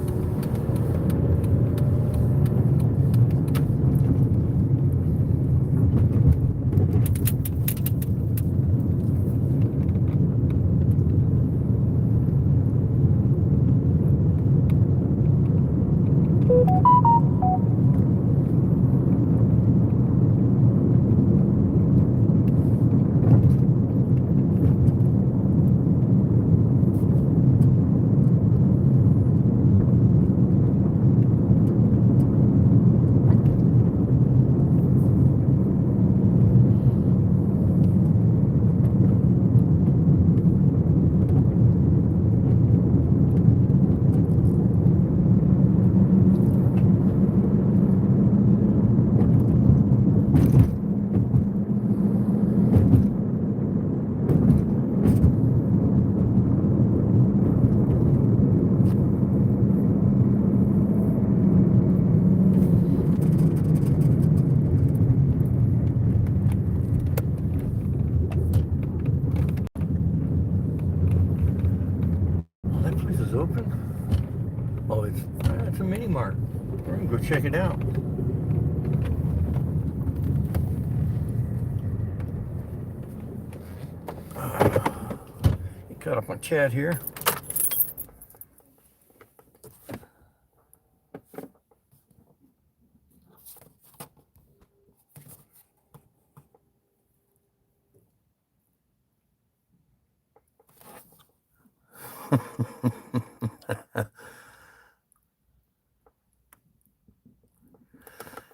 Open? Oh, it's a mini mart. We're gonna go check it out. Cut up my chat here.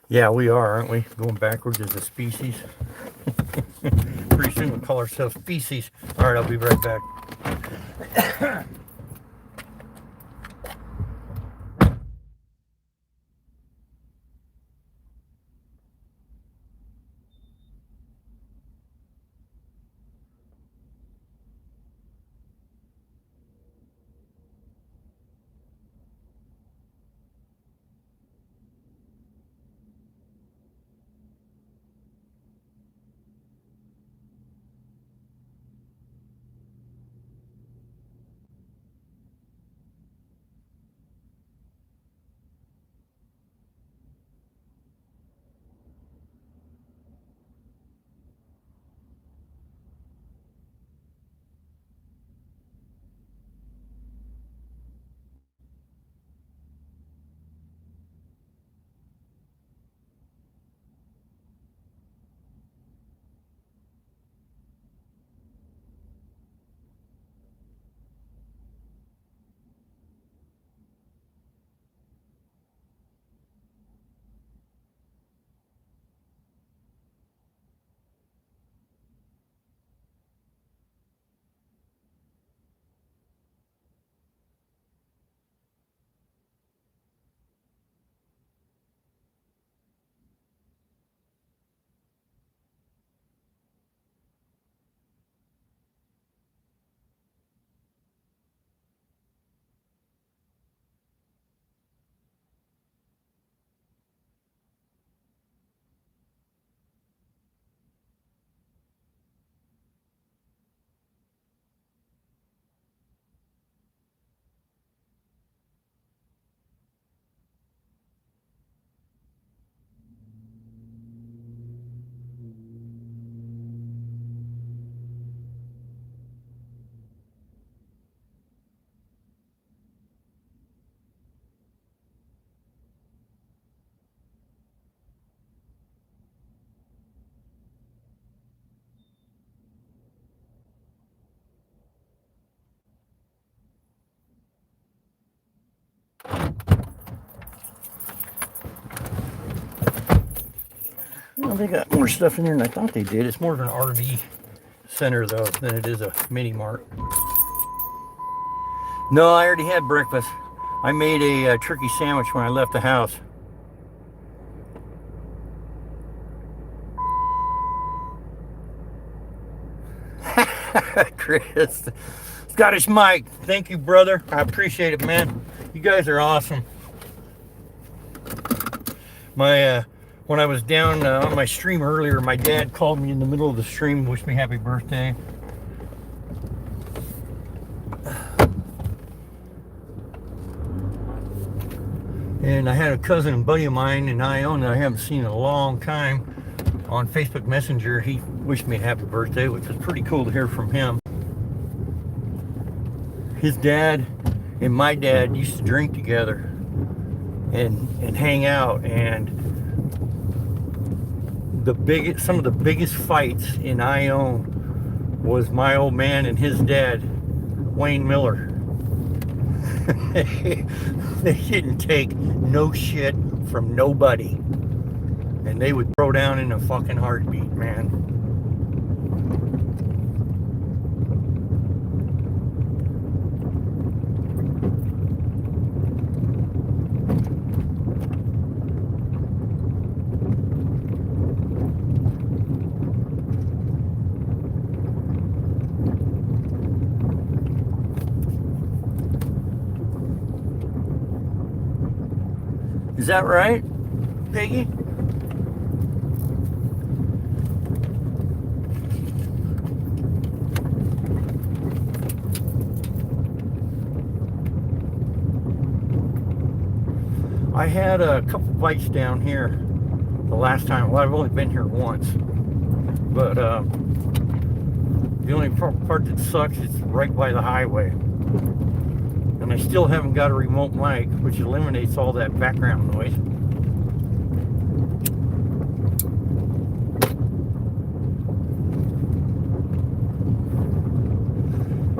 Yeah, we are, aren't we? Going backwards as a species. Pretty soon we'll call ourselves species. All right, I'll be right back. Well, they got more stuff in there than I thought they did. It's more of an RV center, though, than it is a mini mart. No, I already had breakfast. I made a turkey sandwich when I left the house. Chris, Scottish Mike, thank you, brother. I appreciate it, man. You guys are awesome. When I was down on my stream earlier, my dad called me in the middle of the stream, wished me happy birthday. And I had a cousin and buddy of mine in Ione that I haven't seen in a long time on Facebook Messenger. He wished me a happy birthday, which was pretty cool to hear from him. His dad and my dad used to drink together and hang out, and some of the biggest fights in Ione was my old man and his dad, Wayne Miller. They didn't take no shit from nobody, and they would throw down in a fucking heartbeat, man. Is that right, Peggy? I had a couple bites down here the last time. Well, I've only been here once, but the only part that sucks is right by the highway. And I still haven't got a remote mic, which eliminates all that background noise.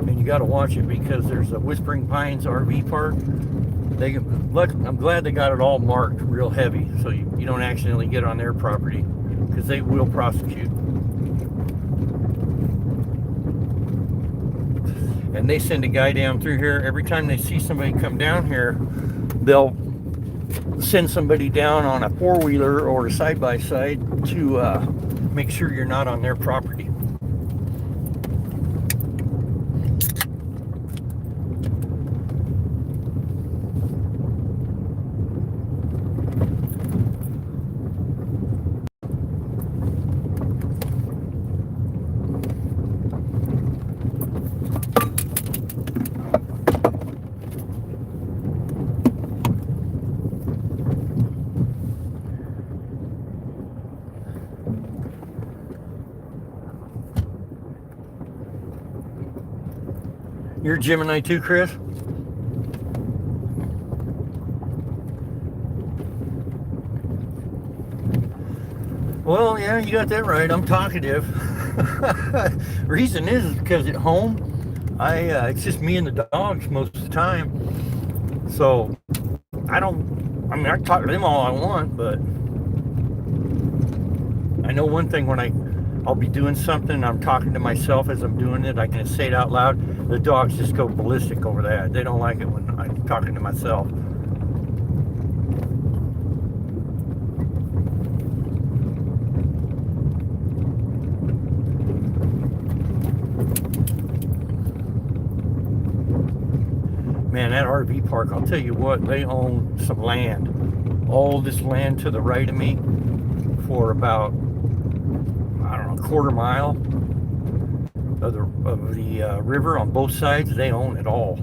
And you got to watch it because there's a Whispering Pines RV park. I'm glad they got it all marked real heavy so you don't accidentally get on their property, because they will prosecute. And they send a guy down through here. Every time they see somebody come down here, they'll send somebody down on a four-wheeler or a side-by-side to make sure you're not on their property. You're Gemini too, Chris? Well, yeah, you got that right. I'm talkative. Reason is because at home, it's just me and the dogs most of the time. So I can talk to them all I want, but I know one thing: when I'll be doing something, I'm talking to myself as I'm doing it, I can say it out loud. The dogs just go ballistic over that. They don't like it when I'm talking to myself. Man, that RV park, I'll tell you what, they own some land. All this land to the right of me for about, I don't know, a quarter mile of the river on both sides. They own it all.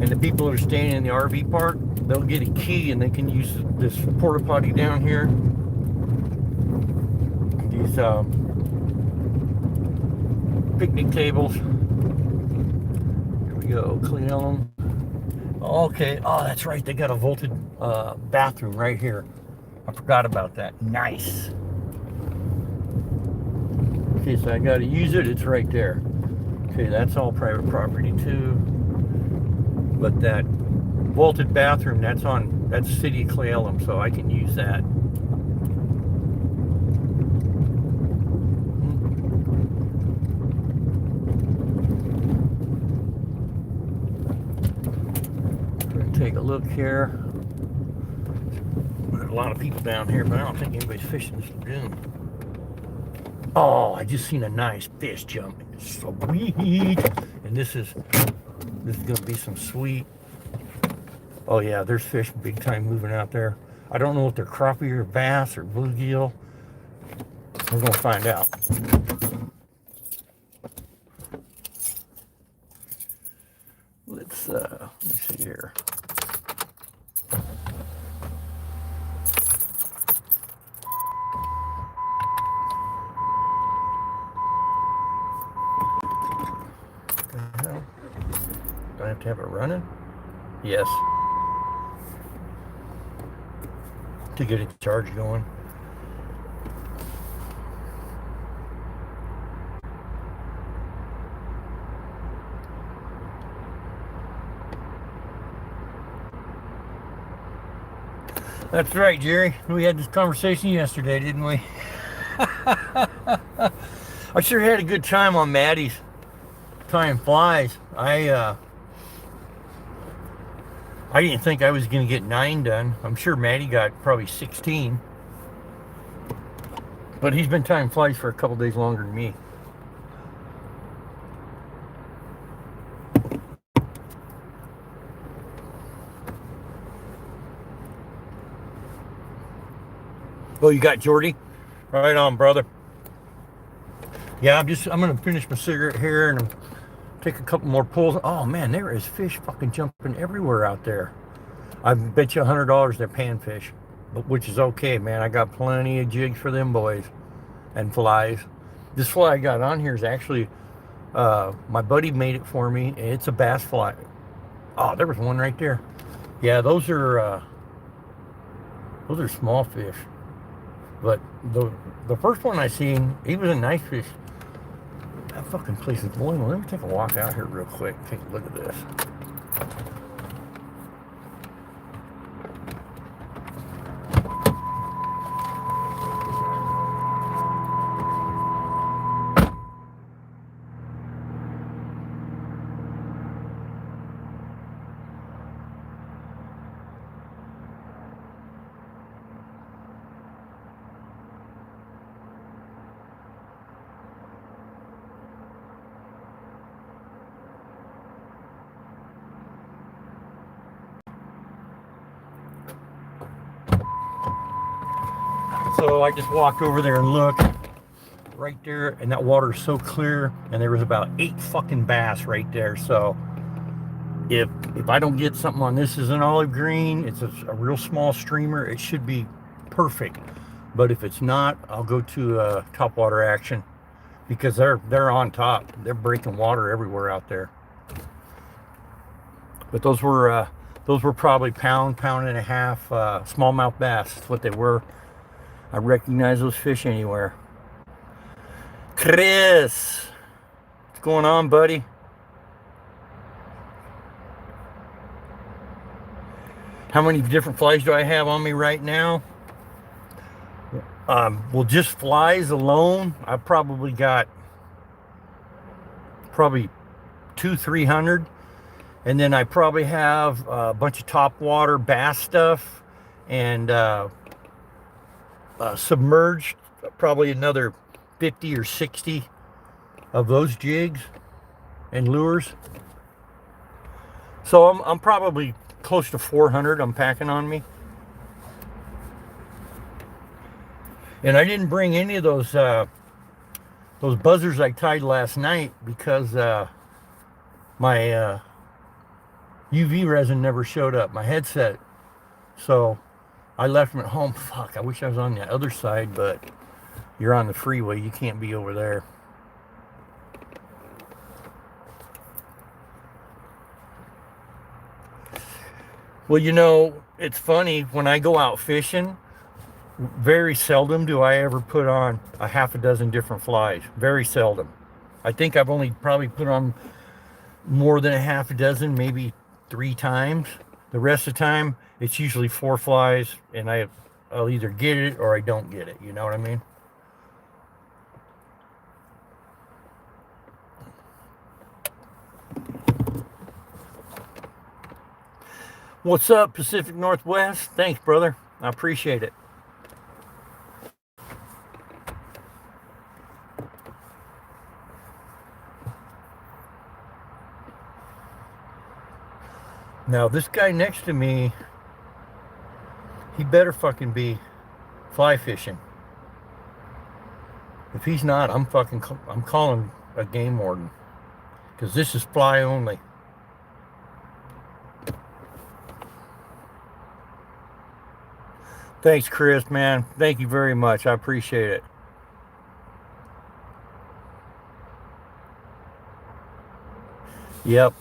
And the people that are staying in the RV park, they'll get a key and they can use this porta potty down here. These picnic tables. Here we go, clean them. Okay, oh, that's right, they got a vaulted bathroom right here. I forgot about that. Nice. Okay, so I got to use it. It's right there. Okay, that's all private property too. But that vaulted bathroom. That's City of Cle Elum, so I can use that. Take a look here. There's a lot of people down here, but I don't think anybody's fishing this lagoon. Oh, I just seen a nice fish jump. Sweet. And this is gonna be some sweet. Oh yeah, there's fish big time moving out there. I don't know if they're crappie or bass or bluegill. We're gonna find out. Let me see here. Do I have to have it running? Yes. To get its charge going. That's right, Jerry. We had this conversation yesterday, didn't we? I sure had a good time on Maddie's tying flies. I didn't think I was going to get 9 done. I'm sure Maddie got probably 16. But he's been tying flies for a couple days longer than me. Oh, you got Jordy? Right on, brother. Yeah, I'm going to finish my cigarette here and take a couple more pulls. Oh man, there is fish fucking jumping everywhere out there. I bet you $100 they're panfish, which is okay, man. I got plenty of jigs for them boys and flies. This fly I got on here is actually, my buddy made it for me. It's a bass fly. Oh, there was one right there. Yeah, those are small fish. But the first one I seen, he was a nice fish. That fucking place is boiling. Let me take a walk out here real quick. Take a look at this. So I just walked over there and looked right there, and that water is so clear, and there was about 8 fucking bass right there. So if I don't get something on this is an olive green, it's a real small streamer, it should be perfect. But if it's not, I'll go to topwater action, because they're on top. They're breaking water everywhere out there. But those were probably pound and a half smallmouth bass. That's what they were. I recognize those fish anywhere. Chris, what's going on, buddy? How many different flies do I have on me right now? Well, just flies alone, I've probably got 200-300. And then I probably have a bunch of topwater bass stuff and submerged, probably another 50 or 60 of those jigs and lures. So I'm probably close to 400 I'm packing on me. And I didn't bring any of those buzzers I tied last night because my UV resin never showed up, my headset. So I left them at home. Fuck, I wish I was on the other side, but you're on the freeway. You can't be over there. Well, you know, it's funny. When I go out fishing, very seldom do I ever put on a half a dozen different flies. Very seldom. I think I've only probably put on more than a half a dozen, maybe 3 times. The rest of the time, it's usually 4 flies, and I'll either get it or I don't get it. You know what I mean? What's up, Pacific Northwest? Thanks, brother. I appreciate it. Now, this guy next to me, he better fucking be fly fishing. If he's not, I'm calling a game warden, because this is fly only. Thanks, Chris, man. Thank you very much. I appreciate it. Yep.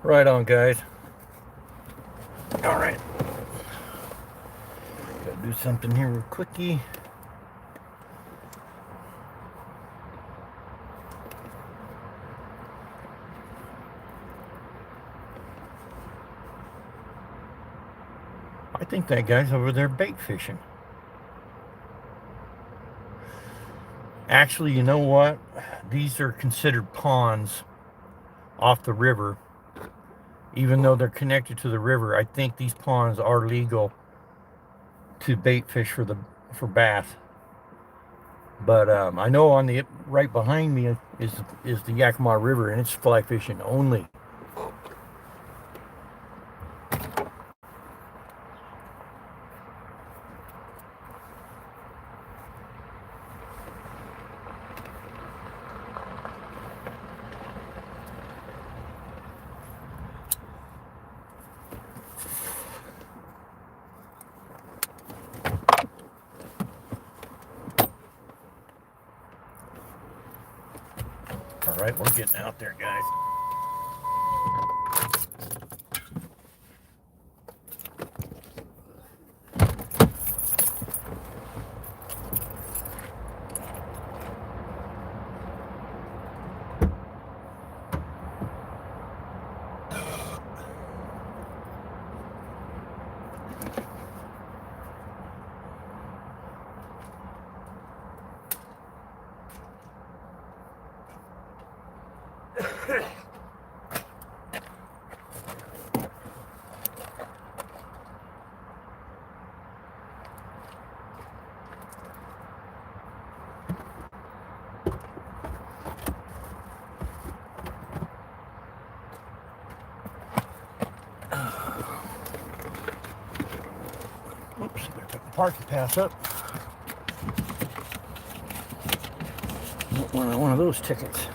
Right on, guys. All right. Gotta do something here real quickie. I think that guy's over there bait fishing. Actually, you know what? These are considered ponds off the river. Even though they're connected to the river, I think these ponds are legal to bait fish for bass. But I know on the right behind me is the Yakima River, and it's fly fishing only. All right, we're getting out there, guys. Oops, better put the parking pass up. One of those tickets.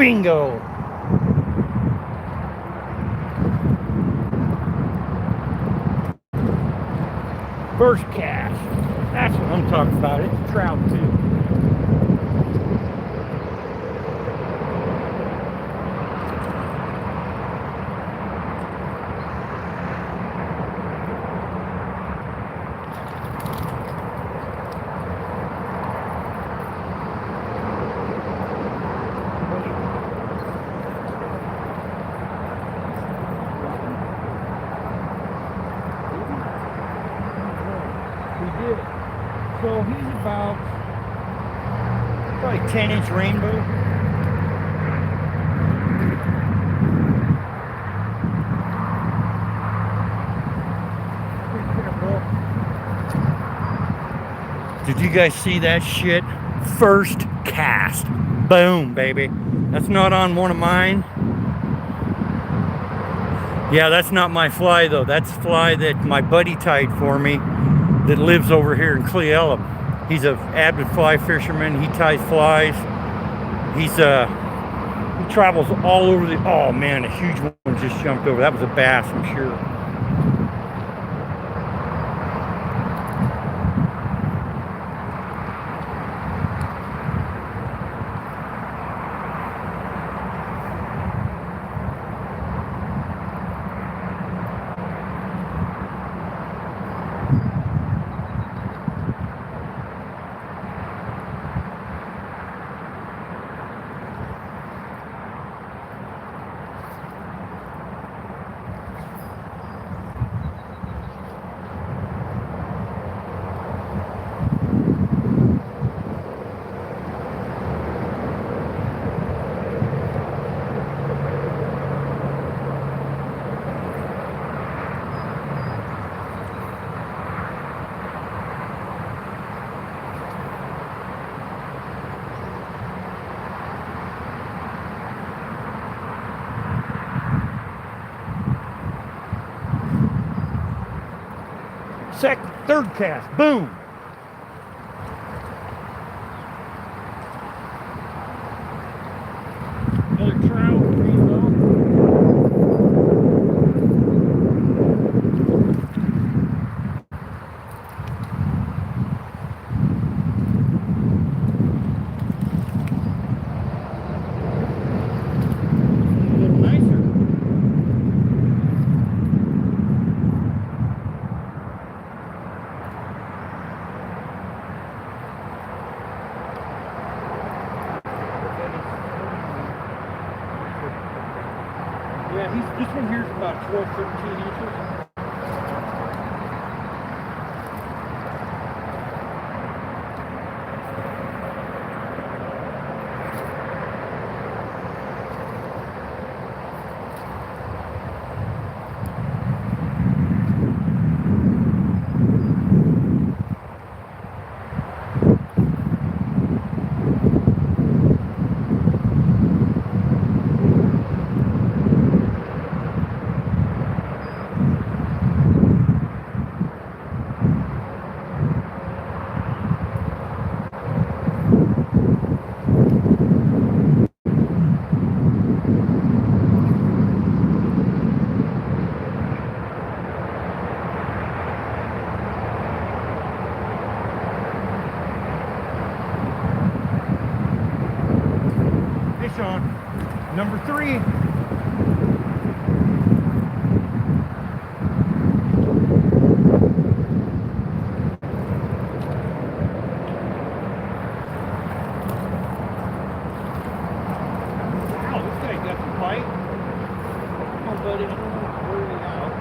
Bingo! First cast. That's what I'm talking about. It's a trout too. So he's about probably 10-inch rainbow. Did you guys see that shit? First cast. Boom, baby. That's not on one of mine. Yeah, that's not my fly though. That's fly that my buddy tied for me that lives over here in Cle Elum. He's an avid fly fisherman. He ties flies. He travels all over the, oh man, a huge one just jumped over. That was a bass, I'm sure. Third cast, boom. Another trout, rainbow. A little nicer. Yeah, this one here's about 12, 13 inches. Fish on. Number 3. Wow, this guy got some bite. Oh, buddy, I don't know if it's really out.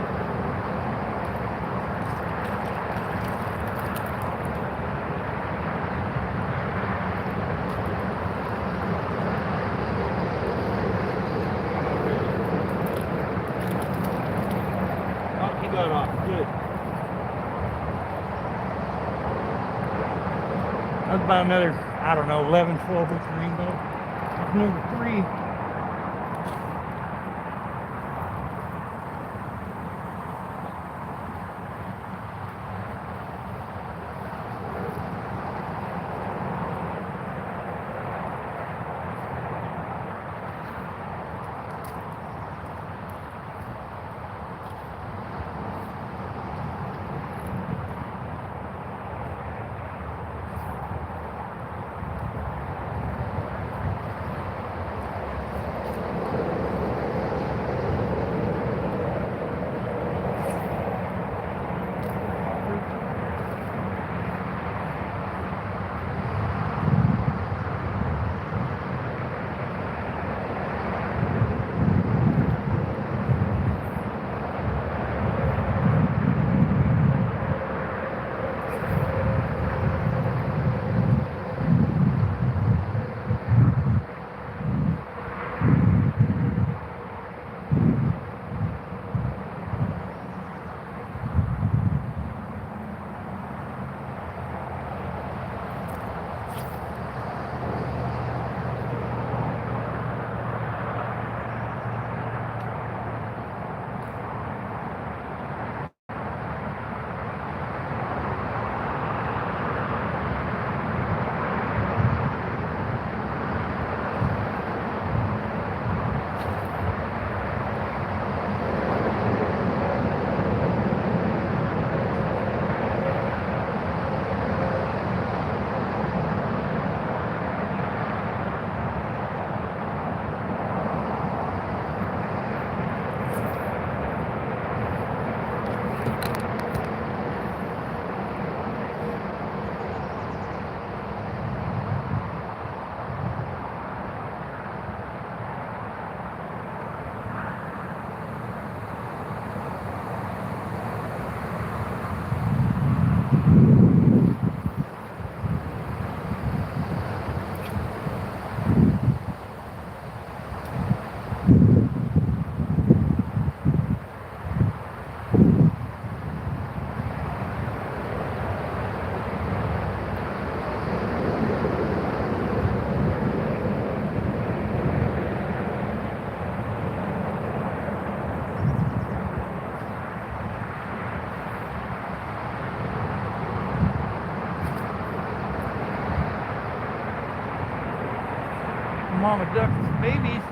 Got off good. That's about another, I don't know, 11, 12 inch rainbow. That's number 3. mama duck babies.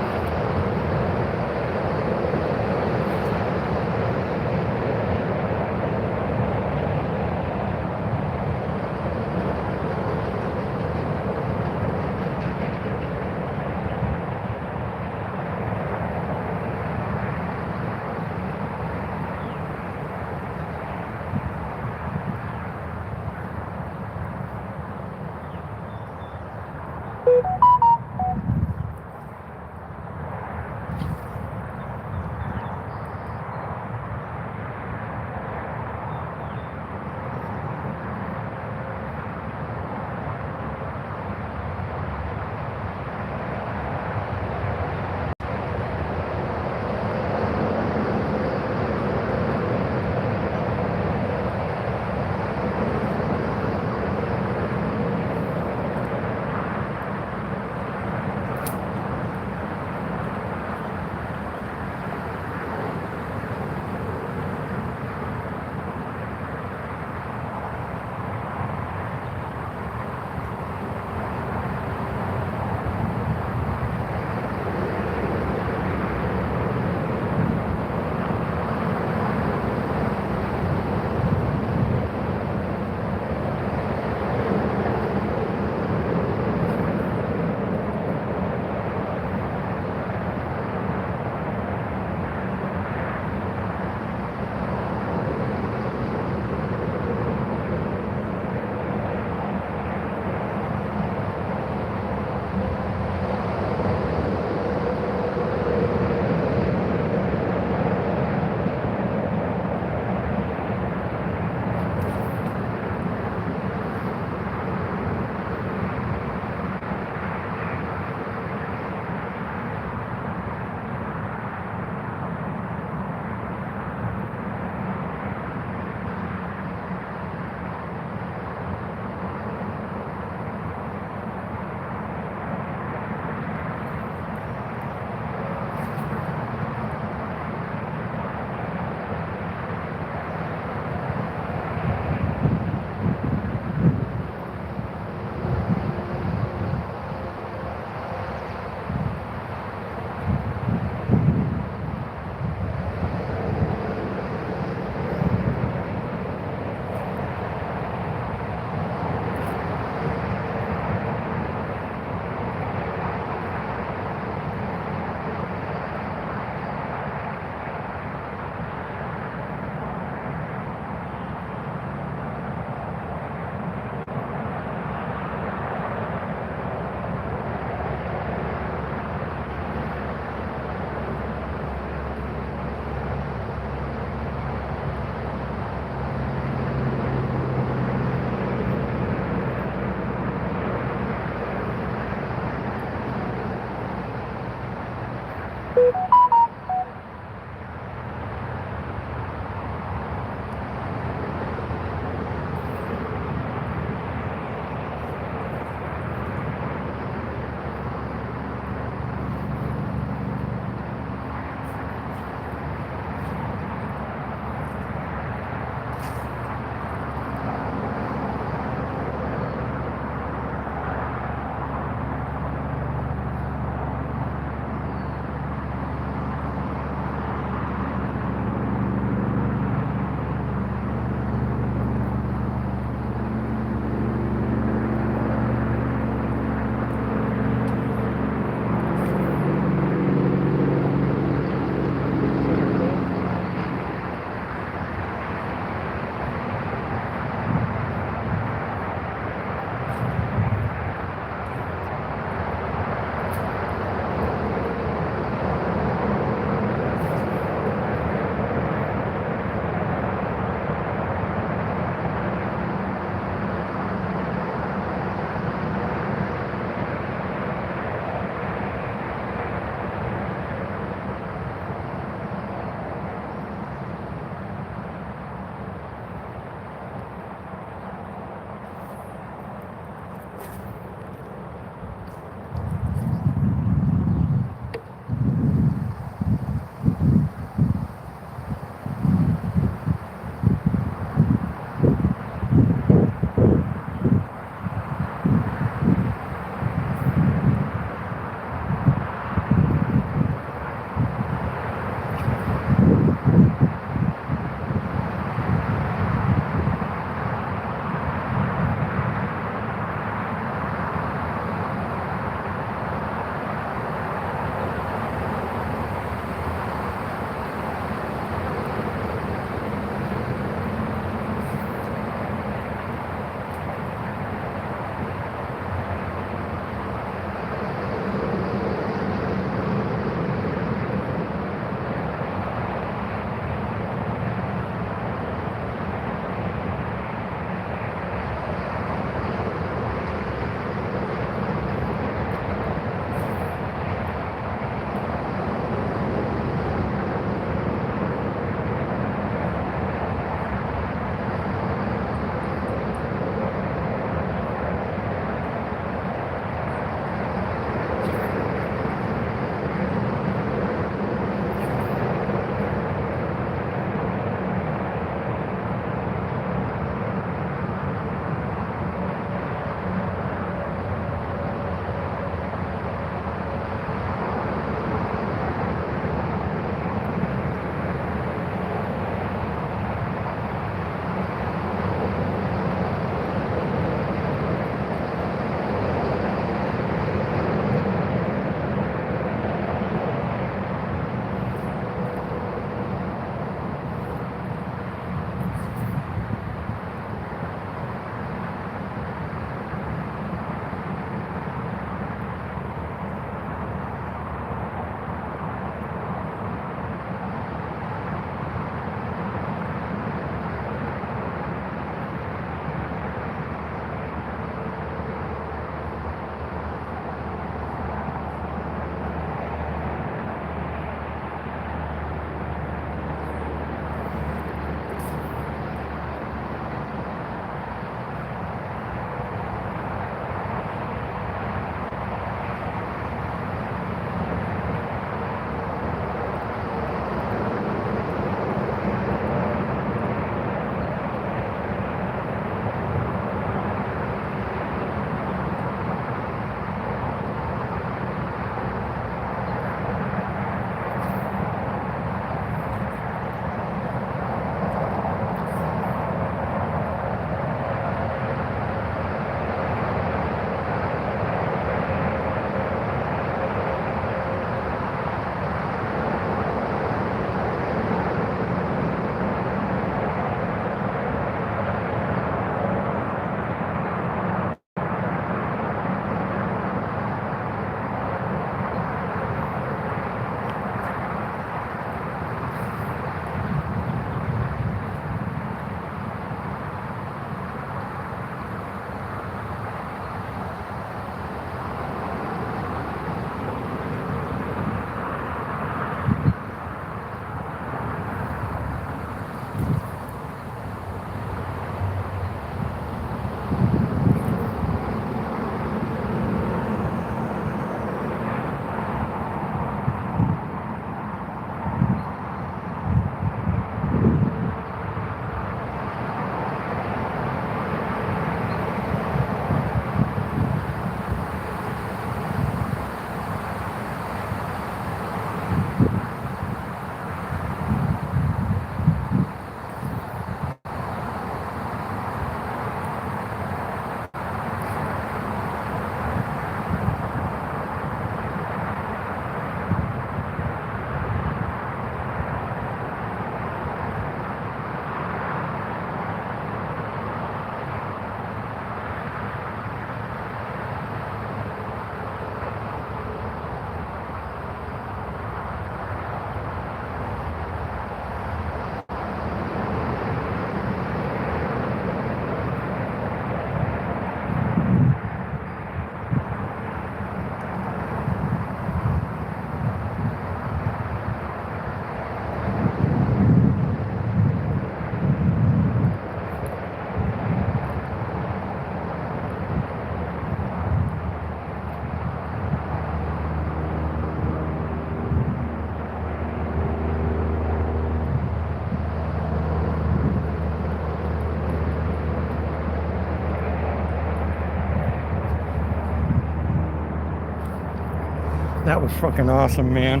That was fucking awesome, man.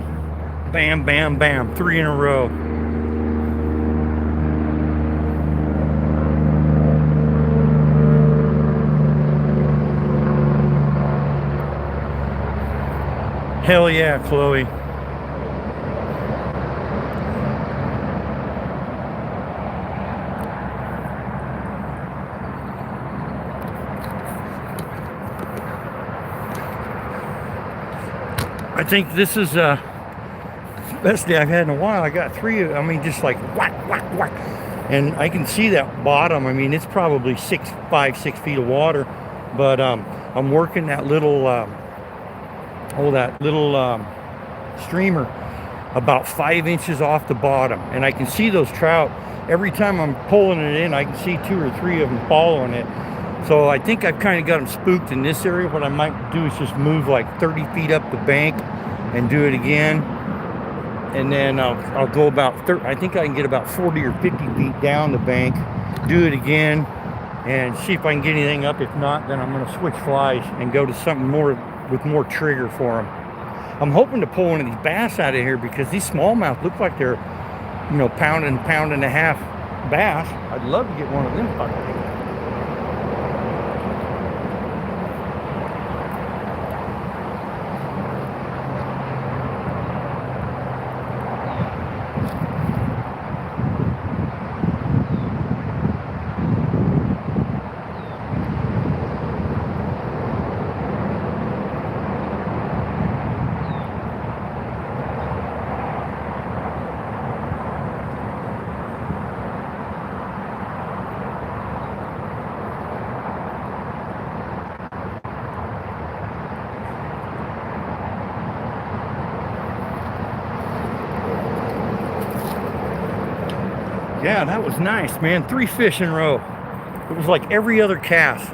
Bam, bam, bam. 3 in a row. Hell yeah, Chloe. I think this is the best day I've had in a while. I got 3, I mean, just like whack, whack, whack. And I can see that bottom. I mean, it's probably 5, 6 feet of water. But I'm working that little, streamer about 5 inches off the bottom. And I can see those trout. Every time I'm pulling it in, I can see 2 or 3 of them following it. So I think I've kind of got them spooked in this area. What I might do is just move like 30 feet up the bank and do it again. And then I'll go about, I think I can get about 40 or 50 feet down the bank, do it again, and see if I can get anything up. If not, then I'm going to switch flies and go to something more with more trigger for them. I'm hoping to pull one of these bass out of here because these smallmouth look like they're, you know, pound and a half bass. I'd love to get one of them fuckers. Yeah, that was nice, man. 3 fish in a row. It was like every other cast.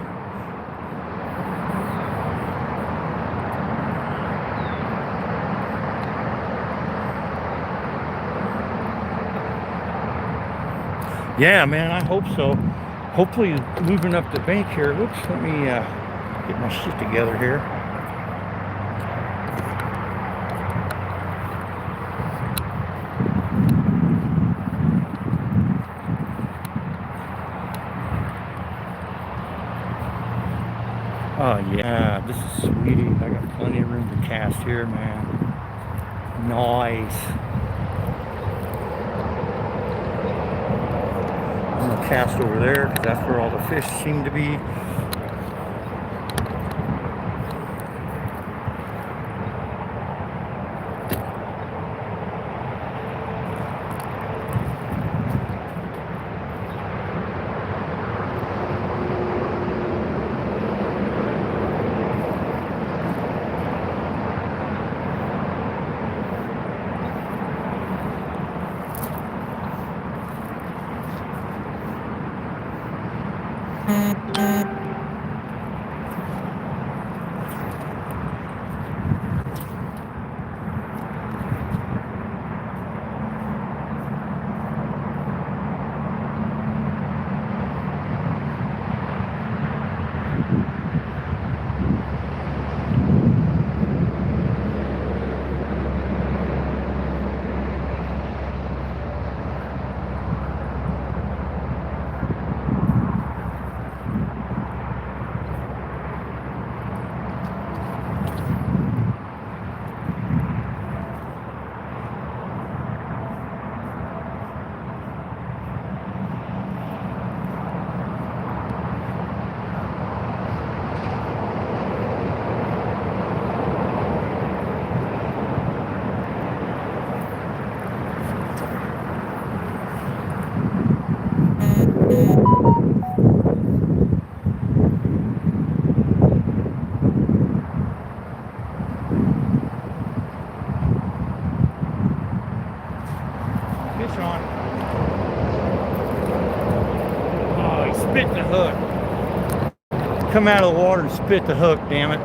Yeah, man, I hope so. Hopefully moving up the bank here. Oops, let me get my shit together here. Oh yeah, this is sweet. I got plenty of room to cast here, man. Nice. I'm gonna cast over there because that's where all the fish seem to be. Fish on. Oh, he spit the hook. Come out of the water and spit the hook, damn it.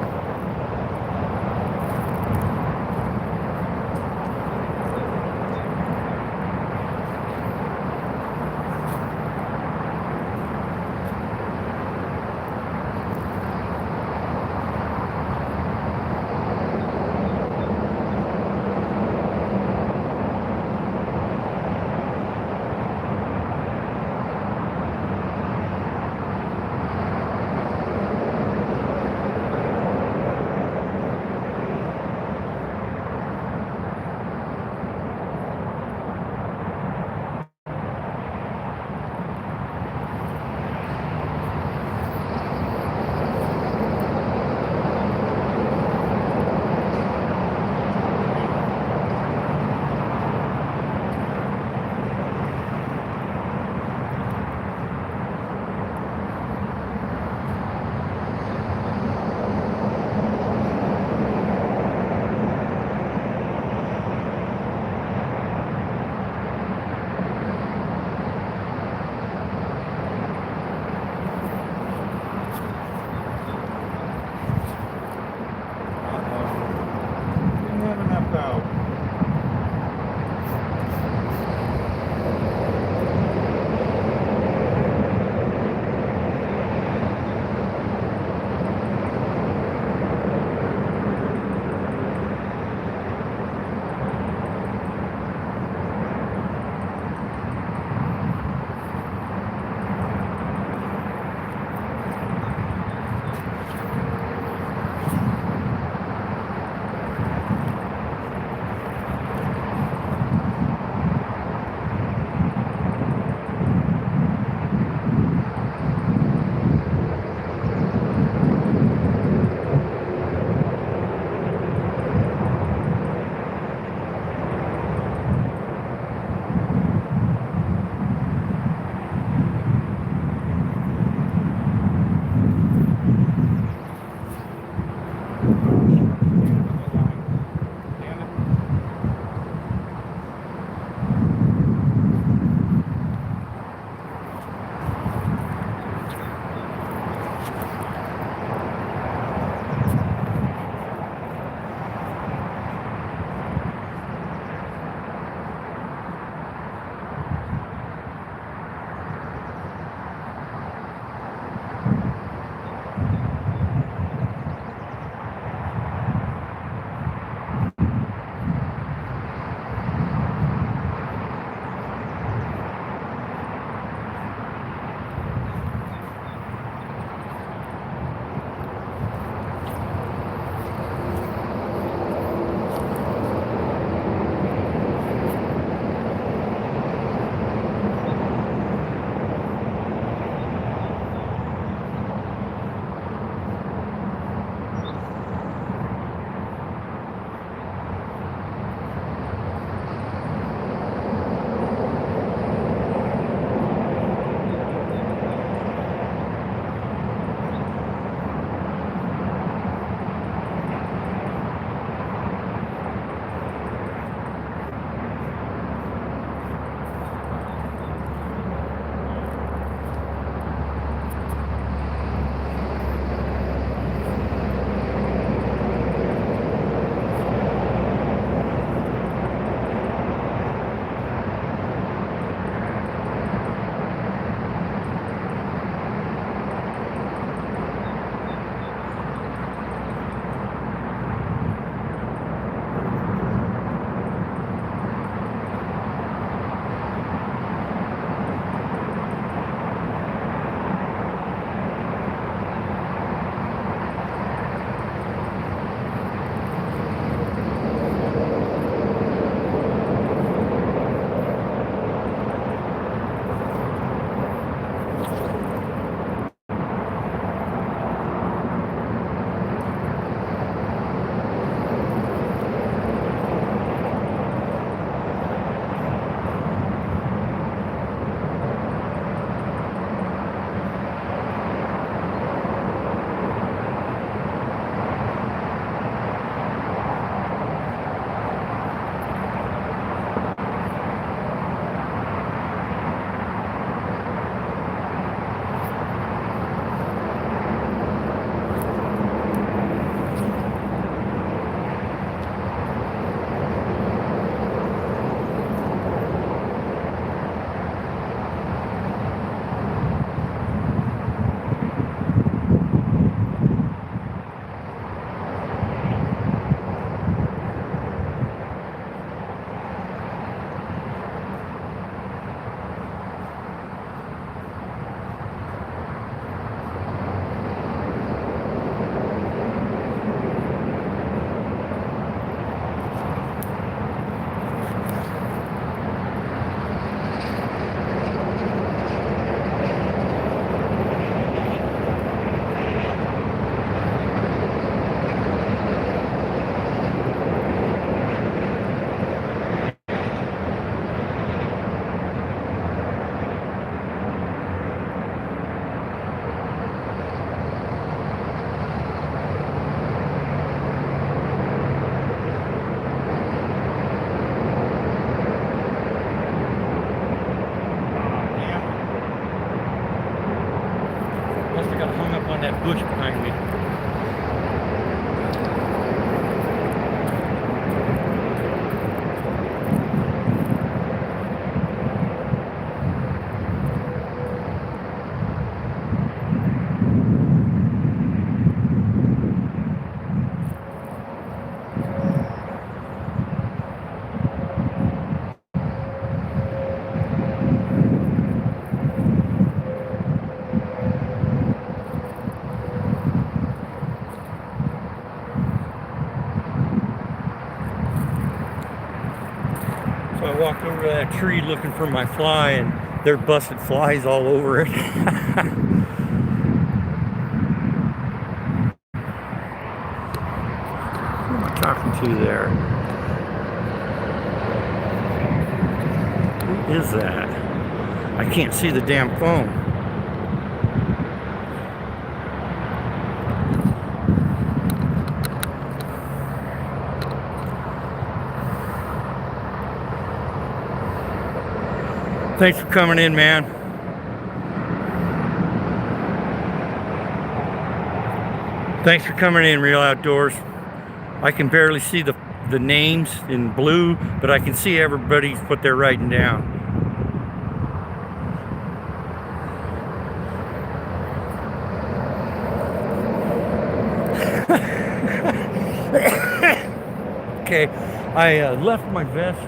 got hung up on that bush behind me. So I walked over to that tree looking for my fly, and there busted flies all over it. Who am I talking to there? Who is that? I can't see the damn phone. Thanks for coming in, man. Thanks for coming in, Real Outdoors. I can barely see the names in blue, but I can see everybody's what they're writing down. Okay, I left my vest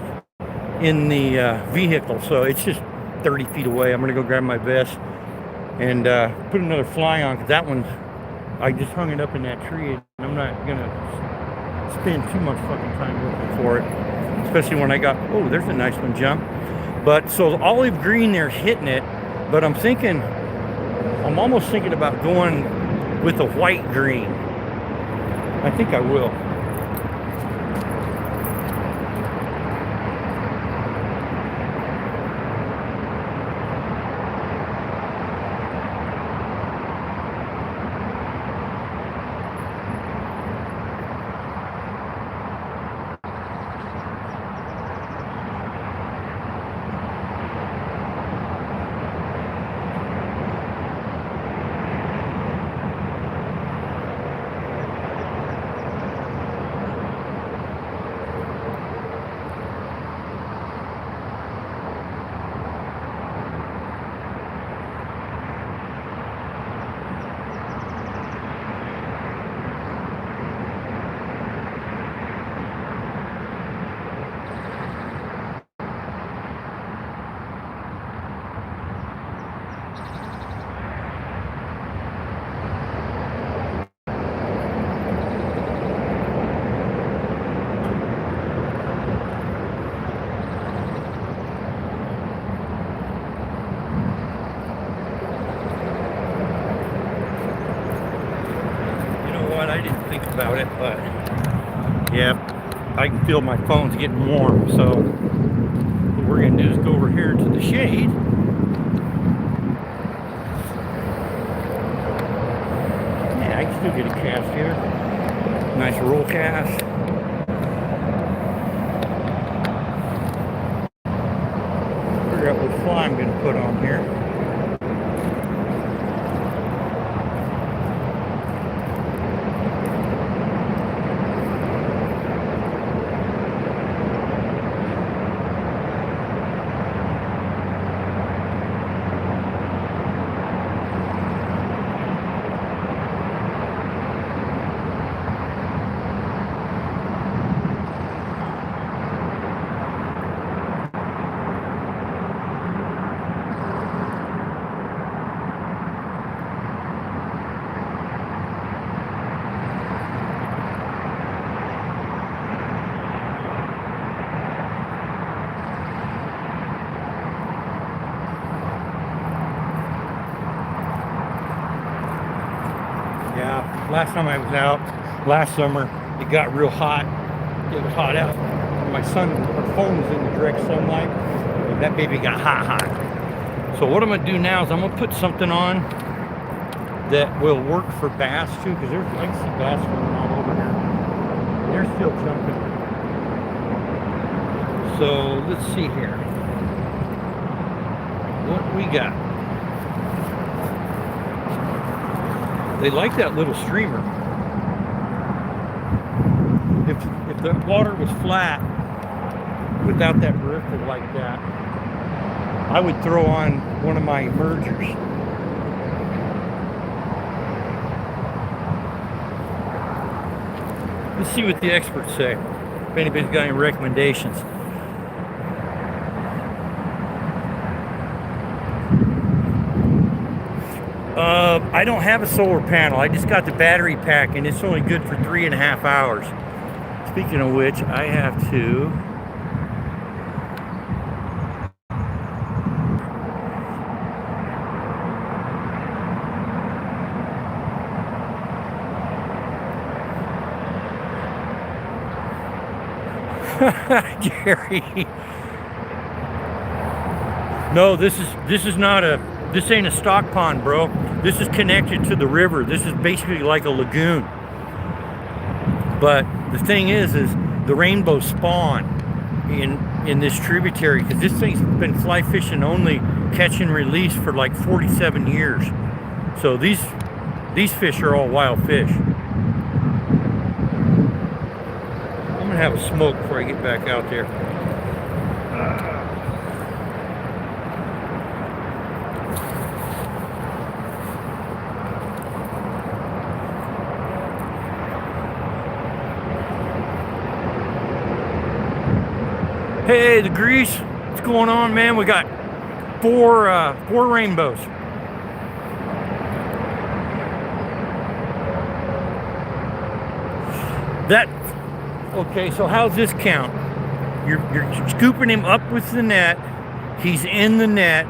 in the vehicle, so it's just 30 feet away. I'm gonna go grab my vest and put another fly on, because that one, I just hung it up in that tree, and I'm not gonna spend too much fucking time looking for it, especially when I got, oh, there's a nice one, jump. But so the olive green there's hitting it, but I'm almost thinking about going with a white green. I think I will. I didn't think about it, but yeah, I can feel my phone's getting warm, so what we're gonna do is go over here to the shade. Yeah, I can still get a cast here. Nice roll cast. Figure out what fly I'm gonna put on here. Yeah, last time I was out, last summer, it got real hot. It was hot out. Our phone was in the direct sunlight, and that baby got hot. So what I'm gonna do now is I'm gonna put something on that will work for bass too, because I can see bass swimming all over here. They're still jumping. So let's see here. What we got? They like that little streamer. If the water was flat without that ripple like that, I would throw on one of my emergers. Let's see what the experts say. If anybody's got any recommendations. I don't have a solar panel. I just got the battery pack, and it's only good for 3.5 hours. Speaking of which, I have to Gary. No, this ain't a stock pond, bro. This is connected to the river. This is basically like a lagoon. But the thing is the rainbow spawn in this tributary, because this thing's been fly fishing only, catch and release for like 47 years. So these fish are all wild fish. I'm gonna have a smoke before I get back out there. Hey, the Grease, what's going on, man? We got four rainbows. Okay, so how's this count? You're scooping him up with the net. He's in the net.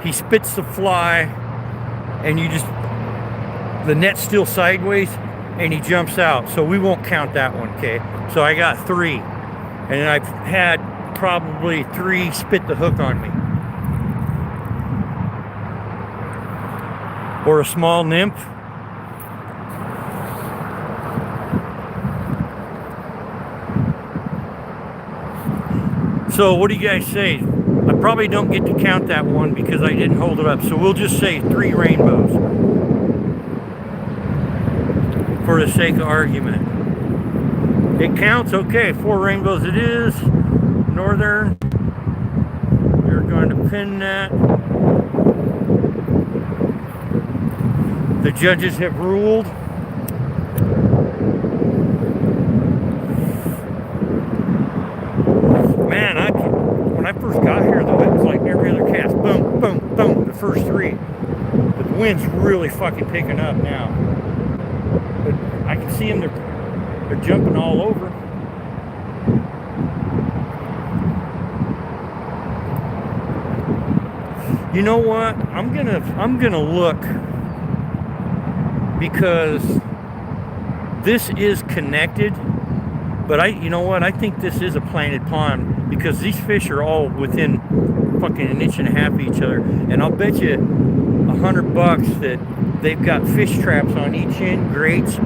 He spits the fly, and the net's still sideways, and he jumps out. So we won't count that one, okay? So I got 3, and then I've had probably 3 spit the hook on me. Or a small nymph. So what do you guys say? I probably don't get to count that one because I didn't hold it up. So we'll just say 3 rainbows for the sake of argument. It counts, okay, 4 rainbows it is. Northern, you're going to pin that. The judges have ruled. Man, when I first got here though, it was like every other cast, boom, boom, boom, the first 3. But the wind's really fucking picking up now. But I can see them, they're jumping all over. You know what? I'm gonna look, because this is connected. But you know what? I think this is a planted pond, because these fish are all within fucking 1.5 inches of each other. And I'll bet you $100 that they've got fish traps on each end, grates,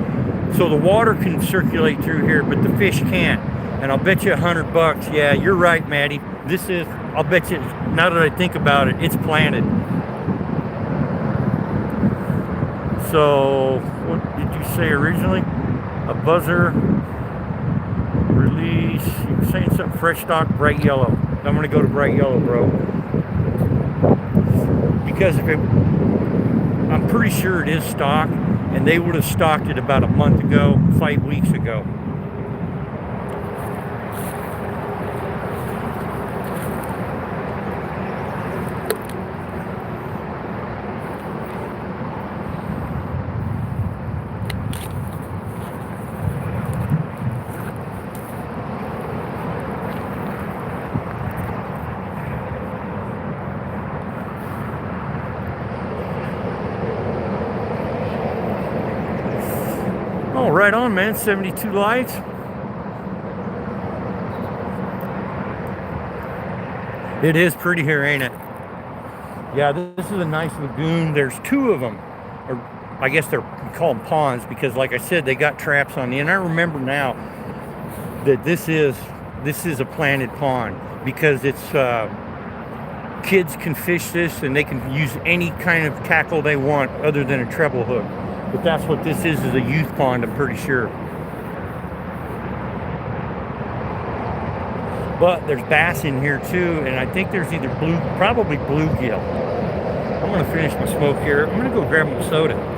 so the water can circulate through here, but the fish can't. And I'll bet you $100. Yeah, you're right, Maddie. I'll bet you, now that I think about it, it's planted. So, what did you say originally? A buzzer, release, you were saying something, fresh stock, bright yellow. I'm gonna go to bright yellow, bro. Because I'm pretty sure it is stock, and they would have stocked it about a month ago, 5 weeks ago. Oh, right on, man. 72 lights. It is pretty here, ain't it? Yeah, this is a nice lagoon. There's 2 of them. Or I guess we call them ponds, because like I said, they got traps on the end. I remember now that this is a planted pond, because it's kids can fish this, and they can use any kind of tackle they want other than a treble hook. But that's what this is a youth pond, I'm pretty sure. But there's bass in here too, and I think there's either probably bluegill. I'm gonna finish my smoke here. I'm gonna go grab my soda.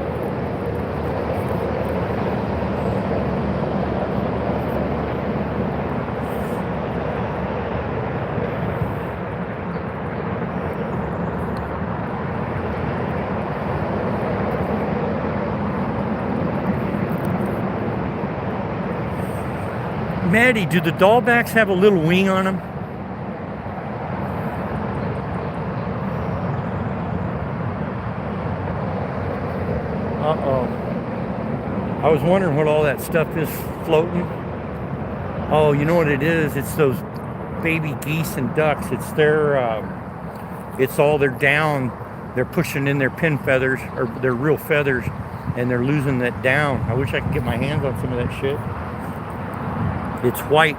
Maddie, do the Dahlbacks have a little wing on them? Uh-oh. I was wondering what all that stuff is floating. Oh, you know what it is? It's those baby geese and ducks. It's it's all their down. They're pushing in their pin feathers, or their real feathers, and they're losing that down. I wish I could get my hands on some of that shit. It's white.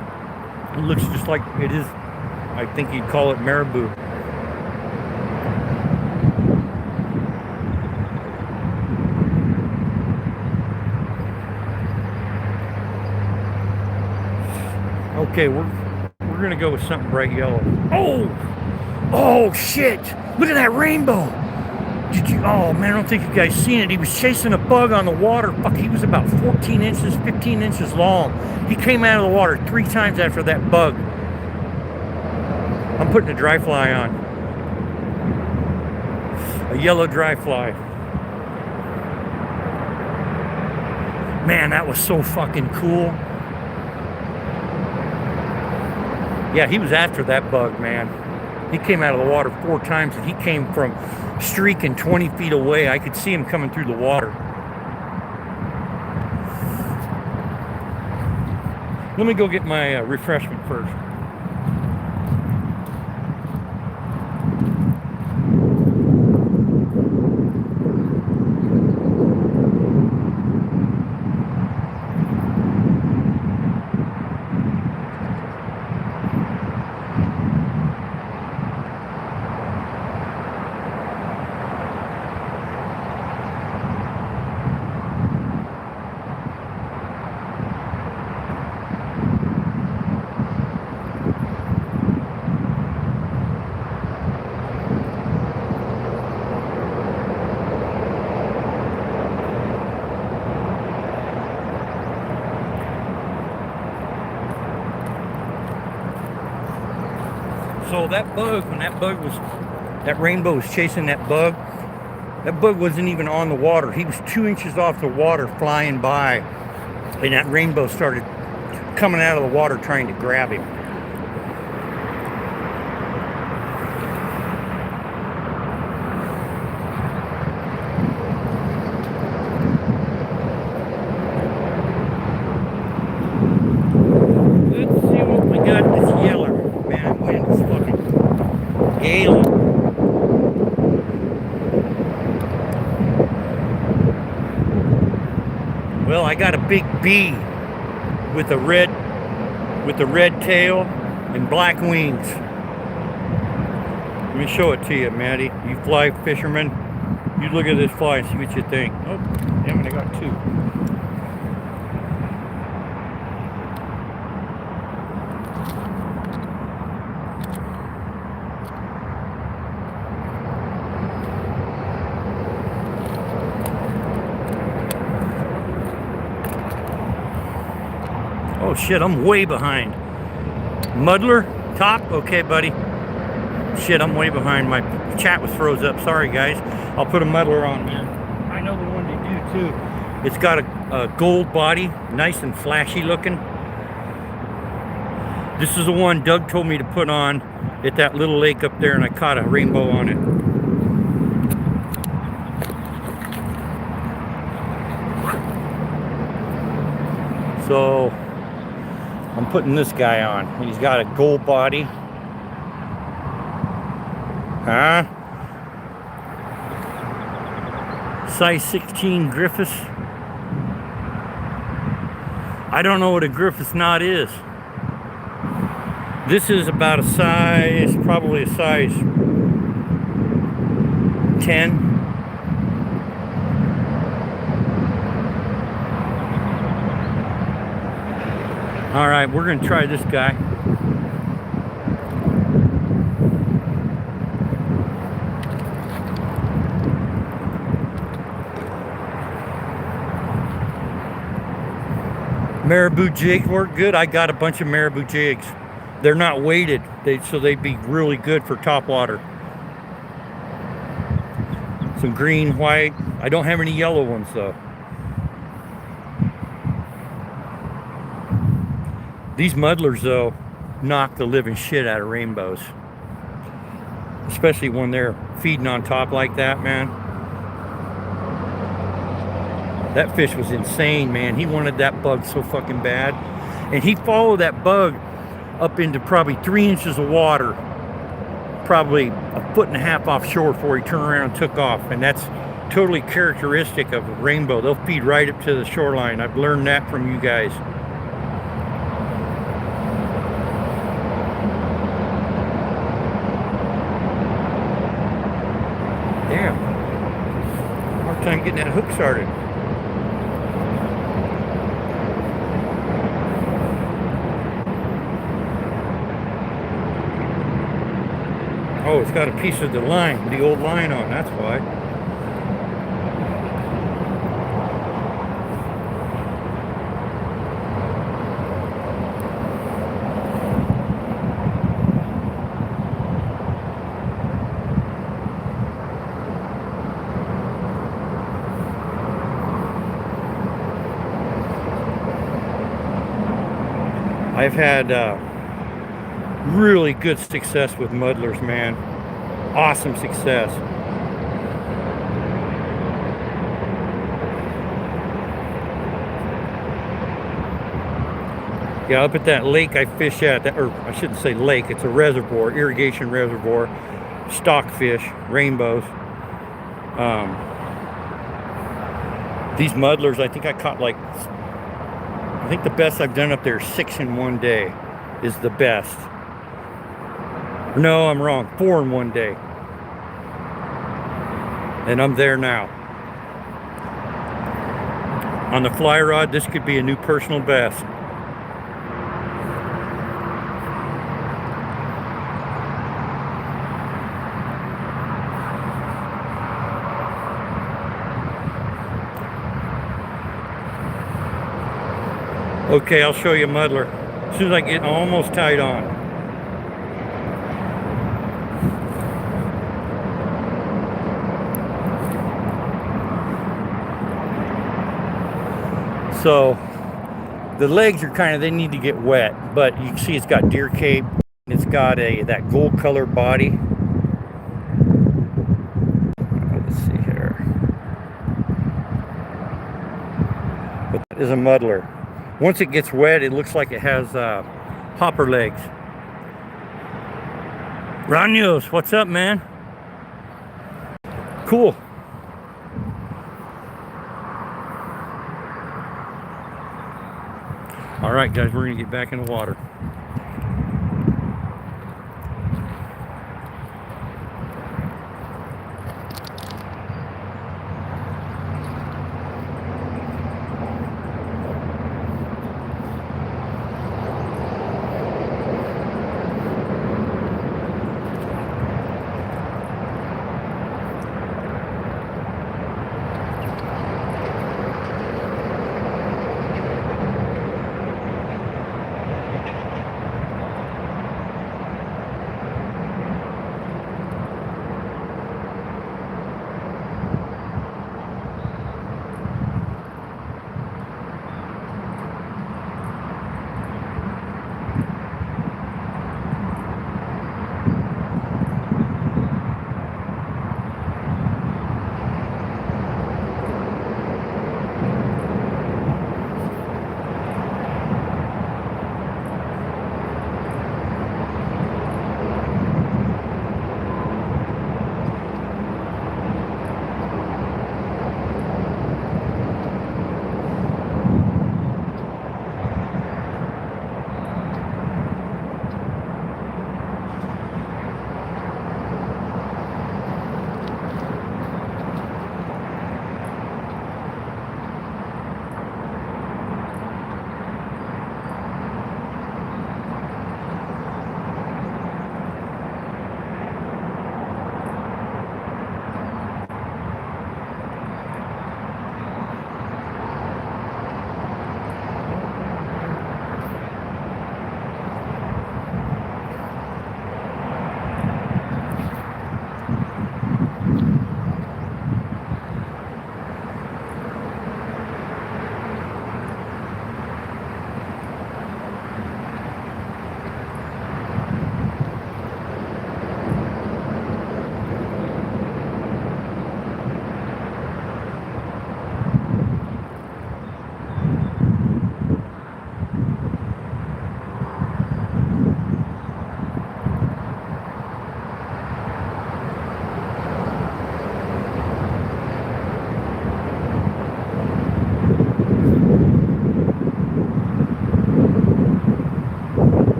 It looks just like it is. I think you'd call it marabou. Okay, we're gonna go with something bright yellow. Oh shit! Look at that rainbow. Did you? Oh man, I don't think you guys seen it. He was chasing a bug on the water. Fuck, he was about 14 inches, 15 inches long. He came out of the water 3 times after that bug. I'm putting a dry fly on. A yellow dry fly. Man, that was so fucking cool. Yeah, he was after that bug, man. He came out of the water 4 times, and he came from streaking 20 feet away. I could see him coming through the water. Let me go get my refreshment first. So that bug, when that rainbow was chasing that bug wasn't even on the water. He was 2 inches off the water flying by, and that rainbow started coming out of the water trying to grab him. Let's see what we got this yeller. Man, wind is fucking gale. Well, I got a big bee with a red tail and black wings. Let me show it to you, Maddie. You fly fisherman, you look at this fly and see what you think. Oh, damn it, I got 2. Oh shit, I'm way behind. Muddler, top? Okay, buddy. Shit, I'm way behind. My chat was froze up. Sorry, guys. I'll put a muddler on, man. I know the one they do, too. It's got a gold body, nice and flashy looking. This is the one Doug told me to put on at that little lake up there, and I caught a rainbow on it. So I'm putting this guy on. He's got a gold body. Huh? Size 16 Griffiths. I don't know what a Griffiths knot is. This is about a size, probably a size 10. All right, we're gonna try this guy. Marabou jigs work good. I got a bunch of marabou jigs. They're not weighted, so they'd be really good for top water. Some green, white. I don't have any yellow ones though. These muddlers though knock the living shit out of rainbows. Especially when they're feeding on top like that, man. That fish was insane, man. He wanted that bug so fucking bad. And he followed that bug up into probably 3 inches of water, probably a foot and a half offshore before he turned around and took off. And that's totally characteristic of a rainbow. They'll feed right up to the shoreline. I've learned that from you guys. Damn. Hard time getting that hook started. Oh, it's got a piece of the line, the old line on, that's why. I've had really good success with muddlers, man. Awesome success. Yeah, up at that lake I fish at, or I shouldn't say lake, it's a reservoir, irrigation reservoir, stockfish, rainbows. These muddlers, I think I caught like, I think the best I've done up there is 6 in one day is the best. No, I'm wrong. 4 in one day. And I'm there now. On the fly rod, this could be a new personal best. Okay, I'll show you a muddler. As soon as I get almost tied on. So the legs are kind of, they need to get wet, but you can see it's got deer cape. It's got that gold colored body. Let's see here. But that is a muddler. Once it gets wet, it looks like it has hopper legs. Ranios, what's up, man? Cool. All right, guys, we're gonna get back in the water.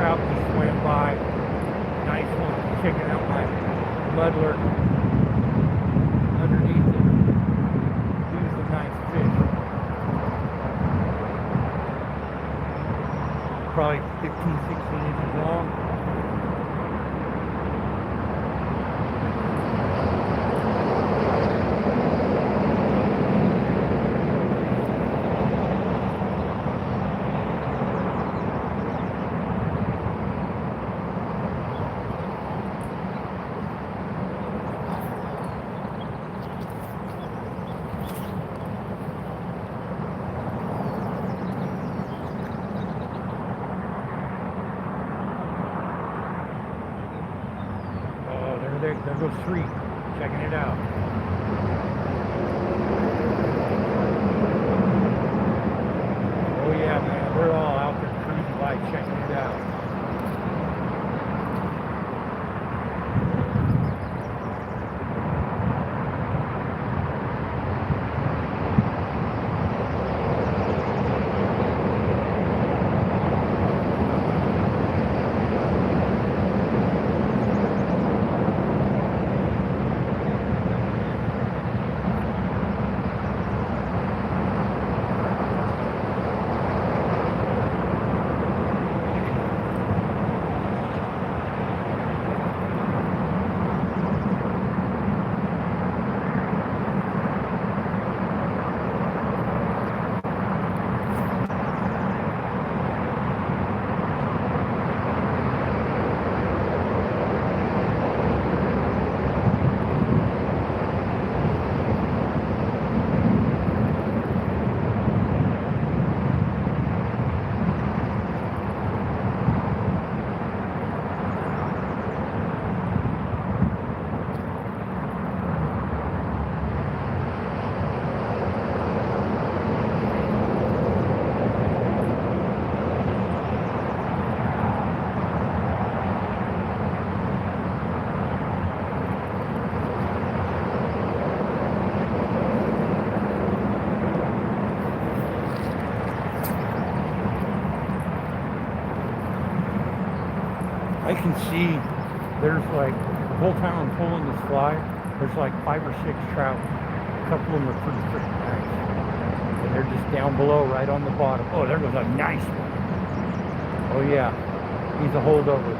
trout just swam by. Nice one. Checking out my muddler underneath it. He's a nice fish. Probably 15, 16 inches long. There goes 3, checking it out. Oh yeah, man, they're all out there cruising by, checking it out. I can see there's like, the whole time I'm pulling this fly, there's like 5 or 6 trout. A couple of them are pretty freaking nice. And they're just down below, right on the bottom. Oh, there goes a nice one. Oh yeah, he's a holdover.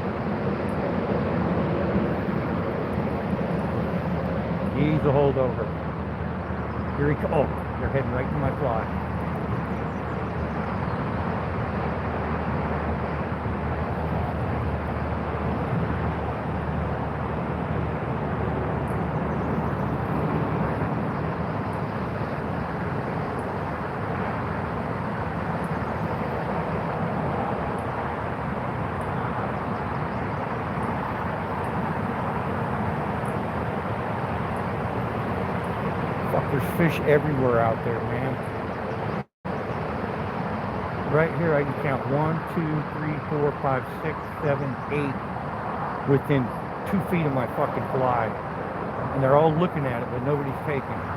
He's a holdover. Here he comes. Oh, they're heading right to my fly. There's fish everywhere out there, man. Right here I can count 1, 2, 3, 4, 5, 6, 7, 8 within 2 feet of my fucking fly. And they're all looking at it, but nobody's taking it.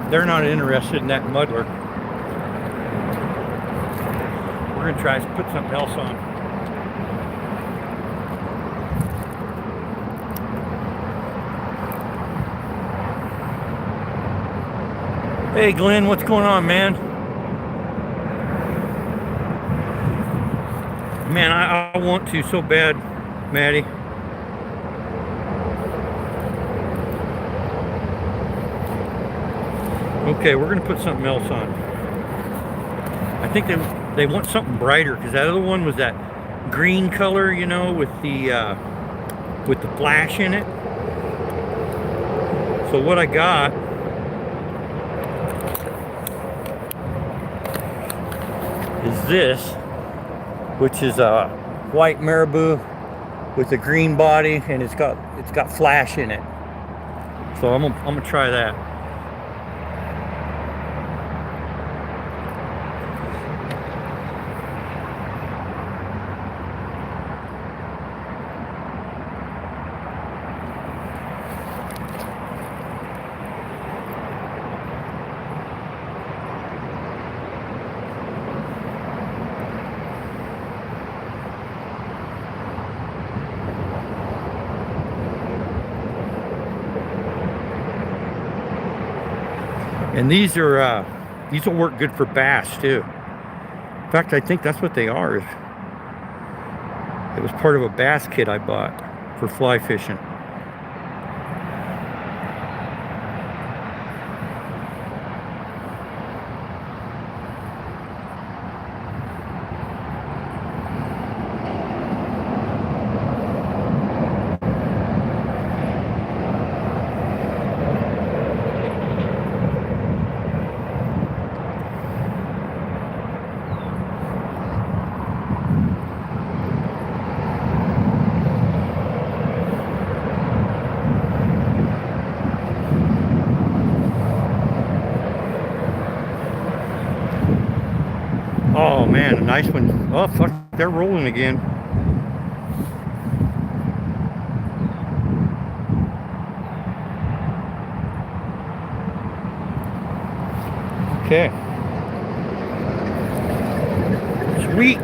they're not interested in that muddler. We're gonna try to put something else on. Hey Glenn, what's going on, man? Man, I want to so bad, Maddie. Okay, we're gonna put something else on. I think they want something brighter because that other one was that green color, you know, with the flash in it. So what I got is this, which is a white Marabou with a green body, and it's got flash in it. So I'm gonna try that. And these will work good for bass too. In fact, I think that's what they are. It was part of a bass kit I bought for fly fishing. Oh man, a nice one. Oh fuck, they're rolling again. Okay. Sweet.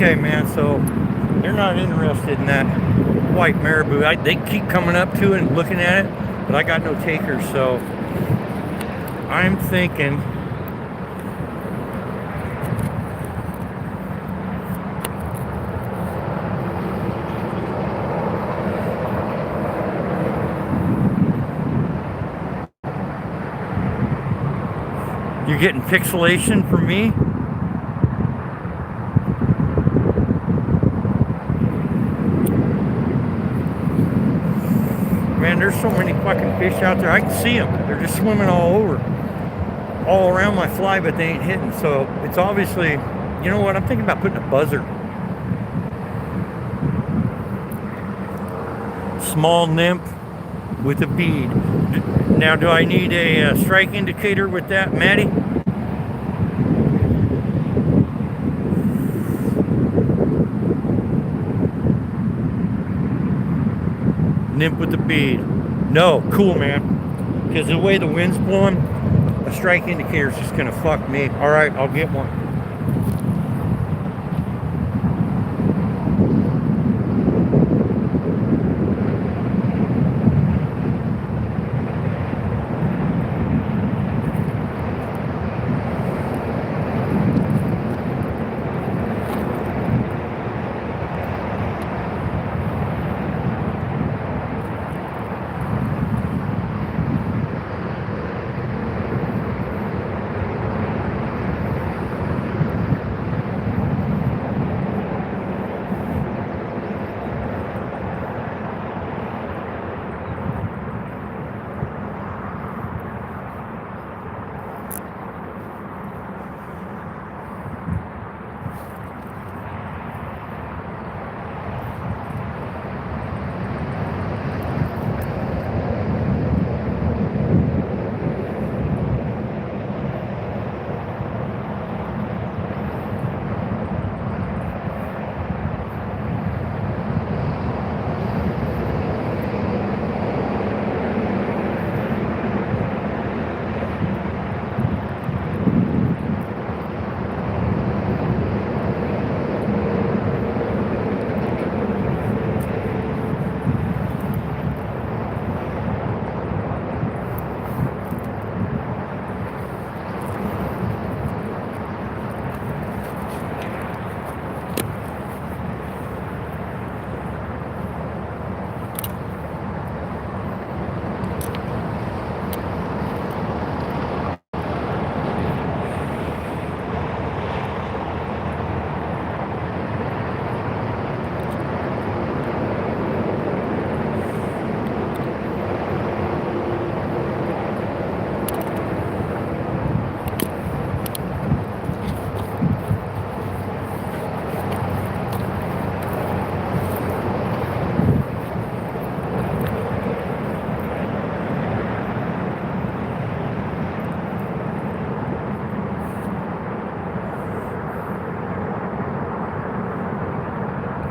Okay, man, so they're not interested in that white marabou. They keep coming up to it and looking at it, but I got no takers, so I'm thinking you're getting pixelation from me. Man, there's so many fucking fish out there. I can see them. They're just swimming all over, all around my fly, but they ain't hitting. So it's obviously, you know what? I'm thinking about putting a buzzer. Small nymph with a bead. Now, do I need a strike indicator with that, Maddie? Nymph with the bead. No, cool, man. Because the way the wind's blowing, a strike indicator is just gonna fuck me. All right, I'll get one.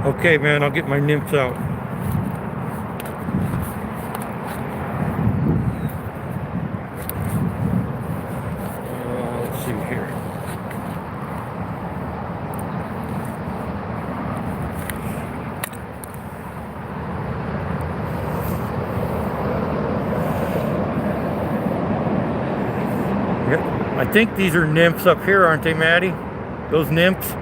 Okay, man, I'll get my nymphs out. Let's see here. Yep. I think these are nymphs up here, aren't they, Maddie? Those nymphs?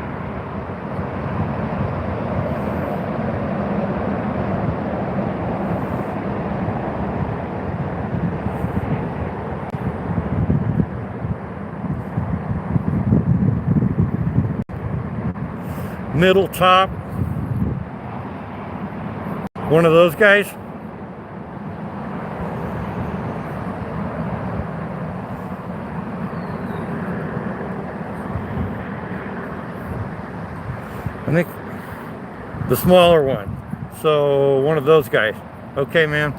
Middle top, one of those guys. I think the smaller one, so one of those guys. Okay, man.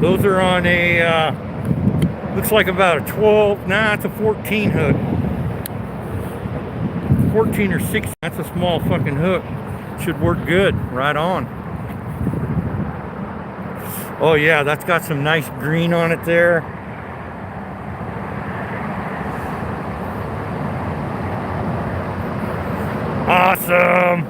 Those are on a looks like about a 12, nah, it's a 14 hook. 14 or 16, that's a small fucking hook. Should work good, right on. Oh yeah, that's got some nice green on it there. Awesome.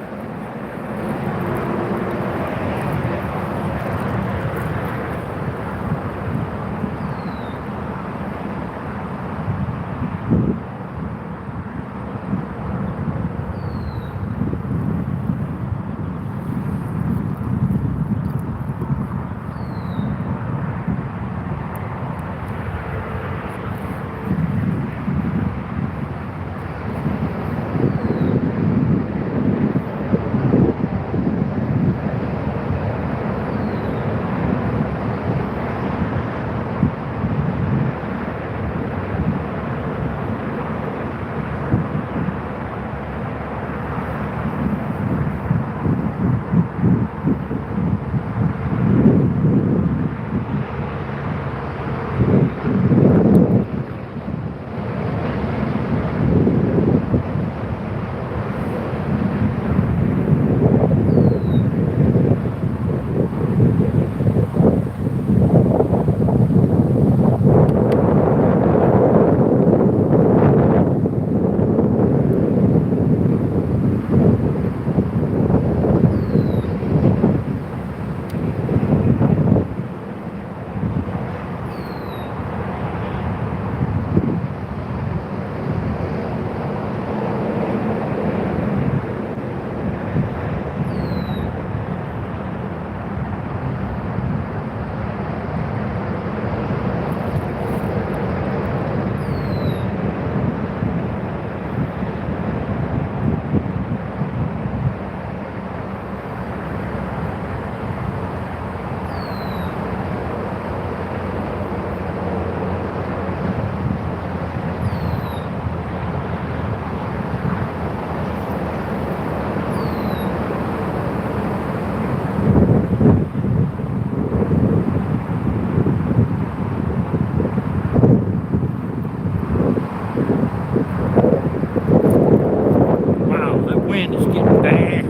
Wow, that wind is getting bad.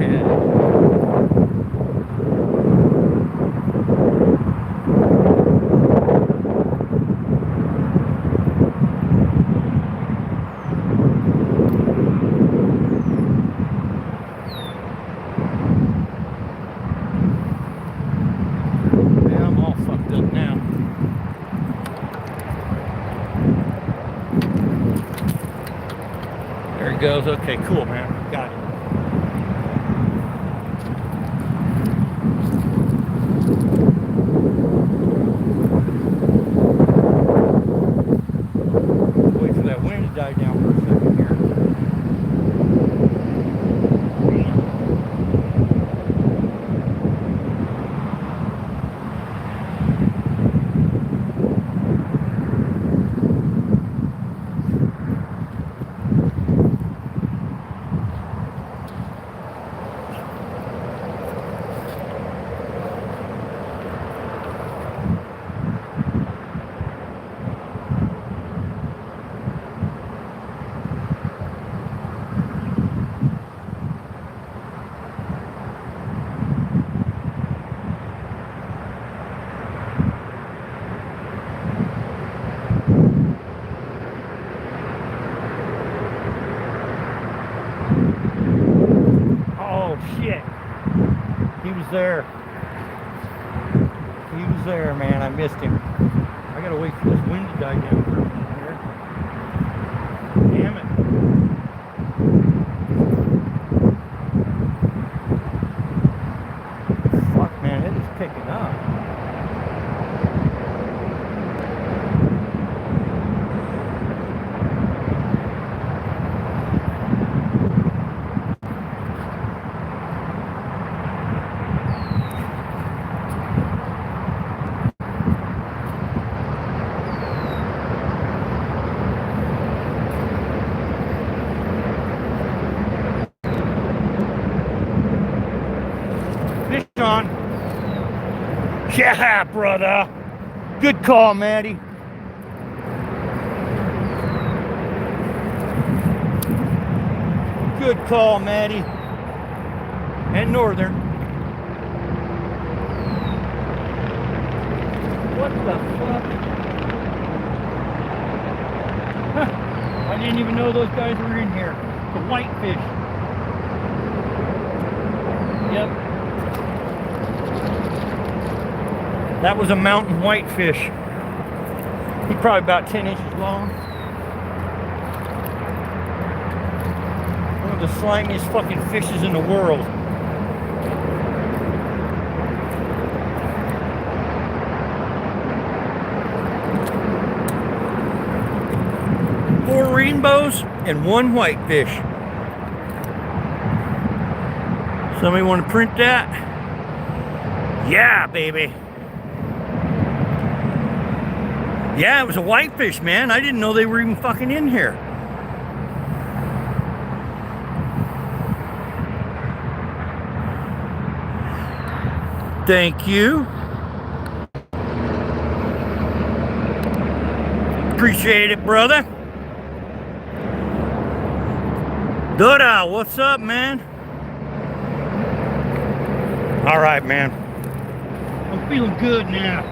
Yeah, I'm all fucked up now. There he goes. Okay, cool, man. Got it. Wait for that wind to die down for a second here. Oh shit. He was there. He was there, man. I missed him. I gotta wait for this wind to die down for a minute here. Damn it. Fuck, man, it is picking up. Fish on. Yeah, brother. Good call, Maddie. Good call, Maddie. And Northern. What the fuck? Huh. I didn't even know those guys were in here. The whitefish. Yep. That was a mountain whitefish. He's probably about 10 inches long. One of the slimiest fucking fishes in the world. Four rainbows and one whitefish. Somebody want to print that? Yeah, baby. Yeah, it was a whitefish, man. I didn't know they were even fucking in here. Thank you. Appreciate it, brother. Duda, what's up, man? All right, man. I'm feeling good now.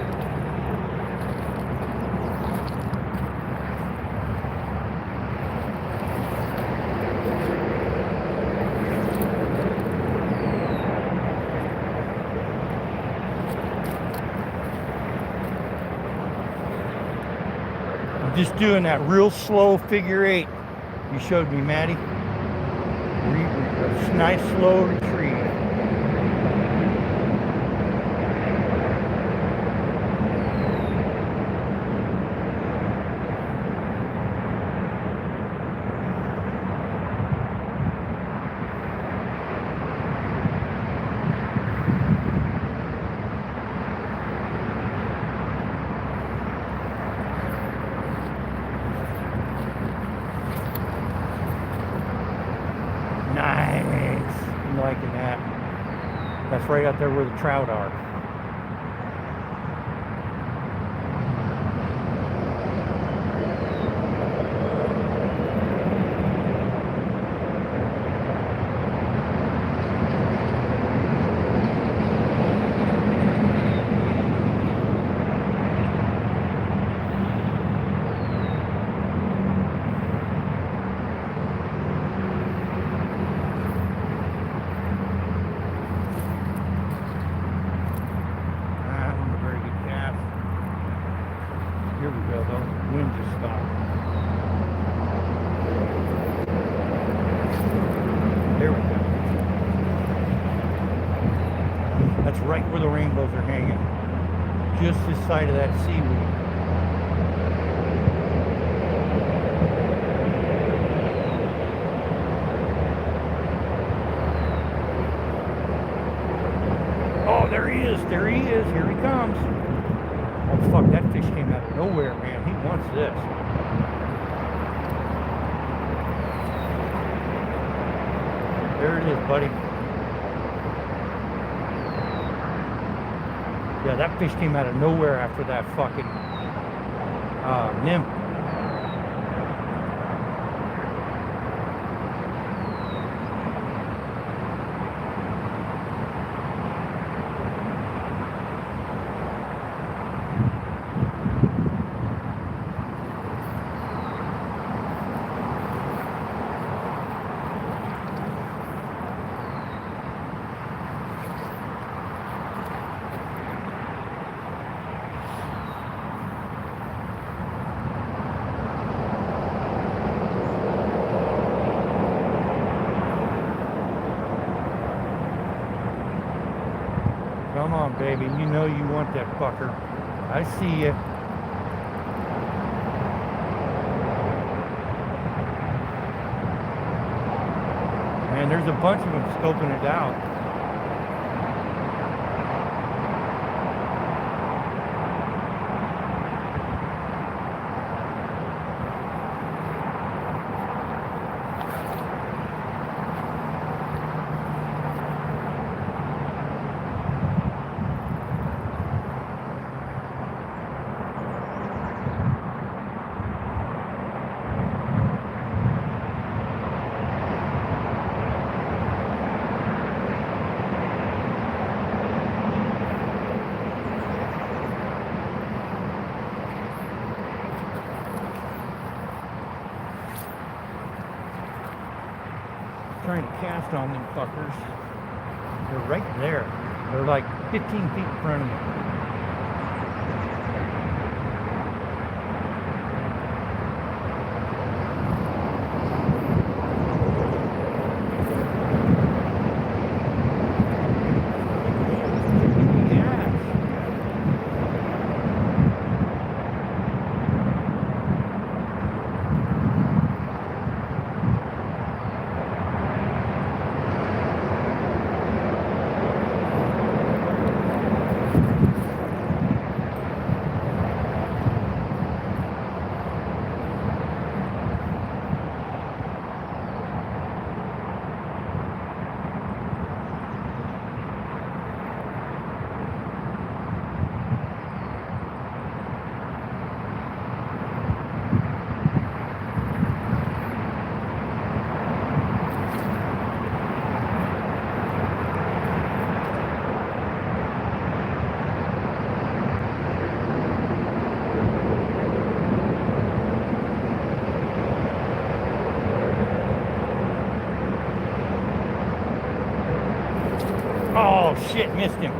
I'm just doing that real slow figure eight you showed me, Maddie. A nice slow retrieve. Nice. I'm liking that. That's right out there where the trout are. Here we go, though. Wind just stopped. There we go. That's right where the rainbows are hanging. Just this side of that seaweed. Oh, there he is. There he is. Here he comes. Oh, fuck. That fish came out of nowhere, man. He wants this. There it is, buddy. Yeah, that fish came out of nowhere after that fucking nymph. Come on, baby. You know you want that fucker. I see you. Man, there's a bunch of them scoping it out. Trying to cast on them fuckers. They're right there. They're like 15 feet in front of me. Oh shit, missed him.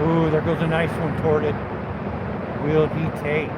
Ooh, there goes a nice one toward it. Will he take?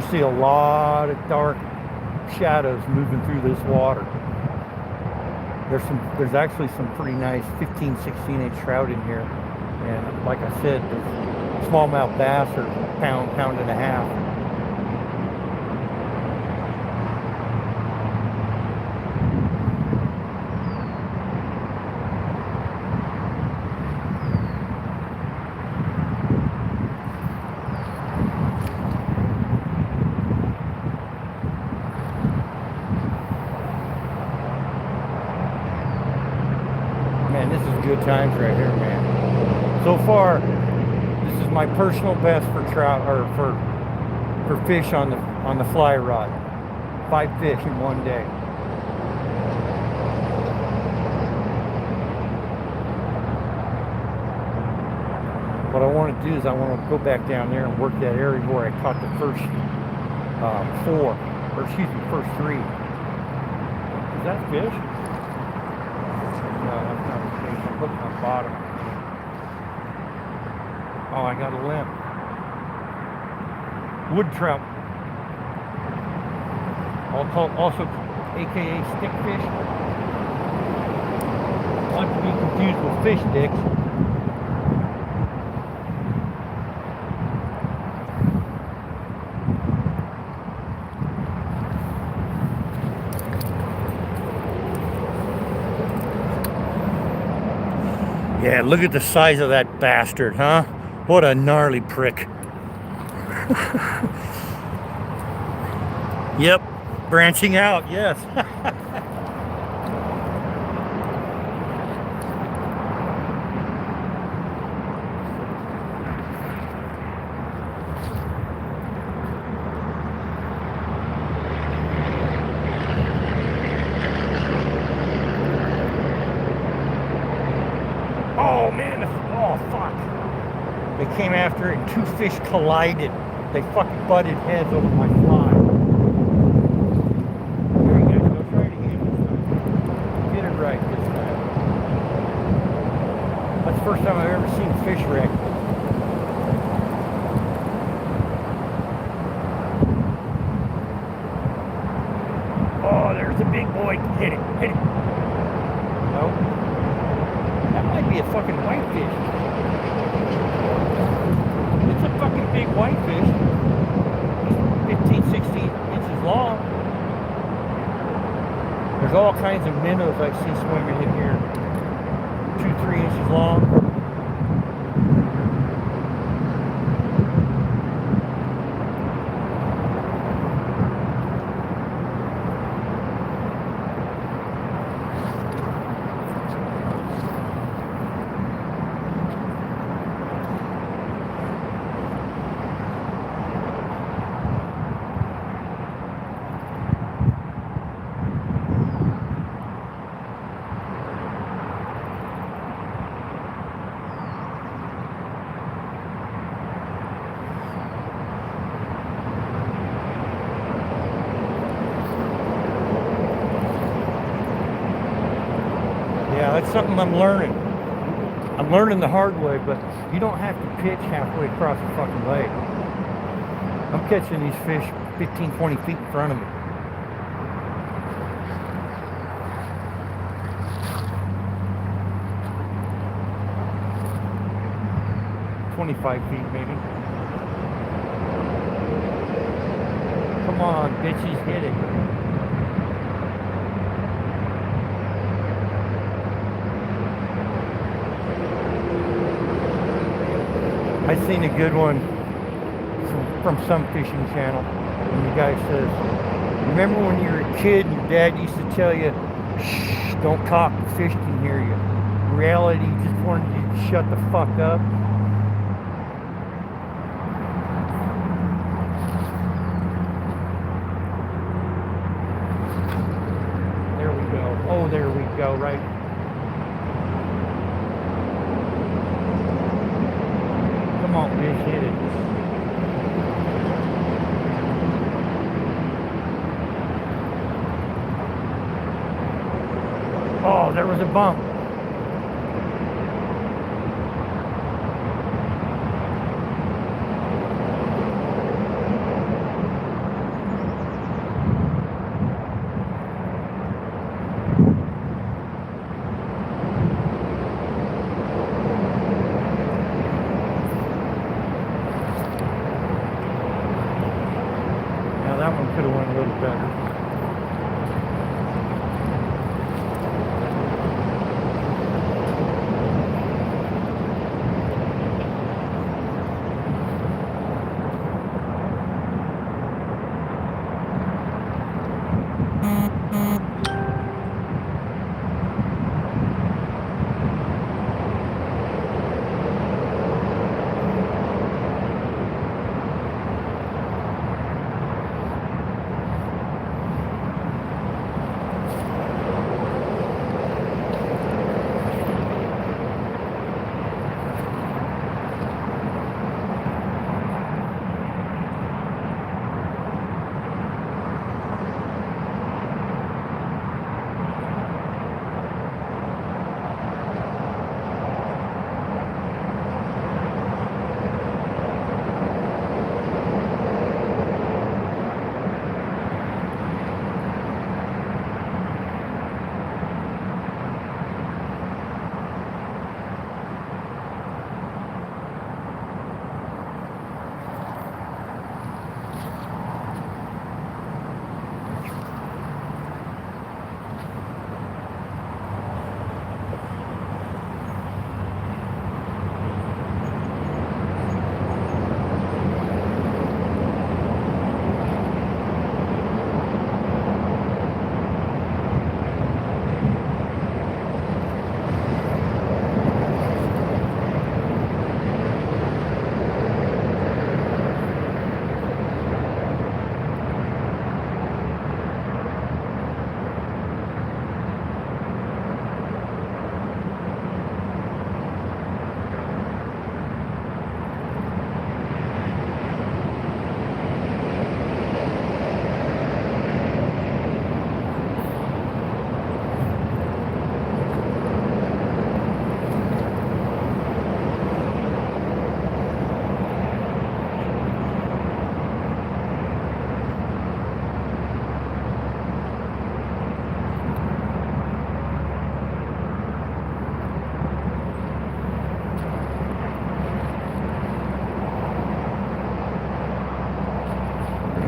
sure see a lot of dark shadows moving through this water. There's actually some pretty nice 15, 16-inch trout in here. And like I said, the smallmouth bass are pound, pound and a half. Man, this is good times right here, man. So far, this is my personal best for trout, or for fish on the fly rod. 5 fish in one day. What I want to do is I want to go back down there and work that area where I caught the first first 3. Is that fish? No, that's not a fish. I'm looking on the bottom. Oh, I got a limp. Wood trout. Also aka stickfish. Not to be confused with fish sticks. Yeah, look at the size of that bastard, huh? What a gnarly prick. Yep, branching out, yes. Oh man, oh fuck. They came after it and 2 fish collided. They fucking butted heads over my fly. There you go, try it again this time. Get it right this time. That's the first time I've ever seen a fish wreck. Oh, there's a big boy. Hit it, hit it. Nope. That might be a fucking whitefish. It's a fucking big whitefish. 15, 16 inches long. There's all kinds of minnows I see swimming in here. 2, 3 inches long. Yeah, that's something I'm learning. I'm learning the hard way, but you don't have to pitch halfway across the fucking lake. I'm catching these fish 15, 20 feet in front of me. "25 feet maybe. Come on, bitches, hit it. I seen a good one from some fishing channel, and the guy says, "Remember when you were a kid and your dad used to tell you, shh, don't talk, the fish can hear you. In reality, he just wanted you to shut the fuck up." There we go. Oh, there we go, right. Come on, fish, hit it. Oh, there was a bump. better.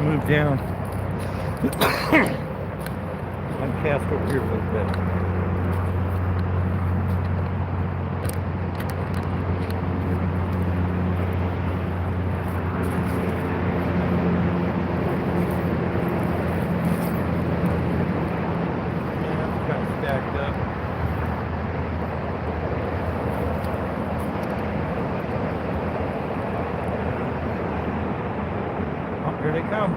Move down. I'm cast over here a little bit. Yeah, it's kind of stacked up. Oh, here they come.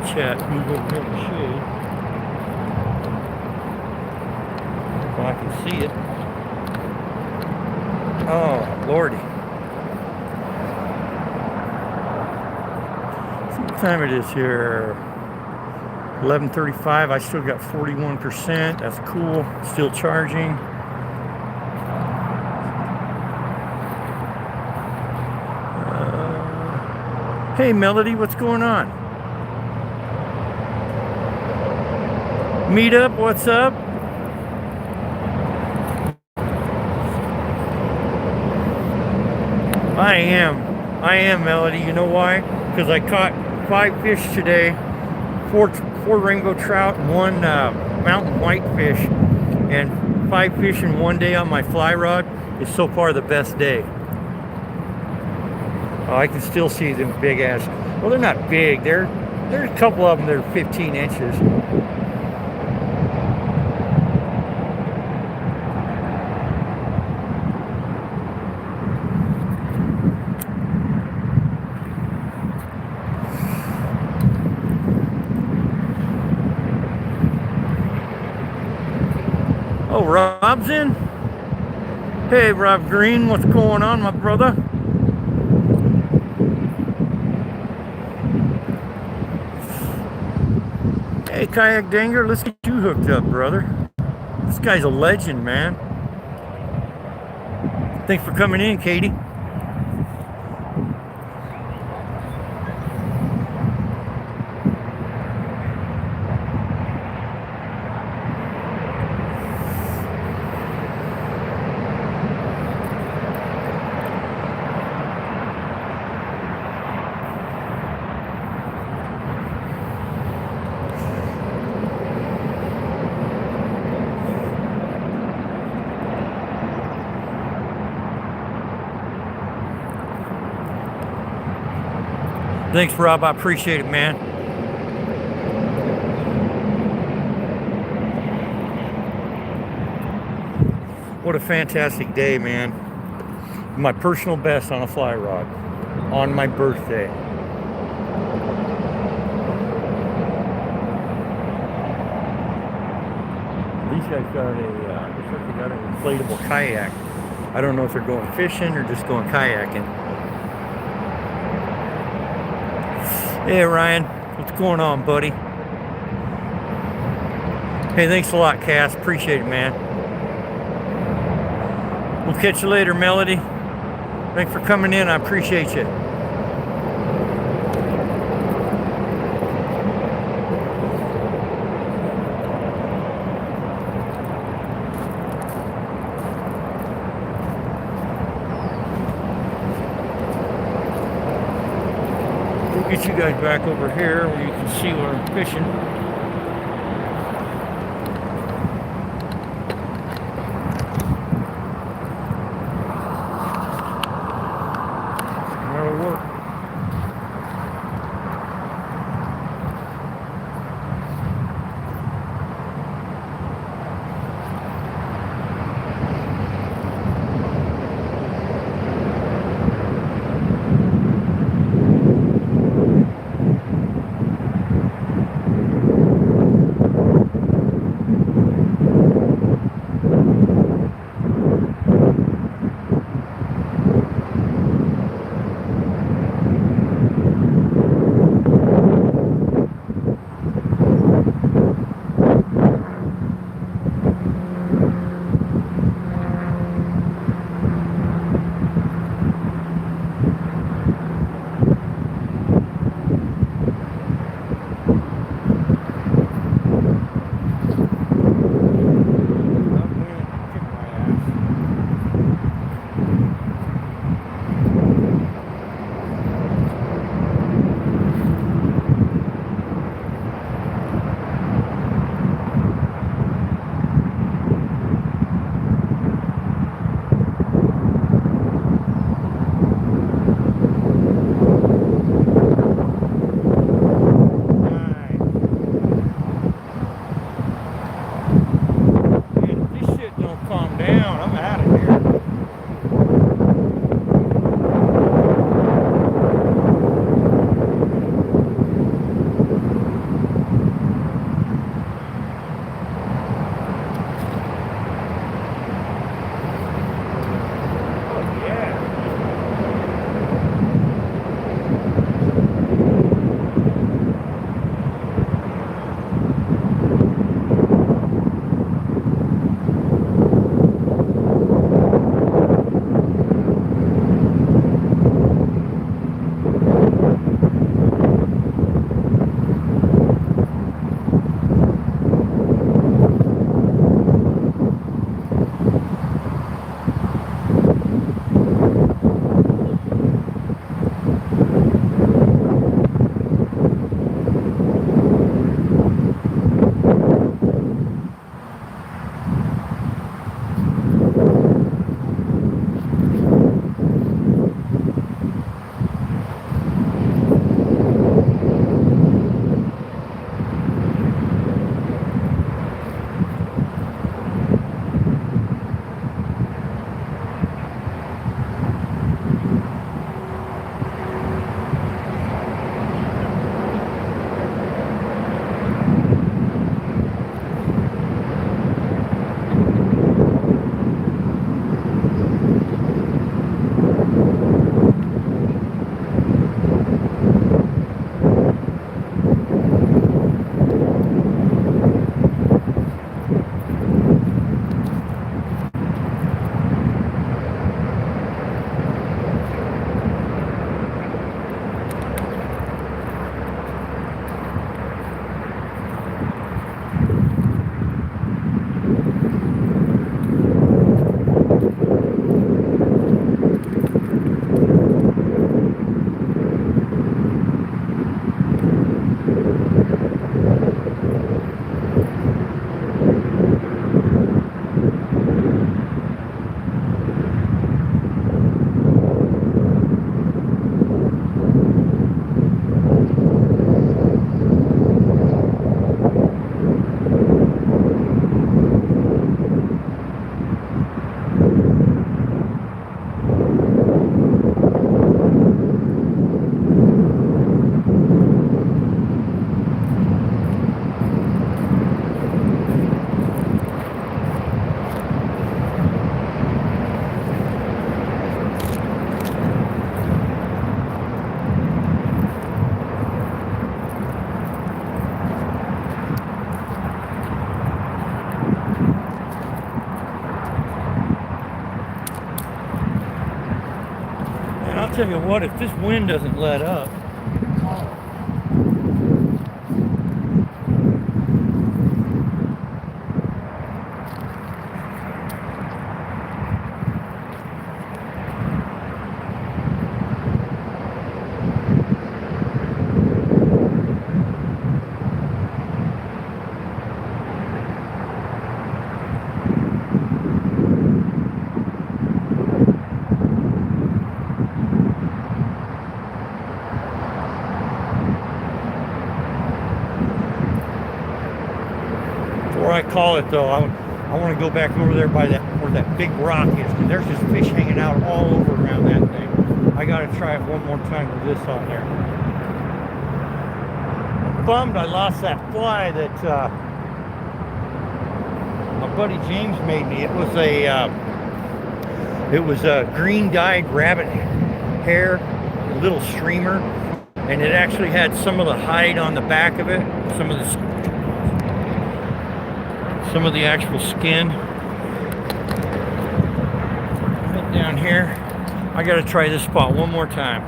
chat. Move over here in the shade. So I can see it. Oh, Lordy. See what time it is here. 11:35. I still got 41%. That's cool. Still charging. Hey, Melody, what's going on? Meet up, what's up? I am, Melody. You know why? Because I caught 5 fish today, four rainbow trout and 1 mountain whitefish, and 5 fish in 1 day on my fly rod is so far the best day. Oh, I can still see them big ass. Well, they're not big. There's a couple of them that are 15 inches. Oh, Rob's in? Hey, Rob Green, what's going on, my brother? Hey, Kayak Danger, let's get you hooked up, brother. This guy's a legend, man. Thanks for coming in, Katie. Thanks, Rob. I appreciate it, man. What a fantastic day, man. My personal best on a fly rod on my birthday. These guys got looks like they got an inflatable kayak. I don't know if they're going fishing or just going kayaking. Hey, Ryan, what's going on, buddy? Hey, thanks a lot, Cass. Appreciate it, man. We'll catch you later, Melody. Thanks for coming in. I appreciate you. Get you guys back over here where you can see where I'm fishing. That'll work. tell you what, if this wind doesn't let up, where I call it though, I want to go back over there by that where that big rock is, because there's just fish hanging out all over around that thing. I got to try it one more time with this on there. I'm bummed I lost that fly that my buddy James made me. It was a green dyed rabbit hair, little streamer, and it actually had some of the hide on the back of it, some of the actual skin. Right down here. I gotta try this spot one more time.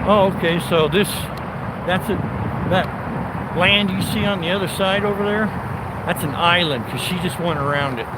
Oh, okay, so that's it. That land you see on the other side over there, that's an island, because she just went around it.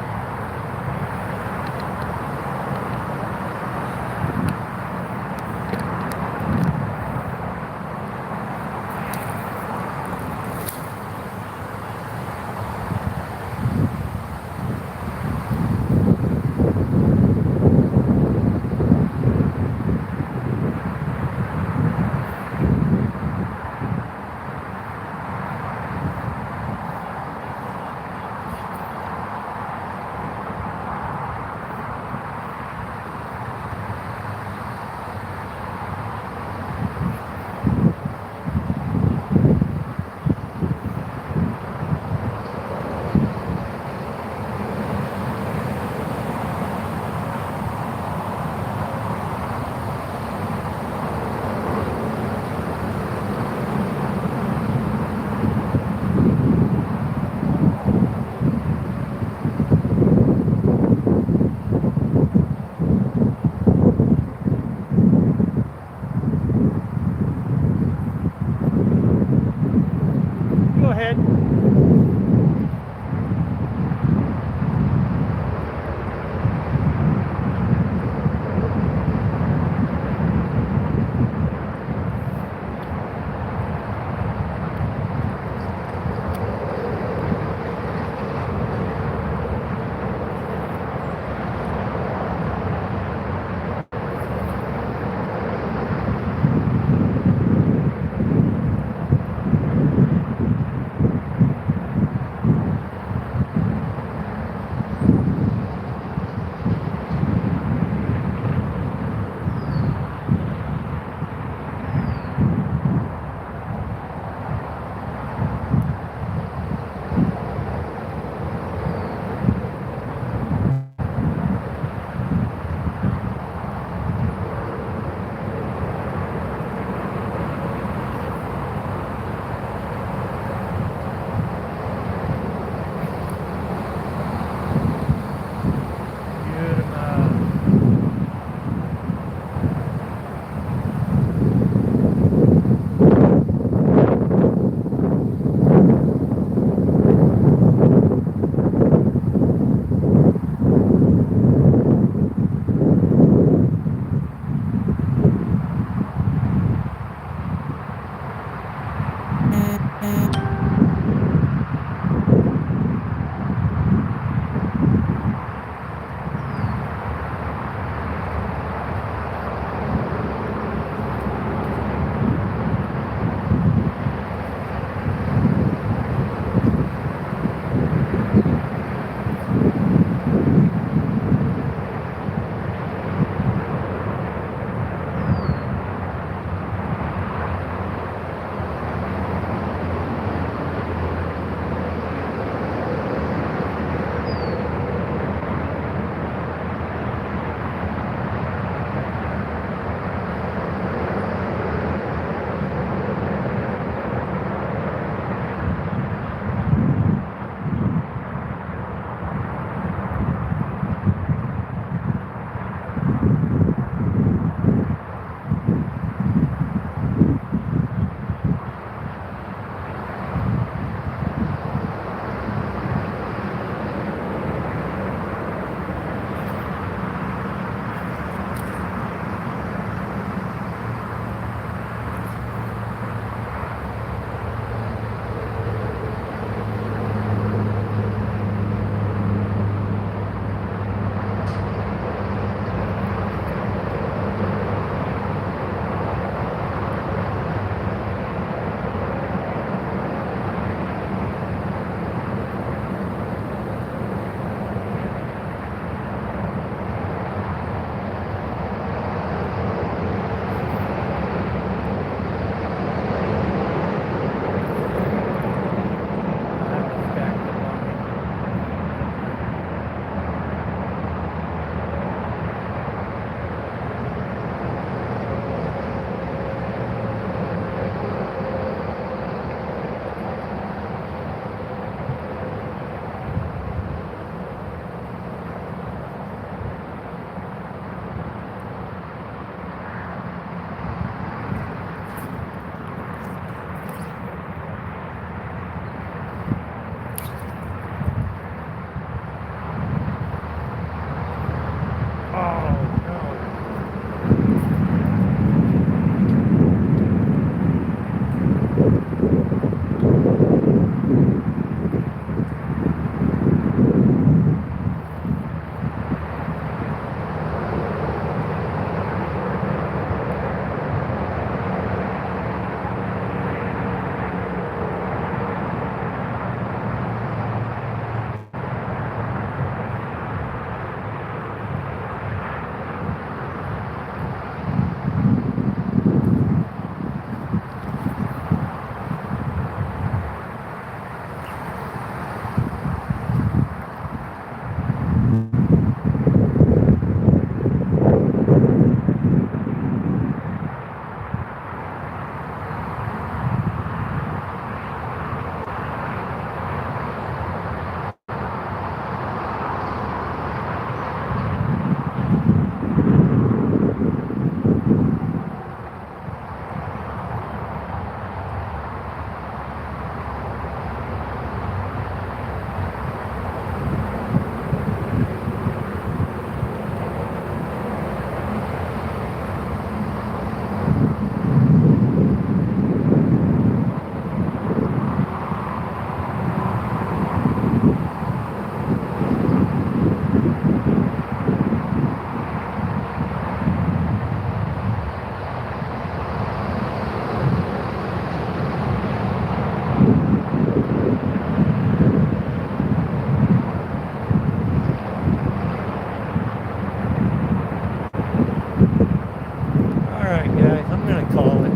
I'm gonna call it.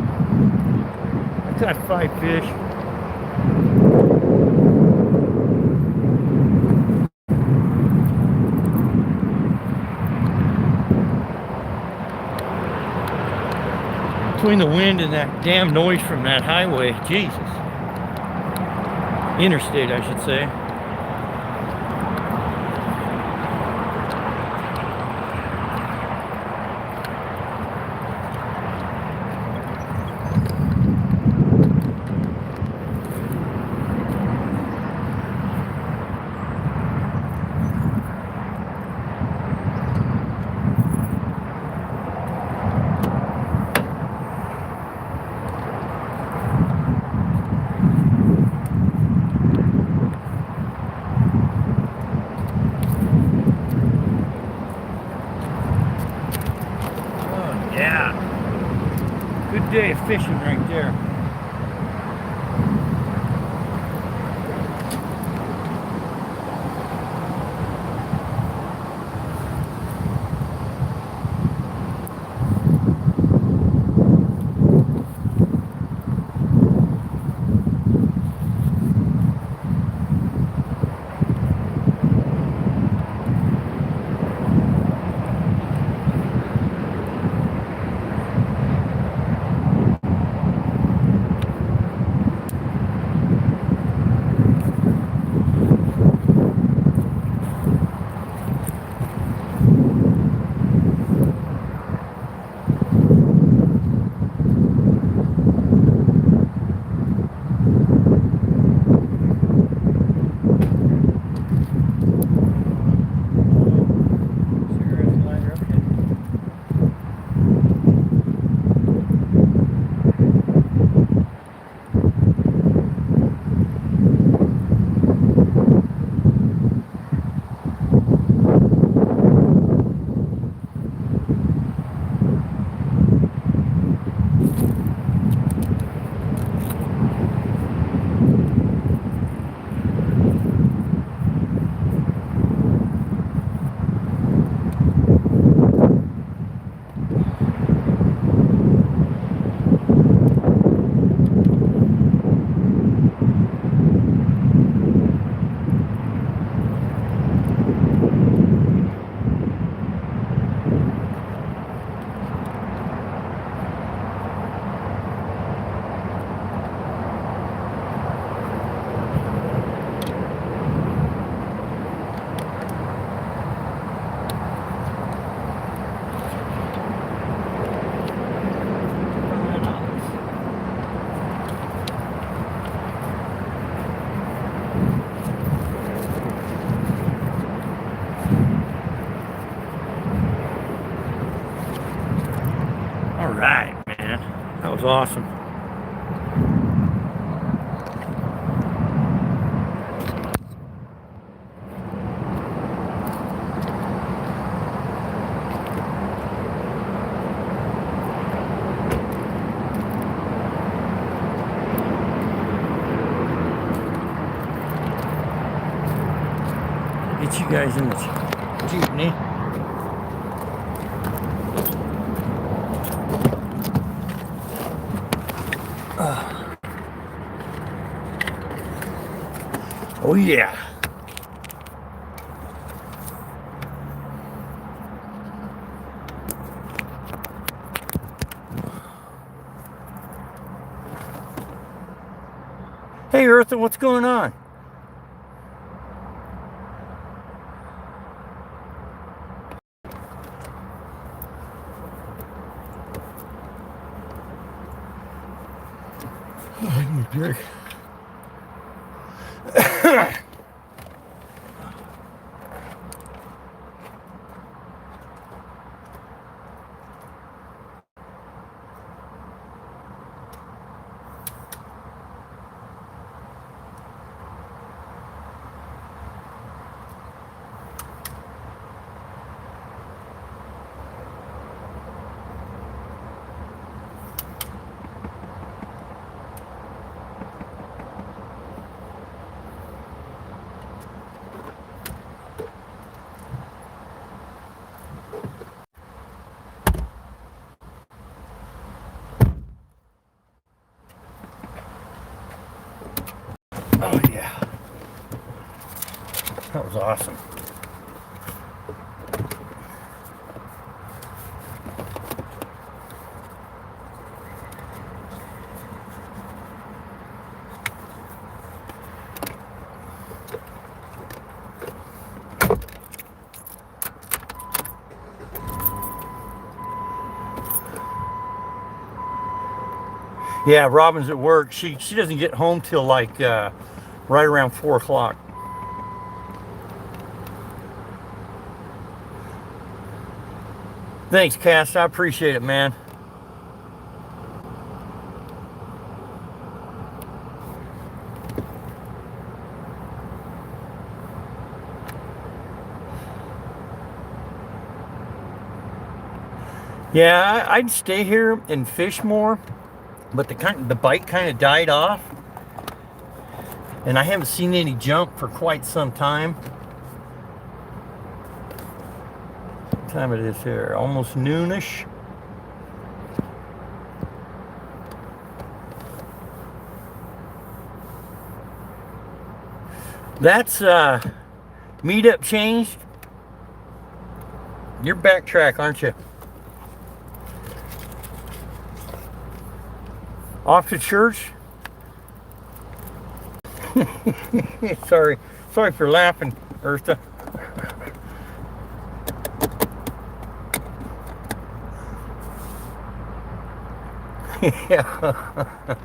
I got 5 fish. Between the wind and that damn noise from that highway, Jesus. Interstate, I should say. Yeah, good day of fishing right there. All right, man. That was awesome. Get you guys in the jeepney. Oh yeah. Hey Eartha, what's going on? I need a drink. That was awesome. Yeah, Robin's at work. She doesn't get home till like right around 4 o'clock. Thanks, Cass. I appreciate it, man. Yeah, I'd stay here and fish more, but the bite kind of died off, and I haven't seen any jump for quite some time. What time it is here? Almost noonish. That's meetup changed. You're backtrack, aren't you? Off to church? Sorry for laughing, Eartha. Yeah.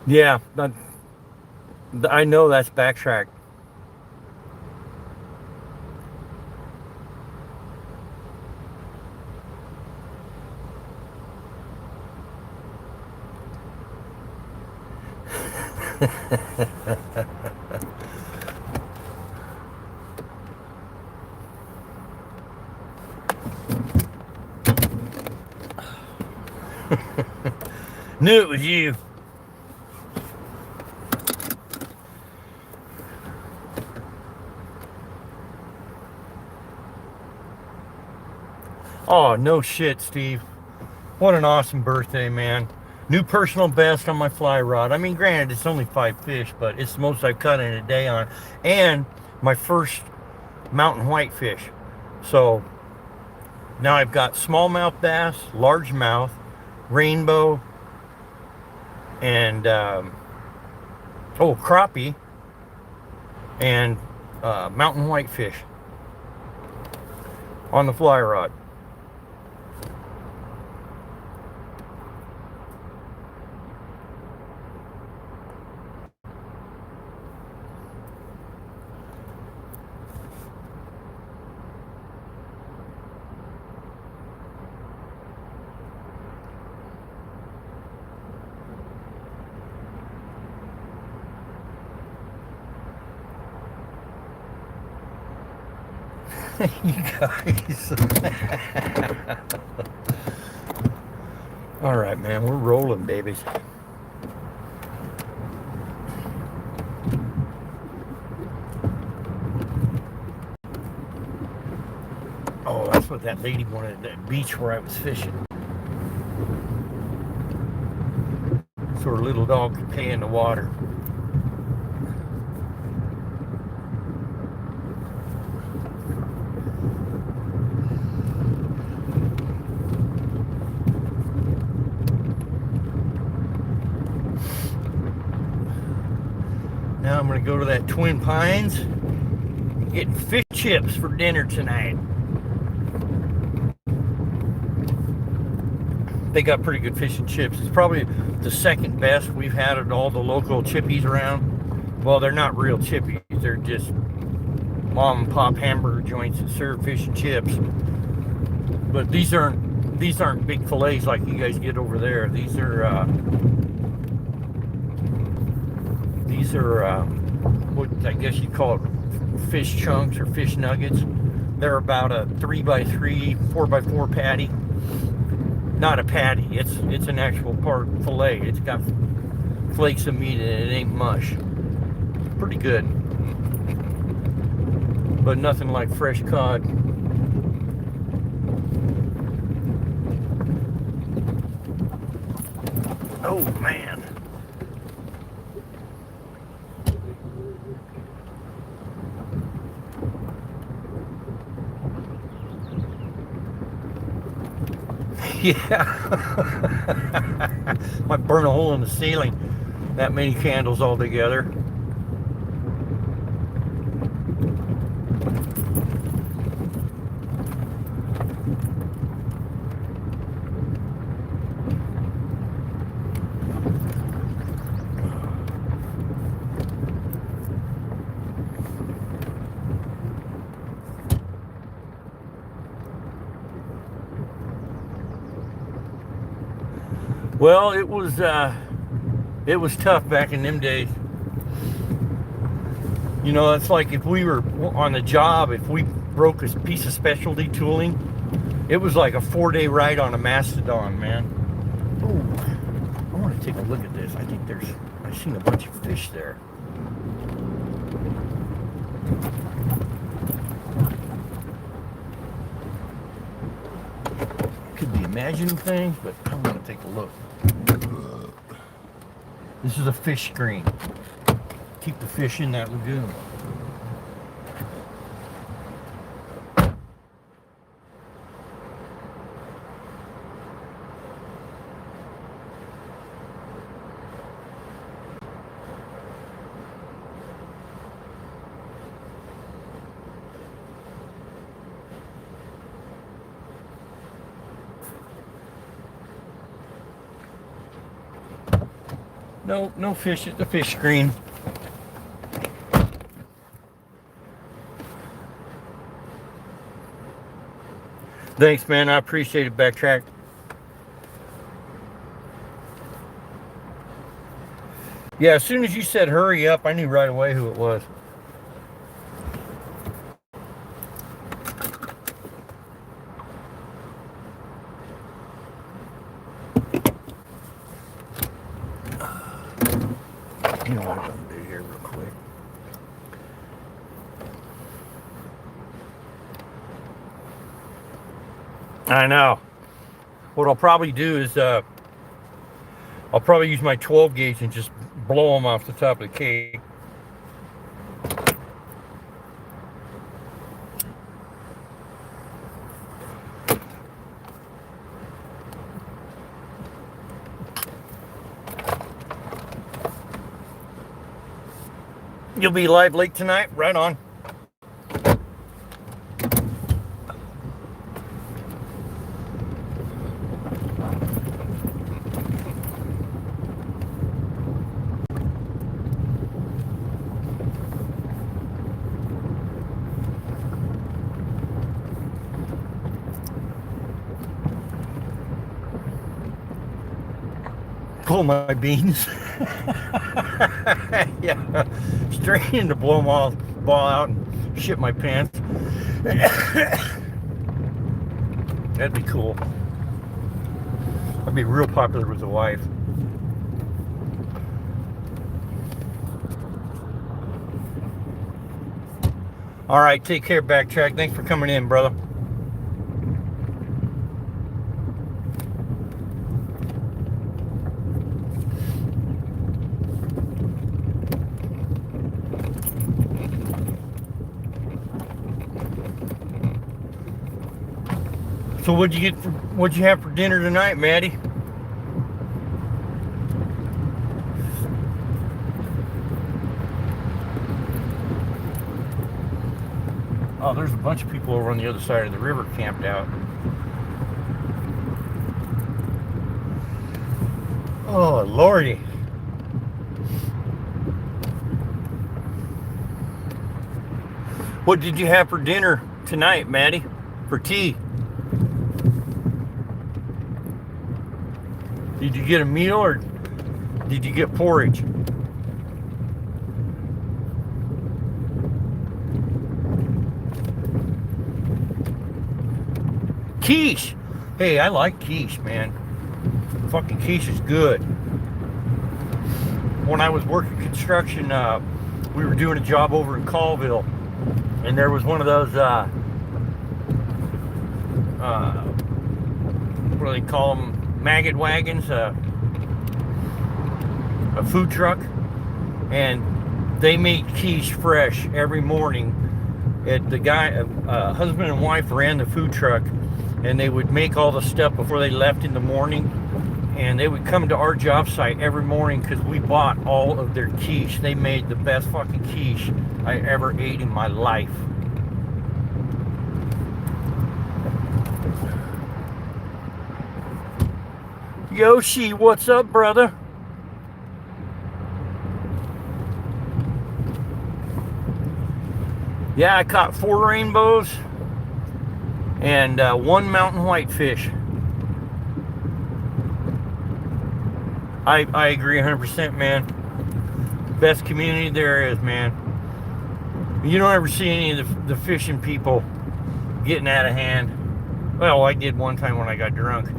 Yeah, I know that's backtrack. Knew it was you. Oh, no shit, Steve. What an awesome birthday, man. New personal best on my fly rod. I mean, granted, it's only 5 fish, but it's the most I've caught in a day on. And my first mountain whitefish. So now I've got smallmouth bass, largemouth, rainbow, and crappie, and mountain whitefish on the fly rod. You guys. All right, man, we're rolling, babies. Oh, that's what that lady wanted, that beach where I was fishing. So her little dog could pay in the water. Now I'm going to go to that Twin Pines, getting fish chips for dinner tonight. They got pretty good fish and chips. It's probably the second best we've had at all the local chippies around. Well, they're not real chippies. They're just mom and pop hamburger joints that serve fish and chips. But these aren't big fillets like you guys get over there. These are what I guess you call it, fish chunks or fish nuggets. They're about a 3x3, 4x4 patty. Not a patty. It's an actual part fillet. It's got flakes of meat in it. It ain't mush. Pretty good, but nothing like fresh cod. Oh man. Yeah. Might burn a hole in the ceiling. That many candles all together. Well, it was tough back in them days. You know, it's like if we were on the job, if we broke a piece of specialty tooling, it was like a 4-day ride on a Mastodon, man. Ooh, I want to take a look at this. I think I've seen a bunch of fish there. Could be imagining things, but I want to take a look. This is a fish screen. Keep the fish in that lagoon. No fish at the fish screen. Thanks, man. I appreciate it, Backtrack. Yeah, as soon as you said hurry up, I knew right away who it was. You know what I'm going to do here real quick. I know. What I'll probably do is I'll probably use my 12 gauge and just blow them off the top of the cake. You'll be live late tonight? Right on. Pull my beans. Yeah, straight to blow them all ball out and shit my pants. That'd be cool. I'd be real popular with the wife. All right, take care, Backtrack. Thanks for coming in, brother. So what'd you have for dinner tonight, Maddie? Oh, there's a bunch of people over on the other side of the river camped out. Oh, Lordy. What did you have for dinner tonight, Maddie? For tea? Did you get a meal or did you get porridge? Quiche. Hey, I like quiche, man. Fucking quiche is good. When I was working construction, we were doing a job over in Colville, and there was one of those, what do they call them? Maggot wagons, a food truck, and they made quiche fresh every morning. The guy, husband and wife ran the food truck, and they would make all the stuff before they left in the morning, and they would come to our job site every morning because we bought all of their quiche. They made the best fucking quiche I ever ate in my life. Yoshi, what's up, brother? Yeah, I caught 4 rainbows and 1 mountain whitefish. I agree 100%, man. Best community there is, man. You don't ever see any of the fishing people getting out of hand. Well, I did one time when I got drunk.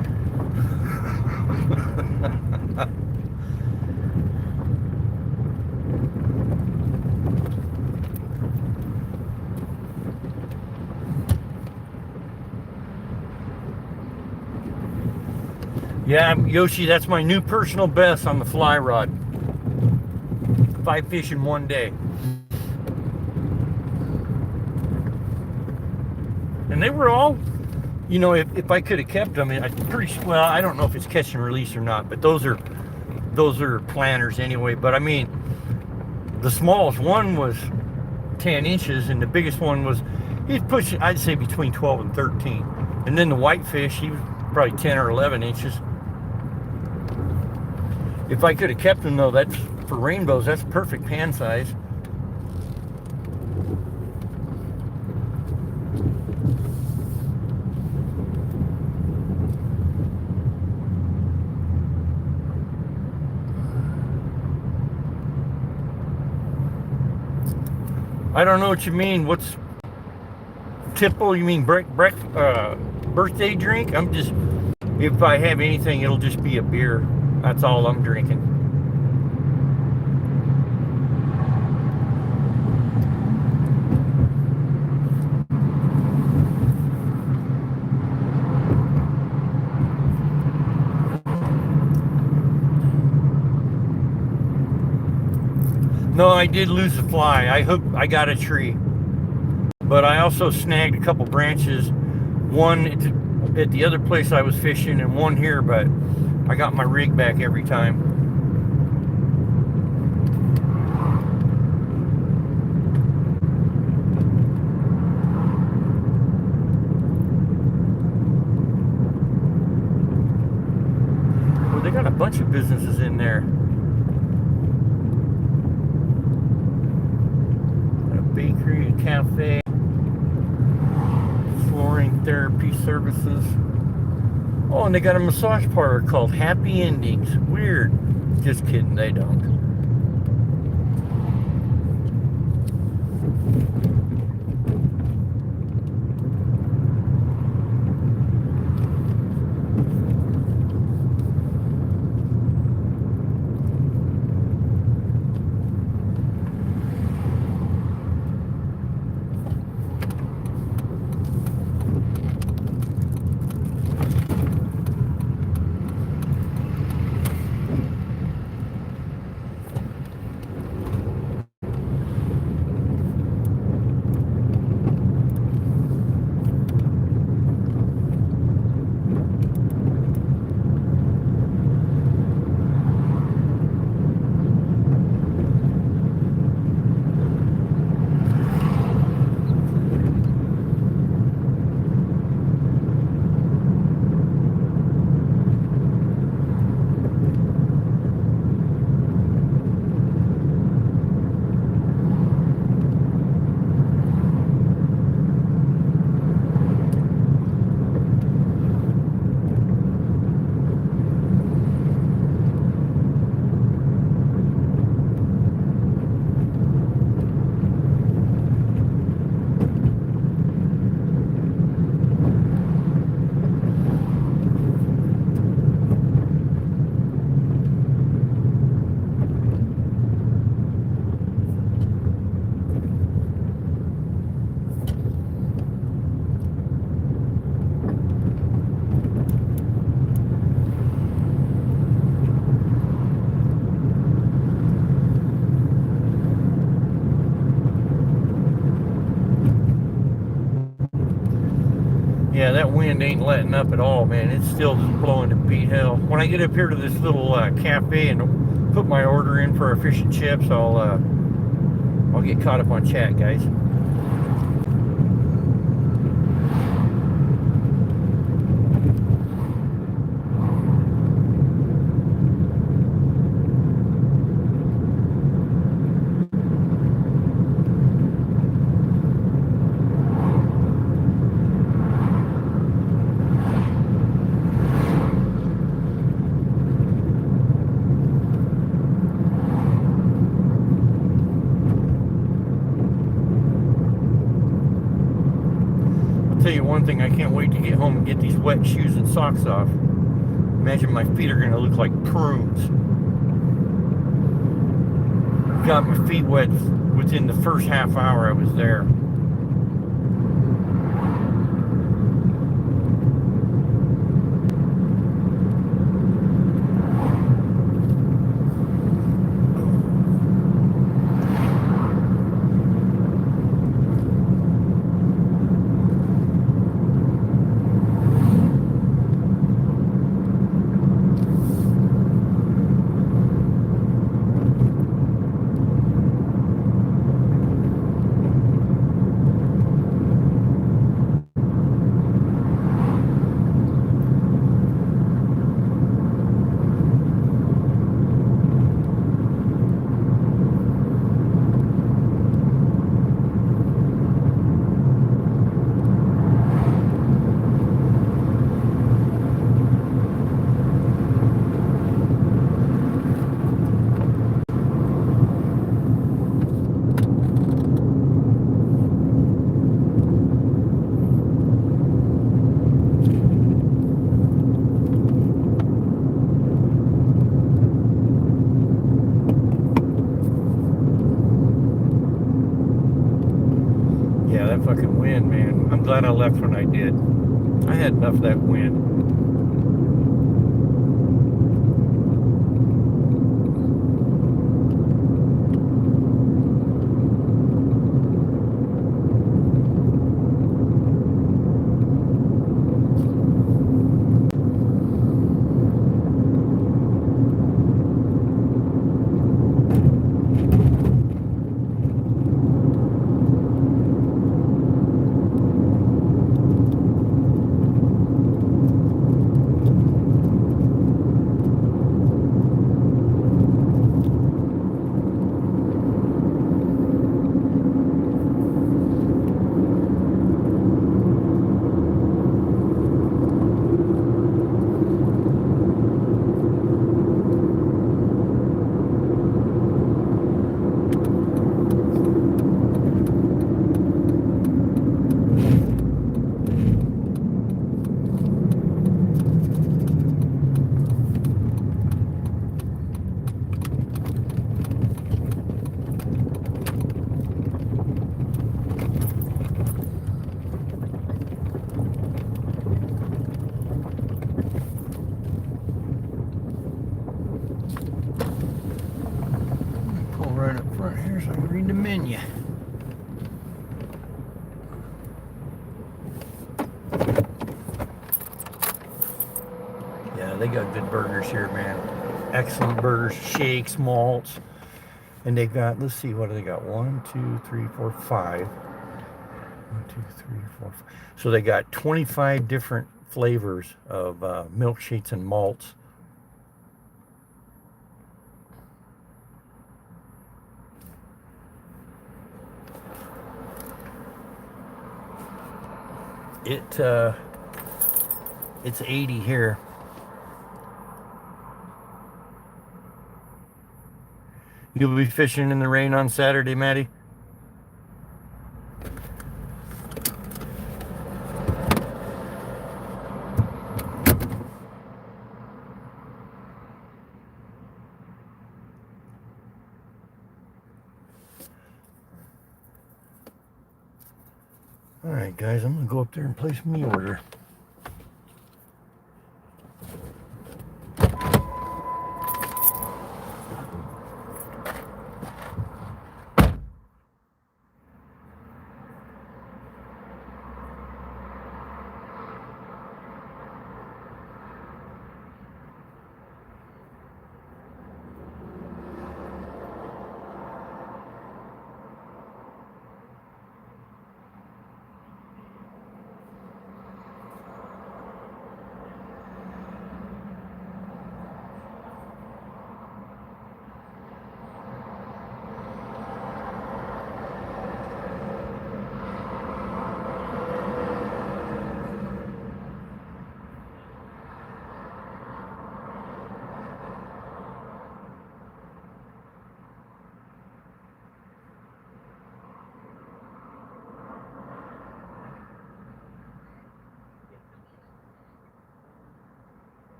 Yeah, Yoshi, that's my new personal best on the fly rod. 5 fish in one day. And they were all, you know, if I could have kept them, well, I don't know if it's catch and release or not, but those are planters anyway. But I mean, the smallest one was 10 inches, and the biggest one he's pushing, I'd say, between 12 and 13. And then the whitefish, he was probably 10 or 11 inches. If I could have kept them, though, that's for rainbows, that's perfect pan size. I don't know what you mean. What's tipple? You mean birthday drink? If I have anything, it'll just be a beer. That's all I'm drinking. No, I did lose a fly. I got a tree. But I also snagged a couple branches. One at the other place I was fishing, and one here, but I got my rig back every time. Well, they got a bunch of businesses in there. A bakery, a cafe, flooring therapy services. Oh, and they got a massage parlor called Happy Endings. Weird. Just kidding, they don't. Yeah, that wind ain't letting up at all, man. It's still just blowing to beat hell. When I get up here to this little cafe and put my order in for our fish and chips, I'll get caught up on chat, guys. Tell you one thing, I can't wait to get home and get these wet shoes and socks off. Imagine my feet are gonna look like prunes. Got my feet wet within the first half hour I was there. Fucking wind, man. I'm glad I left when I did. I had enough of that wind. Right up front here so I can read the menu. Yeah, they got good burgers here, man. Excellent burgers, shakes, malts. And they got, let's see, what do they got? 1, 2, 3, 4, 5. 1, 2, 3, 4, 5. So they got 25 different flavors of milkshakes and malts. It's 80 here. You'll be fishing in the rain on Saturday, Maddie? All right, guys, I'm gonna go up there and place my order.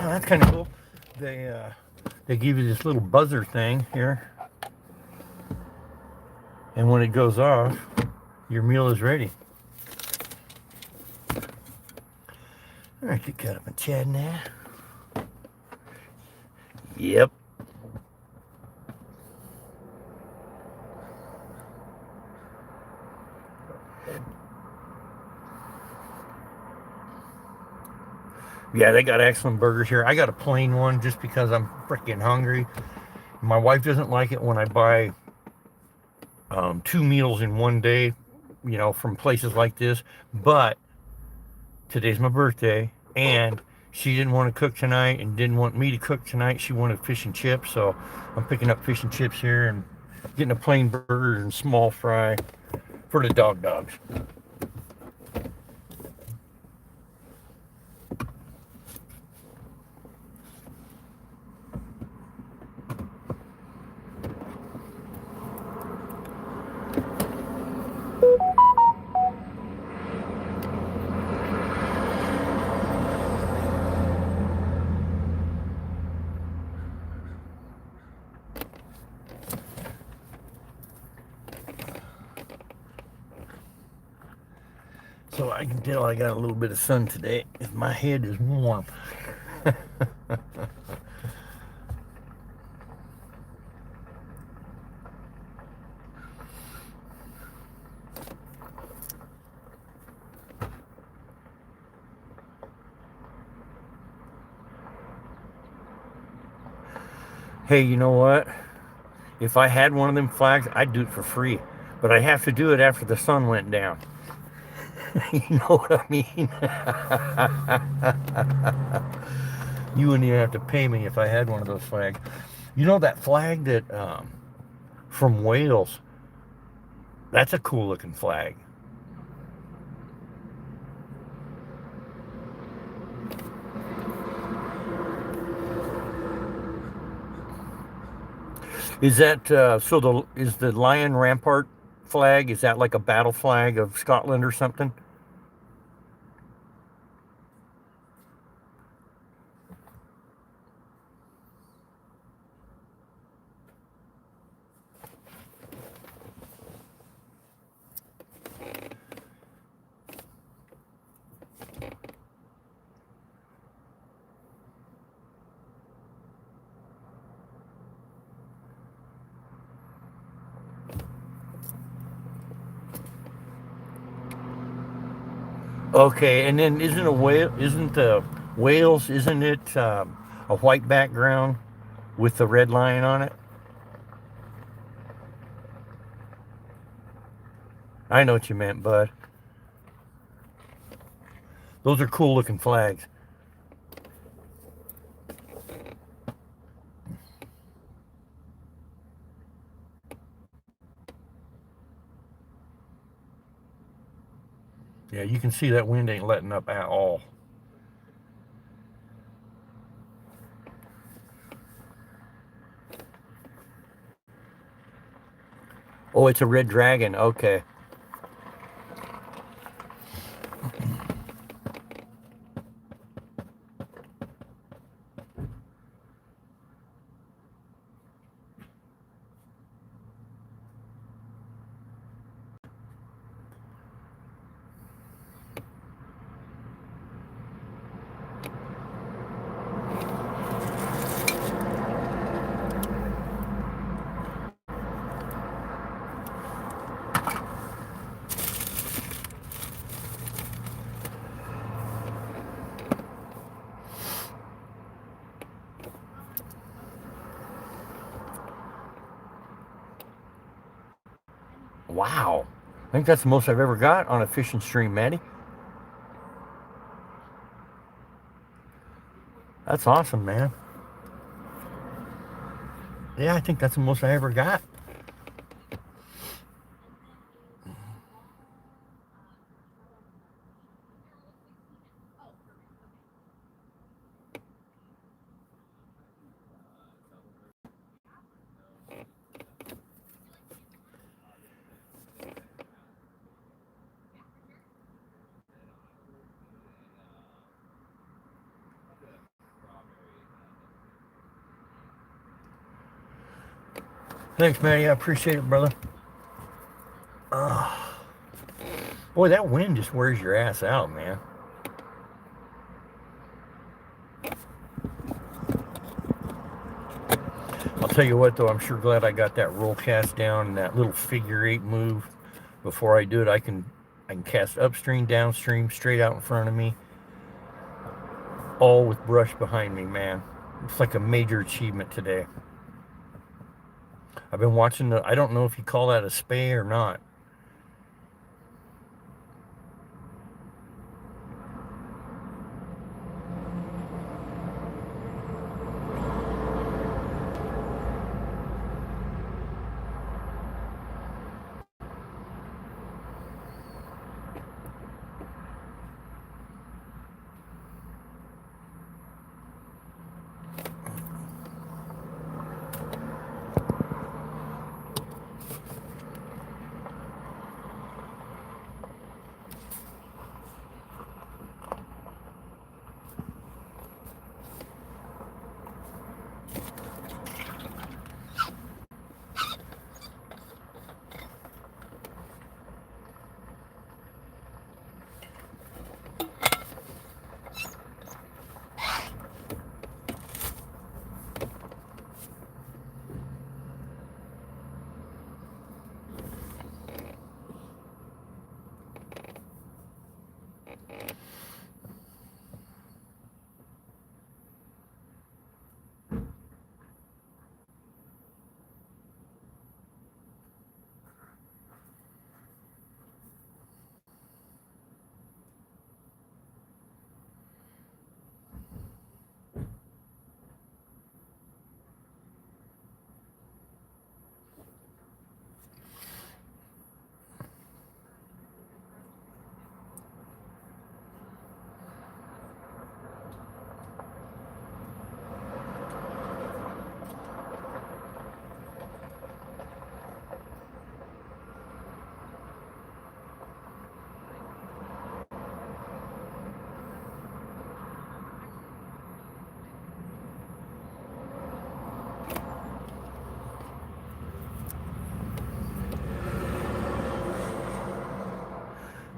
that's kind of cool. They give you this little buzzer thing here, and when it goes off, your meal is ready. All right, you cut up a Chad now. Yep. Yeah, they got excellent burgers here. I got a plain one just because I'm freaking hungry. My wife doesn't like it when I buy 2 meals in one day, from places like this. But today's my birthday, and she didn't want to cook tonight and didn't want me to cook tonight. She wanted fish and chips, so I'm picking up fish and chips here and getting a plain burger and small fry for the dogs. So I can tell I got a little bit of sun today. If my head is warm. Hey, you know what? If I had one of them flags, I'd do it for free. But I have to do it after the sun went down. You know what I mean? You wouldn't even have to pay me if I had one of those flags. You know that flag that from Wales? That's a cool looking flag. Is that is the Lion Rampart flag? Is that like a battle flag of Scotland or something? Okay, and then isn't the Wales, isn't it a white background with the red lion on it? I know what you meant, bud. Those are cool looking flags. Yeah, you can see that wind ain't letting up at all. Oh, it's a red dragon. Okay. Wow. I think that's the most I've ever got on a fishing stream, Maddie. That's awesome, man. Yeah, I think that's the most I ever got. Thanks, Matty. I appreciate it, brother. Boy, that wind just wears your ass out, man. I'll tell you what, though, I'm sure glad I got that roll cast down and that little figure eight move. Before I do it, I can cast upstream, downstream, straight out in front of me, all with brush behind me, man. It's like a major achievement today. I've been watching I don't know if you call that a spay or not.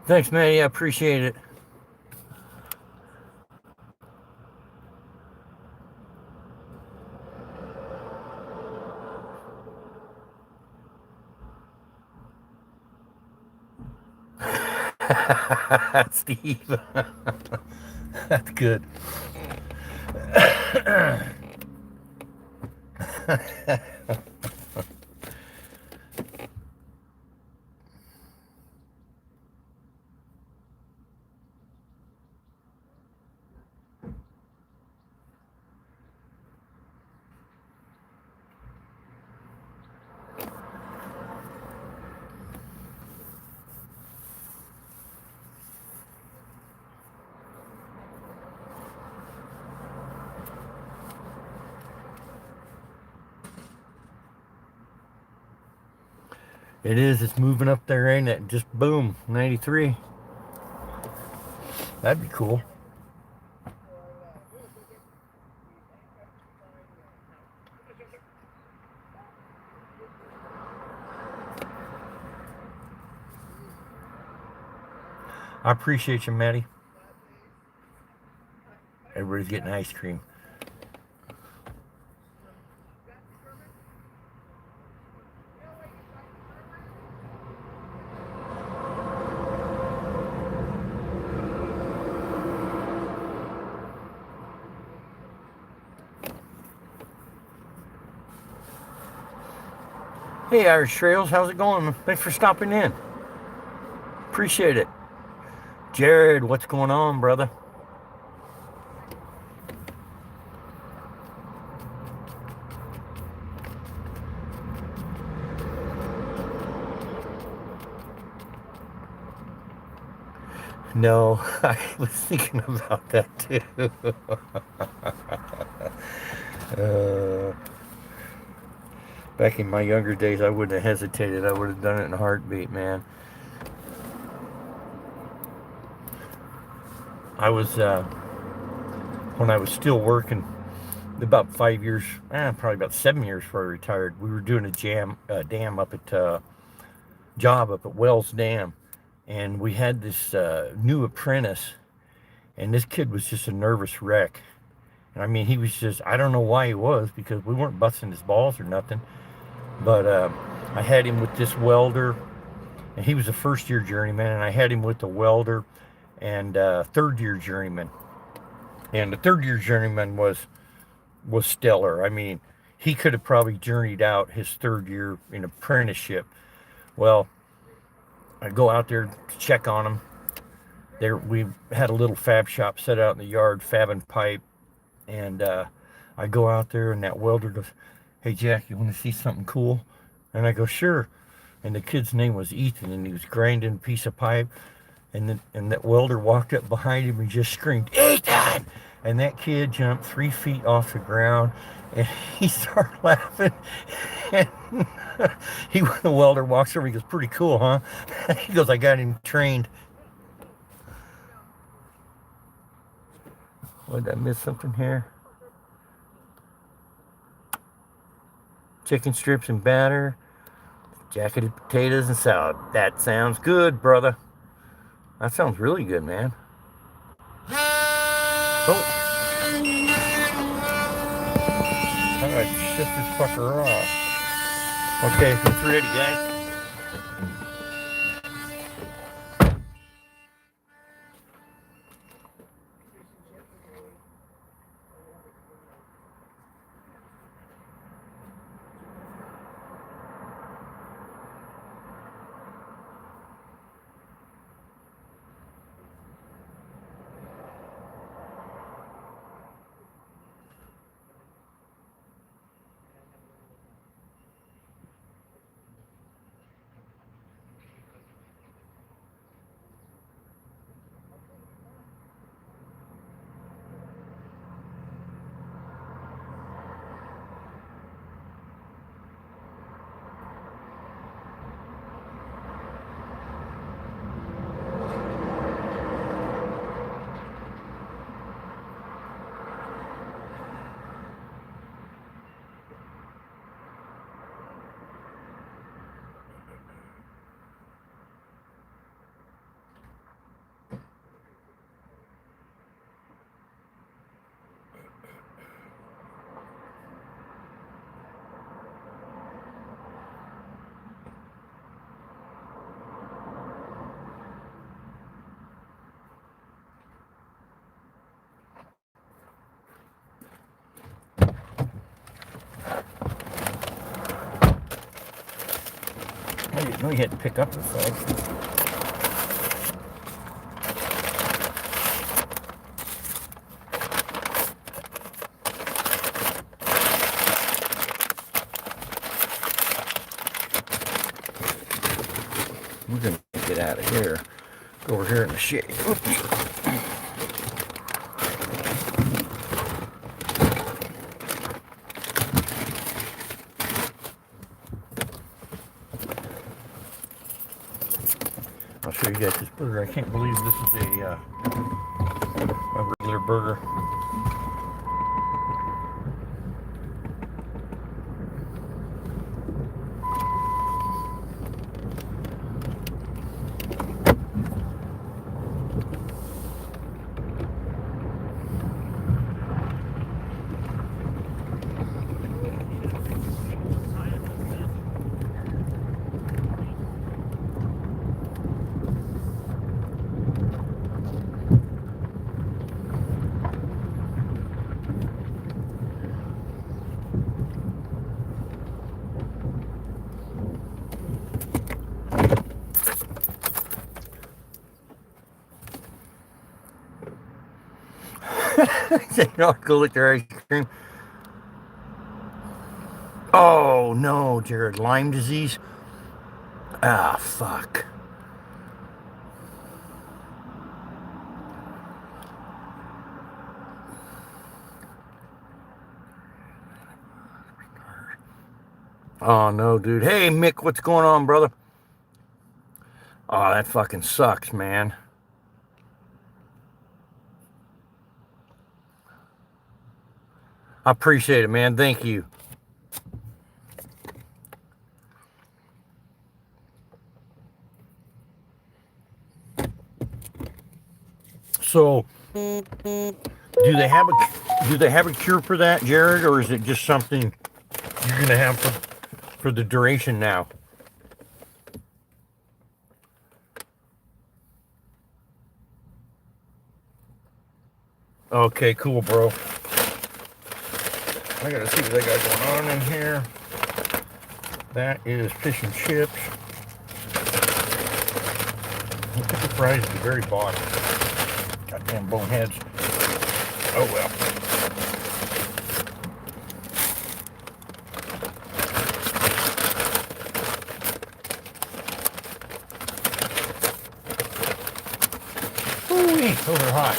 Thanks, Matty. I appreciate it. Steve. That's good. It is. It's moving up there, ain't it? Just boom, 93. That'd be cool. I appreciate you, Matty. Everybody's getting ice cream. Hey, Irish Trails, how's it going? Thanks for stopping in. Appreciate it. Jared, what's going on, brother? No, I was thinking about that too. uh, Back in my younger days, I wouldn't have hesitated. I would have done it in a heartbeat, man. I was, when I was still working about 5 years, probably about 7 years before I retired. We were doing a dam up at job up at Wells Dam, and we had this new apprentice, and this kid was just a nervous wreck. And I mean, he was just, I don't know why he was, because we weren't busting his balls or nothing. But I had him with this welder, and he was a first year journeyman, and I had him with the welder and third year journeyman. And the third year journeyman was stellar. I mean, he could have probably journeyed out his third year in apprenticeship. Well, I go out there to check on him. There, we had a little fab shop set out in the yard, fabbing pipe, and I go out there, and that welder goes, "Hey Jack, you want to see something cool?" And I go, "Sure." And the kid's name was Ethan, and he was grinding a piece of pipe, and that welder walked up behind him and just screamed, "Ethan!" And that kid jumped 3 feet off the ground, and he started laughing. And the welder walks over, he goes, "Pretty cool, huh?" He goes, "I got him trained." What, did I miss something here? Chicken strips and batter, jacketed potatoes and salad. That sounds good, brother. That sounds really good, man. Oh, all right, shut this fucker off. Okay, it's ready, guys. I didn't know you had to pick up the flag. We're gonna get out of here. Go over here in the shade. I'll show you guys this burger. I can't believe this is a regular burger. Go lick their ice cream. Oh no, Jared, Lyme disease. Ah, fuck. Oh no, dude. Hey, Mick, what's going on, brother? Oh, that fucking sucks, man. I appreciate it, man. Thank you. So, do they have a cure for that, Jared, or is it just something you're gonna have for the duration now? Okay, cool, bro. I gotta see what they got going on in here. That is fish and chips. Look at the fries at the very bottom. Goddamn boneheads. Oh well. Ooh-wee, those are hot.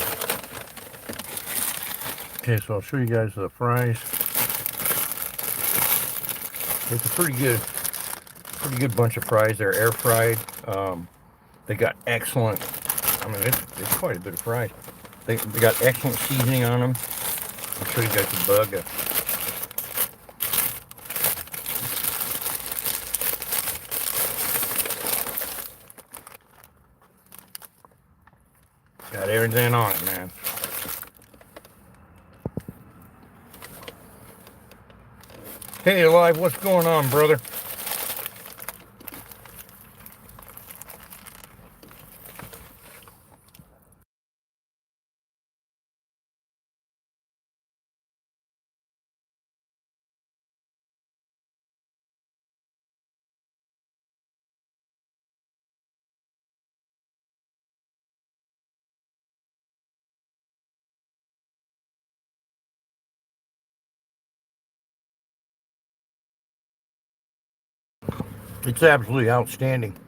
Okay, so I'll show you guys the fries. It's a pretty good bunch of fries. They're air fried. They got excellent. I mean, it's quite a bit of fries. They got excellent seasoning on them. I'll show you guys the bug. Got everything on it, man. Hey, Alive, what's going on, brother? It's absolutely outstanding.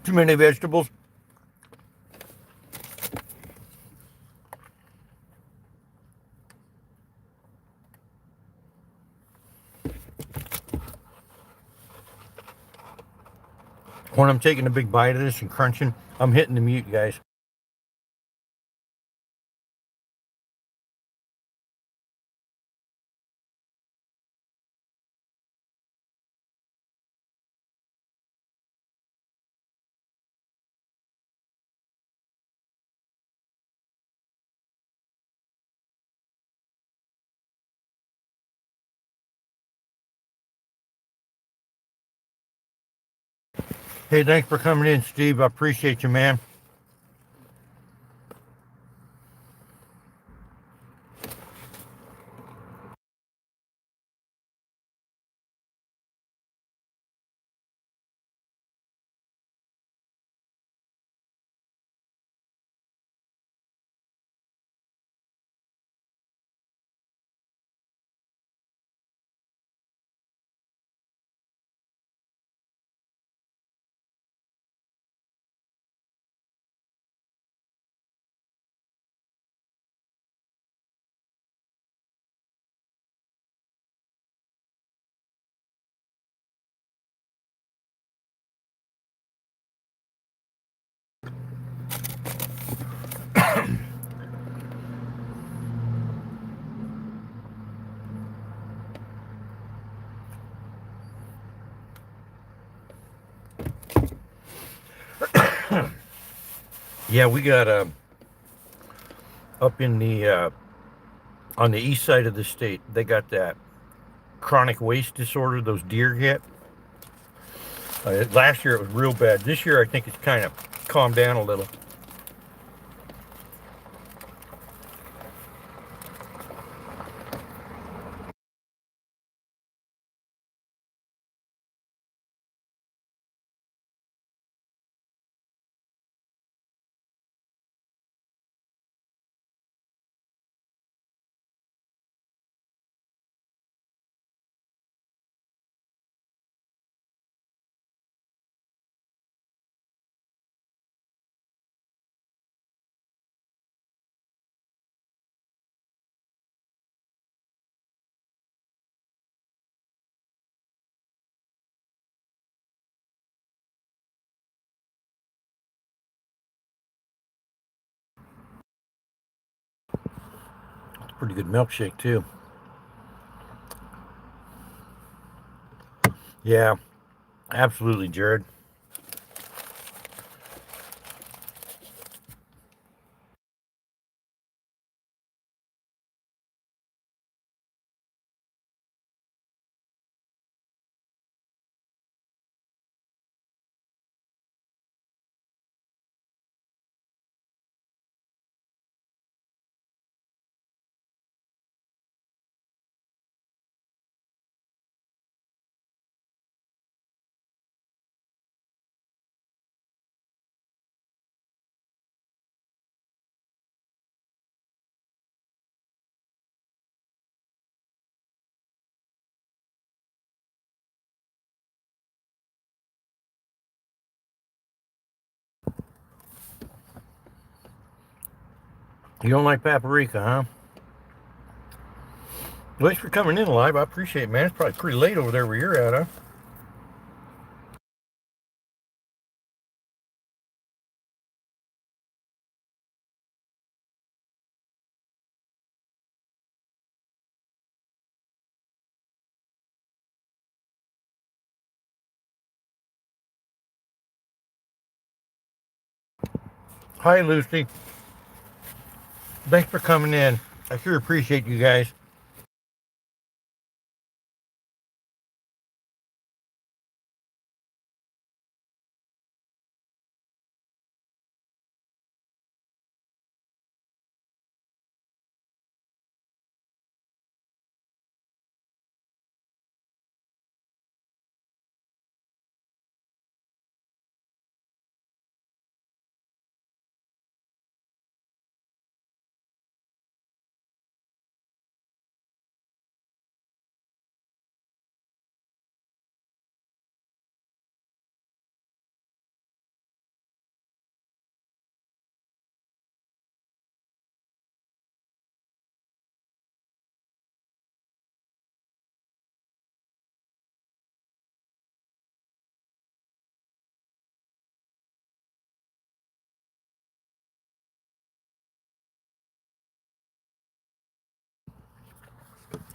Too many vegetables. When I'm taking a big bite of this and crunching, I'm hitting the mute, guys. Hey, thanks for coming in, Steve. I appreciate you, man. Yeah, we got up in the on the east side of the state. They got that chronic waste disorder those deer get. Last year it was real bad. This year I think it's kind of calmed down a little. Pretty good milkshake too. Yeah, absolutely, Jared. You don't like paprika, huh? Thanks for coming in live. I appreciate it, man. It's probably pretty late over there where you're at, huh? Hi, Lucy. Thanks for coming in. I sure appreciate you guys.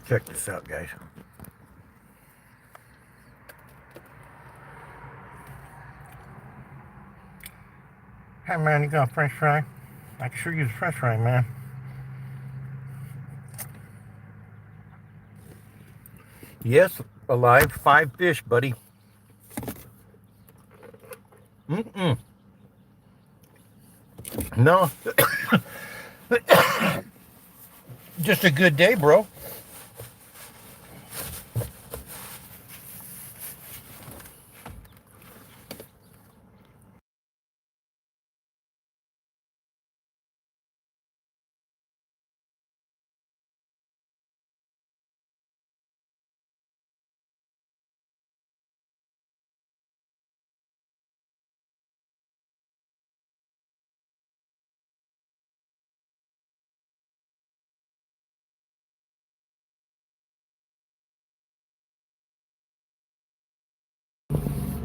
Check this out, guys. Hey, man, you got a french fry? I can sure use a french fry, man. Yes, alive. 5 fish, buddy. Mm-mm. No. Just a good day, bro.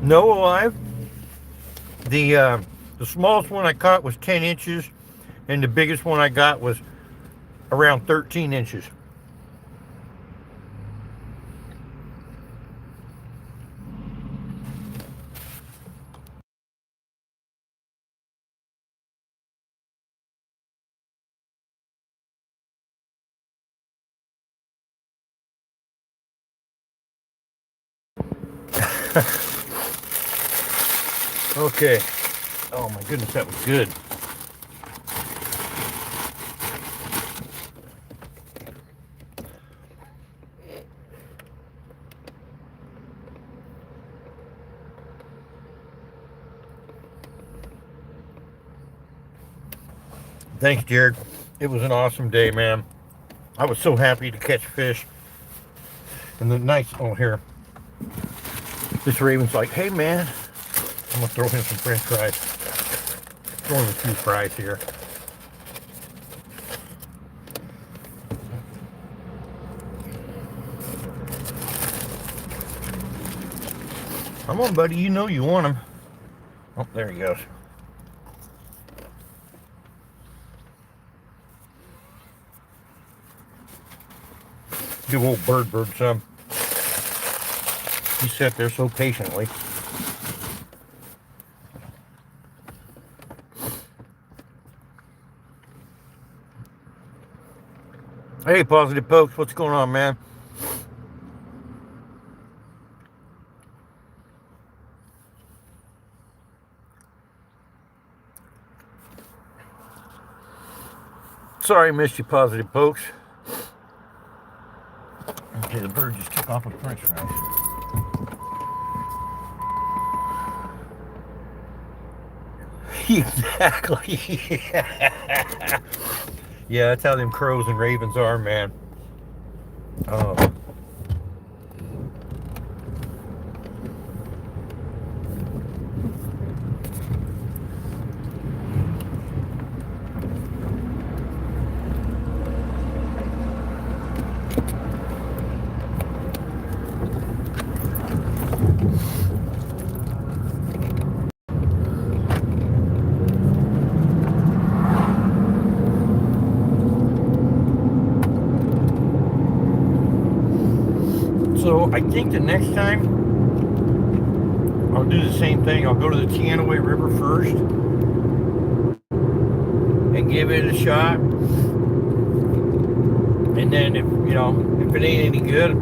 No, alive. The smallest one I caught was 10 inches, and the biggest one I got was around 13 inches. Okay. Oh my goodness, that was good. Thanks, Jared. It was an awesome day, man. I was so happy to catch fish. And the nice, oh, here. This Raven's like, hey, man, I'm going to throw in some french fries. Throw in a few fries here. Come on, buddy. You know you want them. Oh, there he goes. Give old Bird some. He sat there so patiently. Hey, Positive Pokes, what's going on, man? Sorry I missed you, Positive Pokes. Okay, the bird just took off with french fries. Exactly. Yeah, that's how them crows and ravens are, man. Oh. So I think the next time I'll do the same thing. I'll go to the Teanaway River first and give it a shot. And then if it ain't any good,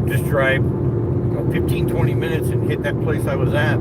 just drive 15-20 minutes and hit that place I was at.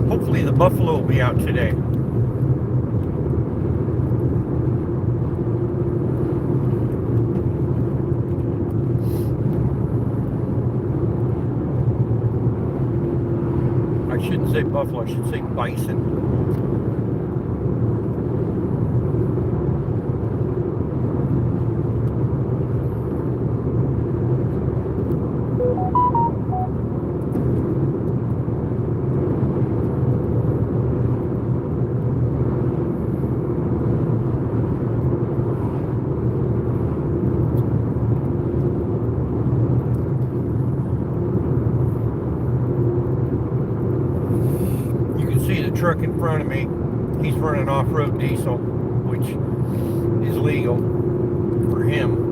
Hopefully the buffalo will be out today. I shouldn't say buffalo, I should say bison. Truck in front of me, he's running off-road diesel, which is legal for him.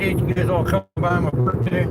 You guys all come by my birthday.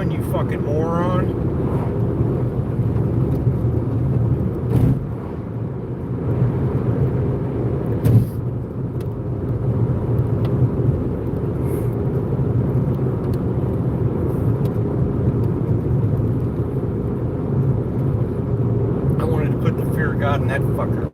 doing, you fucking moron? I wanted to put the fear of God in that fucker.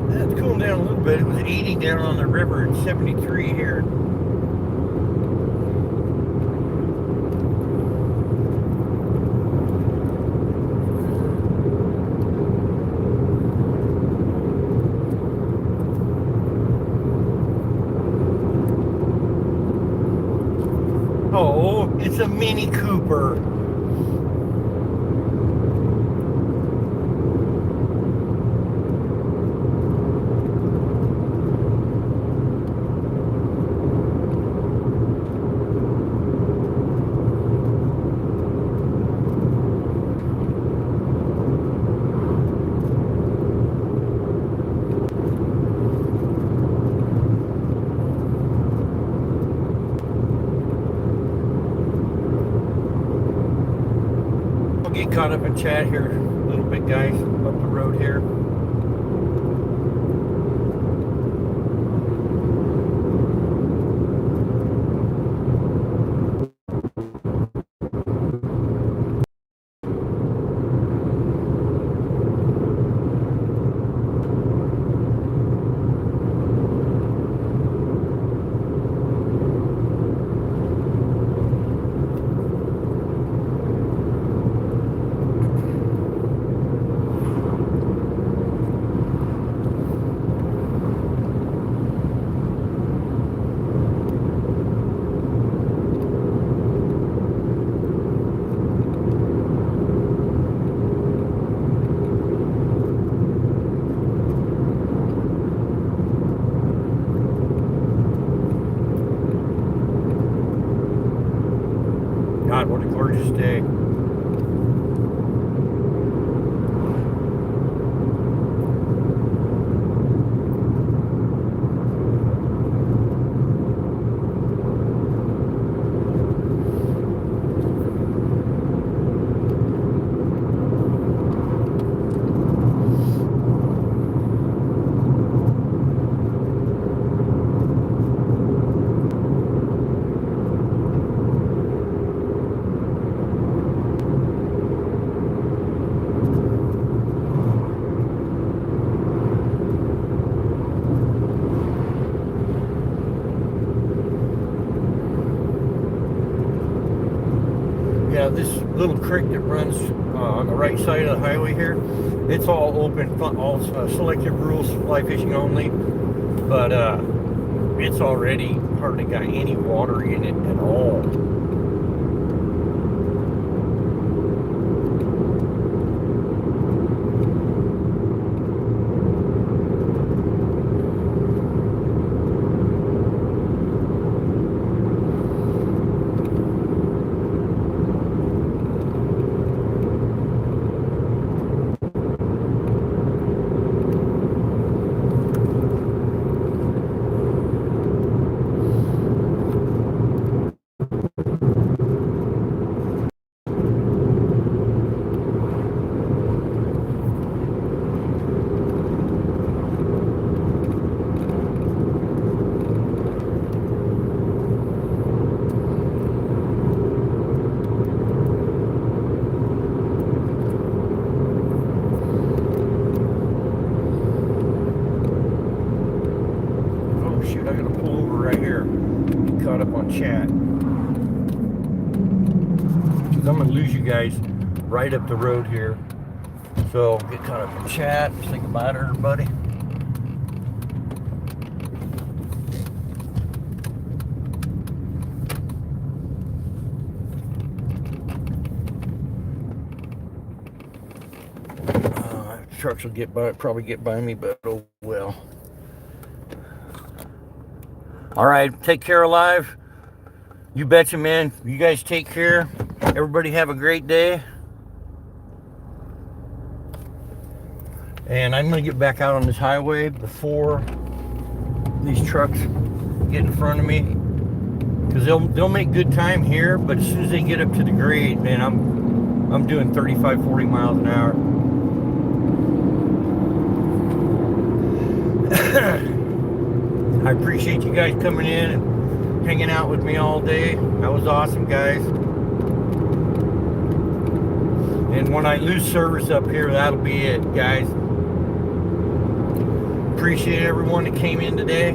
It's cooling down a little bit. It was 80 down on the river and 73 here. Oh, it's a Mini Cooper. I'll get caught up in chat here a little bit, guys, up the road here. God, what a gorgeous day. Yeah, this little creek that runs on the right side of the highway here, it's all open, all selective rules, fly fishing only, but it's already hardly got any water in it at all. chat. Because I'm going to lose you guys right up the road here. So get caught up in chat. Think about it, everybody. Trucks will probably get by me, but oh well. All right, take care, Alive. You betcha, man. You guys take care. Everybody have a great day. And I'm gonna get back out on this highway before these trucks get in front of me, because they'll make good time here, but as soon as they get up to the grade, man, I'm doing 35, 40 miles an hour. I appreciate you guys coming in and hanging out with me all day. That was awesome, guys. And when I lose service up here, that'll be it, guys. Appreciate everyone that came in today.